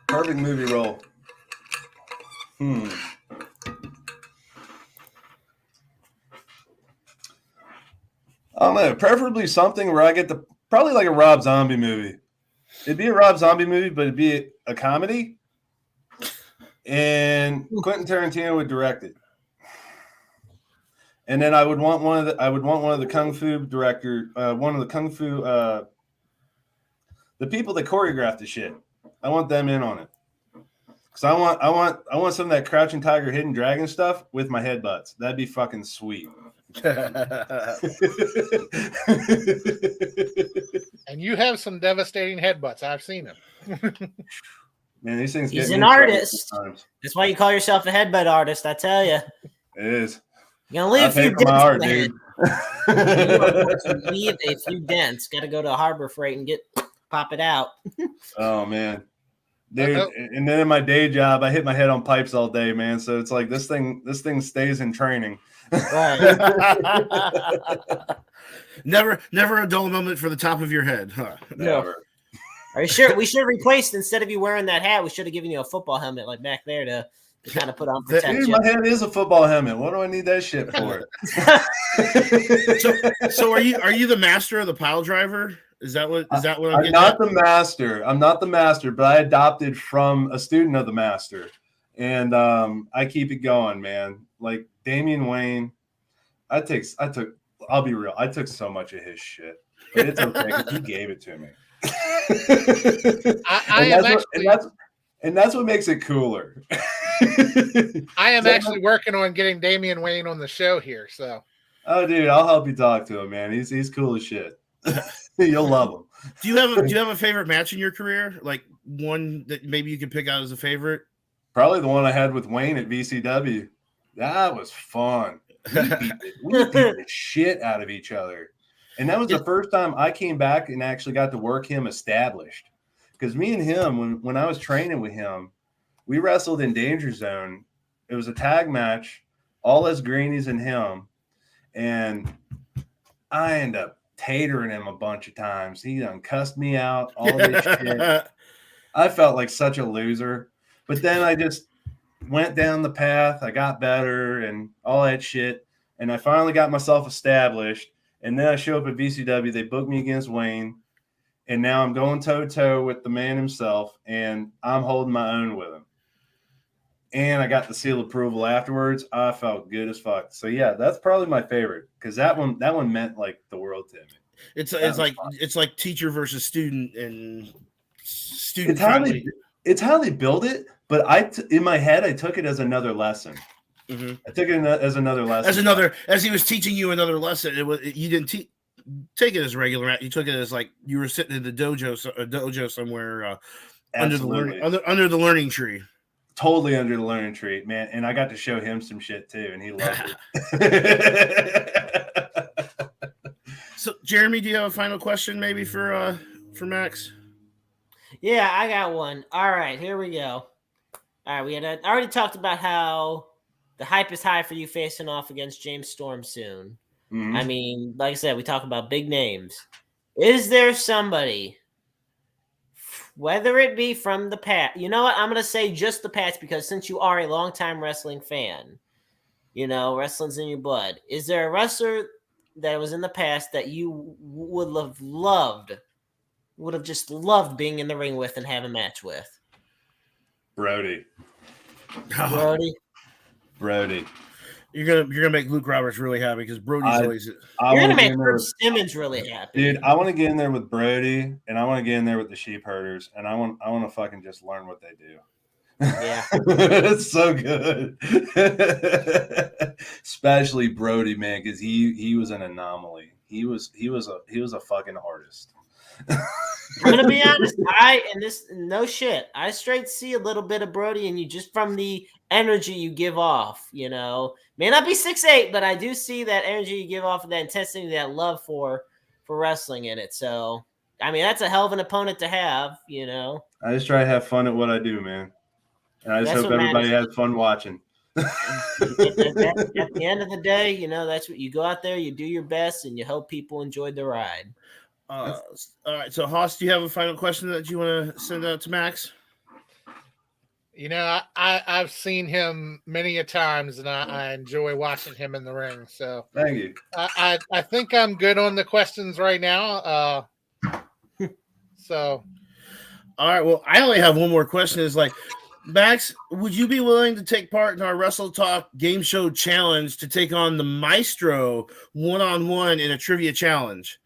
[SPEAKER 14] Perfect movie role. I don't know. Preferably something where I get to probably like a Rob Zombie movie. It'd be a Rob Zombie movie, but it'd be a comedy. And Quentin Tarantino would direct it. And then I would want one of the kung fu director, one of the kung fu the people that choreographed the shit. I want them in on it. Cause I want some of that Crouching Tiger, Hidden Dragon stuff with my headbutts. That'd be fucking sweet.
[SPEAKER 2] And you have some devastating headbutts. I've seen them.
[SPEAKER 14] Man, these things.
[SPEAKER 3] He's an artist. That's why you call yourself a headbutt artist. I tell you.
[SPEAKER 14] It is.
[SPEAKER 3] You're gonna leave a few dents.
[SPEAKER 14] My art, dude.
[SPEAKER 3] Leave a few dents. Got to go to Harbor Freight and pop it out.
[SPEAKER 14] Oh man, dude. And then in my day job, I hit my head on pipes all day, man. So it's like this thing stays in training.
[SPEAKER 3] Right.
[SPEAKER 1] Never a dull moment for the top of your head, huh?
[SPEAKER 3] Never. Are you sure? We should have replaced, instead of you wearing that hat, we should have given you a football helmet like back there to kind of put on protection.
[SPEAKER 14] Dude, my head is a football helmet. What do I need that shit for?
[SPEAKER 1] So are you the master of the pile driver? Is that what
[SPEAKER 14] I'm not the master. I'm not the master, but I adopted from a student of the master. And I keep it going, man. Like Damian Wayne, I'll be real. I took so much of his shit, but it's okay because he gave it to me. And that's what makes it cooler.
[SPEAKER 2] I am actually working on getting Damian Wayne on the show here. So,
[SPEAKER 14] oh, dude, I'll help you talk to him, man. He's cool as shit. You'll love him.
[SPEAKER 1] Do you have a favorite match in your career? Like one that maybe you could pick out as a favorite?
[SPEAKER 14] Probably the one I had with Wayne at VCW. That was fun. We beat the shit out of each other. And that was the first time I came back and actually got to work him established. Because me and him, when I was training with him, we wrestled in Danger Zone. It was a tag match, all us greenies and him. And I ended up tatering him a bunch of times. He done cussed me out, all this shit. I felt like such a loser. But then I just went down the path. I got better and all that shit. And I finally got myself established. And then I show up at VCW. They booked me against Wayne. And now I'm going toe-to-toe with the man himself. And I'm holding my own with him. And I got the seal of approval afterwards. I felt good as fuck. So, yeah, that's probably my favorite. Because that one meant, like, the world to me.
[SPEAKER 1] It's like teacher versus student and student.
[SPEAKER 14] It's how they build it. But in my head, I took it as another lesson.
[SPEAKER 1] Mm-hmm.
[SPEAKER 14] I took it as another lesson.
[SPEAKER 1] As he was teaching you another lesson. You didn't take it as regular. You took it as like you were sitting in the dojo somewhere under the learning tree.
[SPEAKER 14] Totally under the learning tree, man. And I got to show him some shit too, and he loved it.
[SPEAKER 1] So, Jeremy, do you have a final question maybe for Max?
[SPEAKER 3] Yeah, I got one. All right, here we go. All right, we had already talked about how the hype is high for you facing off against James Storm soon. Mm-hmm. I mean, like I said, we talk about big names. Is there somebody, whether it be from the past, you know what? I'm going to say just the past because since you are a longtime wrestling fan, you know, wrestling's in your blood. Is there a wrestler that was in the past that you would have just loved being in the ring with and have a match with?
[SPEAKER 14] Brody.
[SPEAKER 1] You're gonna make Luke Roberts really happy because Brody's always.
[SPEAKER 3] You're gonna make Bruce Simmons really happy,
[SPEAKER 14] dude. I want to get in there with Brody, and I want to get in there with the Sheep Herders, and I want to fucking just learn what they do.
[SPEAKER 3] Yeah,
[SPEAKER 14] it's so good, especially Brody, man, because he was an anomaly. He was a fucking artist.
[SPEAKER 3] I'm gonna be honest. No shit. I straight see a little bit of Brody in you just from the energy you give off. You know, may not be 6'8", but I do see that energy you give off, of that intensity, that love for wrestling in it. So, I mean, that's a hell of an opponent to have. You know,
[SPEAKER 14] I just try to have fun at what I do, man, and I just hope everybody has fun watching.
[SPEAKER 3] At the end of the day, you know, that's what you go out there, you do your best, and you hope people enjoyed the ride.
[SPEAKER 1] All right, so Haas, do you have a final question that you want to send out to Max?
[SPEAKER 2] You know, I've seen him many a times, and I enjoy watching him in the ring. So
[SPEAKER 14] thank you.
[SPEAKER 2] I think I'm good on the questions right now. So,
[SPEAKER 1] all right. Well, I only have one more question. Is like, Max, would you be willing to take part in our Wrestle Talk game show challenge to take on the Maestro one-on-one in a trivia challenge?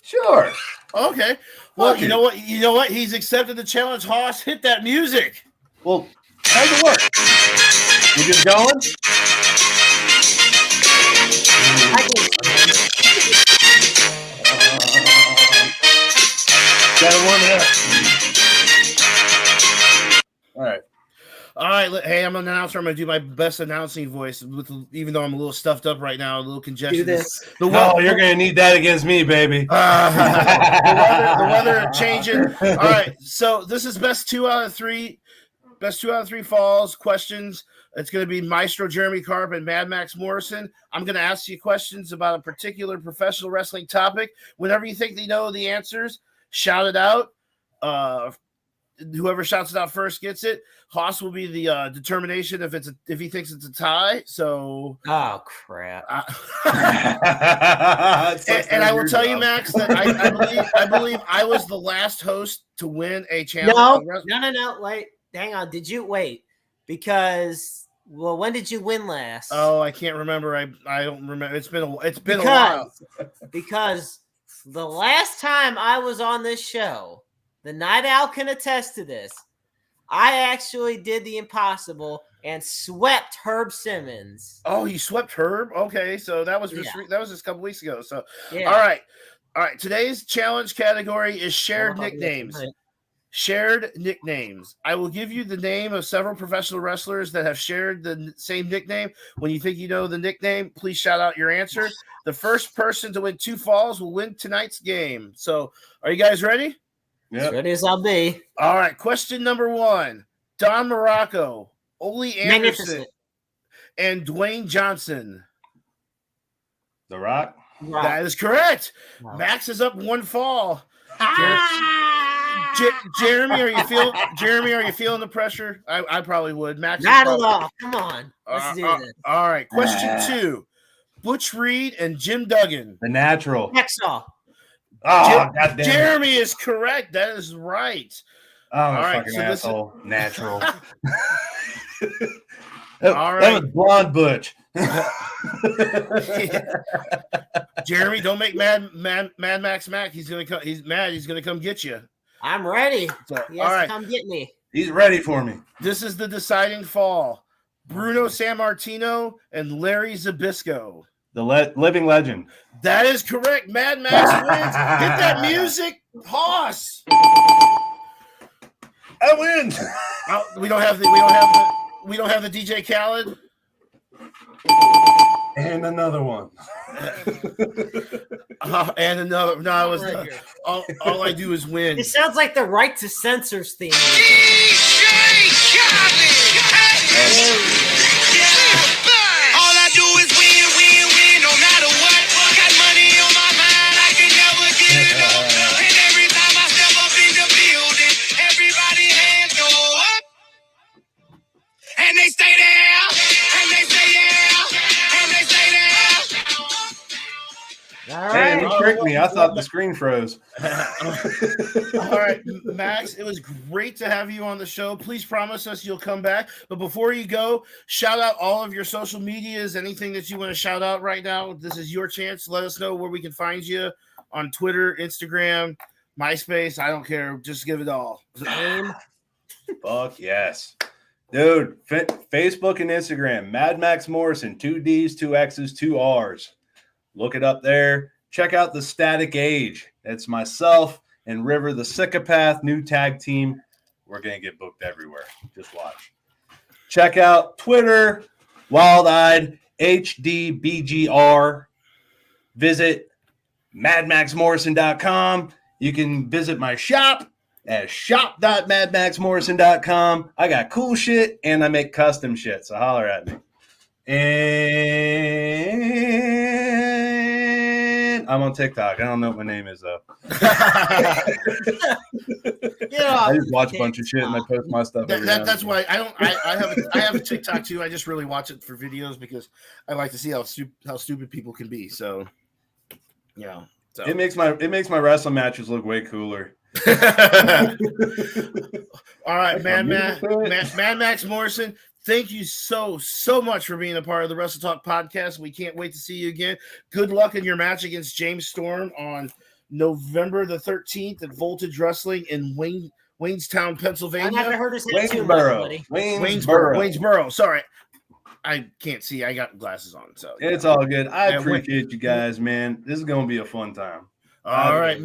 [SPEAKER 14] Sure.
[SPEAKER 1] Okay. Well, you know what? He's accepted the challenge. Haas, hit that music.
[SPEAKER 14] Well, how's it work? We just going? Gotta warm it up. All right.
[SPEAKER 1] All right. Hey, I'm an announcer. I'm going to do my best announcing voice, even though I'm a little stuffed up right now, a little congested.
[SPEAKER 3] Do this.
[SPEAKER 14] You're going to need that against me, baby.
[SPEAKER 1] The weather changing. All right. So this is best 2 out of 3 falls questions. It's going to be Maestro Jeremy Carp and Mad Maxx Morrison. I'm going to ask you questions about a particular professional wrestling topic. Whenever you think they know the answers, shout it out. Whoever shouts it out first gets it. Haas will be the determination if he thinks it's a tie. So,
[SPEAKER 3] oh crap!
[SPEAKER 1] And I will tell you, Max, that I believe I was the last host to win a challenge.
[SPEAKER 3] No. Wait, hang on. Did because when did you win last?
[SPEAKER 1] Oh, I can't remember. I don't remember. It's been a while.
[SPEAKER 3] Because the last time I was on this show, the Night Owl can attest to this. I actually did the impossible and swept Herb Simmons.
[SPEAKER 1] Oh, you swept Herb? Okay, so that was just a couple weeks ago. So, all right. Today's challenge category is shared nicknames. Shared nicknames. I will give you the name of several professional wrestlers that have shared the same nickname. When you think you know the nickname, please shout out your answer. The first person to win 2 falls will win tonight's game. So, are you guys ready?
[SPEAKER 3] Yeah. As ready as I'll be.
[SPEAKER 1] All right. Question number 1. Don Morocco, Ole Anderson, and Dwayne Johnson.
[SPEAKER 14] The Rock?
[SPEAKER 1] That is correct. Wow. Max is up 1 fall. Jeremy, are you feeling the pressure? I probably would. Max,
[SPEAKER 3] not at all. Come on, let's do this.
[SPEAKER 1] All right, question 2: Butch Reed and Jim Duggan.
[SPEAKER 14] The Natural.
[SPEAKER 3] Hacksaw.
[SPEAKER 14] Oh, goddamn!
[SPEAKER 1] Jeremy is correct. That is right.
[SPEAKER 14] Oh, all right, fucking asshole. Natural. All right, that was blonde Butch.
[SPEAKER 1] Jeremy, don't make Mad Max Mac. He's gonna come. He's mad. He's gonna come get you.
[SPEAKER 3] I'm ready.
[SPEAKER 1] So,
[SPEAKER 3] all right, come get me.
[SPEAKER 14] He's ready for me.
[SPEAKER 1] This is the deciding fall. Bruno Sammartino and Larry Zbyszko.
[SPEAKER 14] The living legend.
[SPEAKER 1] That is correct. Mad Max wins. Hit that music, Hoss.
[SPEAKER 14] I win.
[SPEAKER 1] We don't have the DJ Khaled.
[SPEAKER 14] And another one.
[SPEAKER 1] And another. No, I was all I do is win.
[SPEAKER 3] It sounds like the Right to Censor's theme.
[SPEAKER 6] All I do is win, no matter what. Got money on my mind, I can never get enough. And every time I step up in the building, everybody hands go up. And they stay there, and they stay there, and they stay there.
[SPEAKER 3] All right.
[SPEAKER 14] Hey, you tricked me. I thought the screen froze.
[SPEAKER 1] All right, Max, it was great to have you on the show. Please promise us you'll come back. But before you go, shout out all of your social medias, anything that you want to shout out right now. This is your chance. Let us know where we can find you on Twitter, Instagram, MySpace. I don't care. Just give it all.
[SPEAKER 14] Fuck yes. Dude, Facebook and Instagram, Mad Maxx Morrison, 2 D's, 2 X's, 2 R's. Look it up there. Check out the Static Age. It's myself and River the Psychopath, new tag team. We're going to get booked everywhere. Just watch. Check out Twitter, Wild Eyed HDBGR. Visit madmaxmorrison.com. You can visit my shop at shop.madmaxmorrison.com. I got cool shit and I make custom shit, so holler at me. And I'm on TikTok. I don't know what my name is though. I just watch a bunch of shit and I post my stuff.
[SPEAKER 1] That's why I have a TikTok too. I just really watch it for videos because I like to see how stupid people can be. So yeah, so.
[SPEAKER 14] It makes my wrestling matches look way cooler.
[SPEAKER 1] All right, Mad Maxx Morrison. Thank you so much for being a part of the Wrestle Talk podcast. We can't wait to see you again. Good luck in your match against James Storm on November the 13th at Voltage Wrestling in Waynestown, Pennsylvania.
[SPEAKER 3] I haven't heard us say too much, buddy.
[SPEAKER 1] Waynesboro. Sorry, I can't see. I got glasses on, so
[SPEAKER 14] it's all good. I appreciate you guys, man. This is going to be a fun time.
[SPEAKER 1] All right,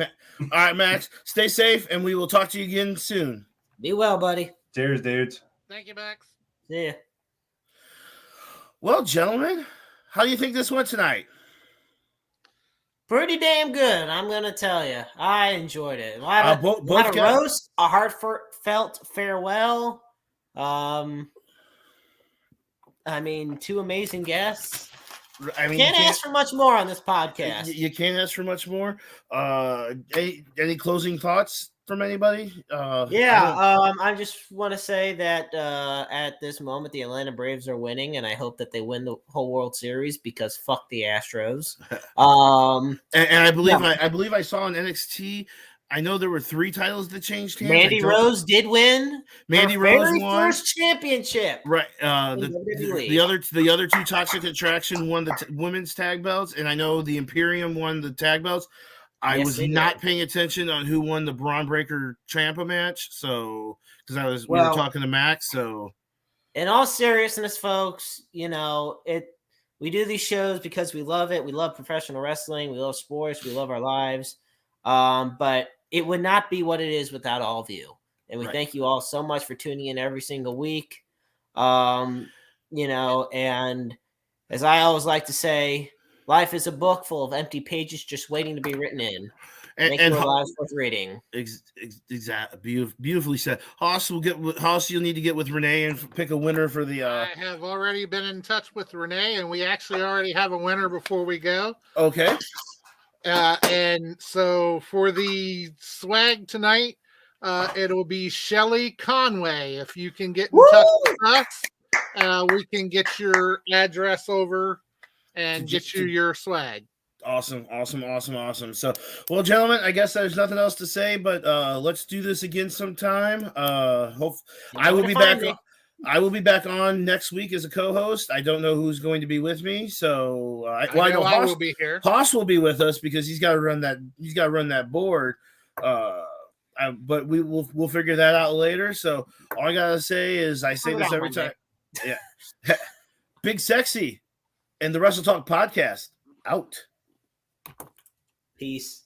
[SPEAKER 1] Max. Stay safe, and we will talk to you again soon.
[SPEAKER 3] Be well, buddy.
[SPEAKER 14] Cheers, dudes.
[SPEAKER 2] Thank you, Max.
[SPEAKER 3] See ya.
[SPEAKER 1] Well, gentlemen, how do you think this went tonight?
[SPEAKER 3] Pretty damn good, I'm going to tell you. I enjoyed it. A lot of roast, a heartfelt farewell. I mean, 2 amazing guests. I mean, can't ask for much more on this podcast.
[SPEAKER 1] You can't ask for much more. Any closing thoughts from anybody?
[SPEAKER 3] I just want to say that at this moment, the Atlanta Braves are winning, and I hope that they win the whole World Series because fuck the Astros.
[SPEAKER 1] And I believe I saw on NXT I know there were 3 titles that changed hands.
[SPEAKER 3] Mandy Rose did win.
[SPEAKER 1] Mandy
[SPEAKER 3] her
[SPEAKER 1] Rose
[SPEAKER 3] very
[SPEAKER 1] won
[SPEAKER 3] first championship.
[SPEAKER 1] Right.
[SPEAKER 3] in WWE.
[SPEAKER 1] The other 2 Toxic Attraction won the women's tag belts, and I know the Imperium won the tag belts. I
[SPEAKER 3] Yes,
[SPEAKER 1] was
[SPEAKER 3] they
[SPEAKER 1] not
[SPEAKER 3] did.
[SPEAKER 1] paying attention on who won the Braun Breaker Ciampa match, so because we were talking to Max. So,
[SPEAKER 3] in all seriousness, folks, you know we do these shows because we love it. We love professional wrestling. We love sports. We love our lives. But it would not be what it is without all of you. And we thank you all so much for tuning in every single week. You know, and as I always like to say, life is a book full of empty pages just waiting to be written in. Make your lives worth reading.
[SPEAKER 1] Exactly. Beautifully said. Hoss, you'll need to get with Renee and pick a winner for the.
[SPEAKER 2] I have already been in touch with Renee, and we actually already have a winner before we go.
[SPEAKER 1] Okay.
[SPEAKER 2] And so for the swag tonight, it'll be Shelly Conway. If you can get in touch with us, we can get your address over and get you your swag.
[SPEAKER 1] Awesome. So, well, gentlemen, I guess there's nothing else to say, but let's do this again sometime. I will be back. I will be back on next week as a co-host. I don't know who's going to be with me, so I know Hoss
[SPEAKER 2] will be here.
[SPEAKER 1] Hoss will be with us because he's got to run that. He's got to run that board. But we'll figure that out later. So all I gotta say is I say this every time. Yeah, Big Sexy and the Wrestle Talk podcast out.
[SPEAKER 3] Peace.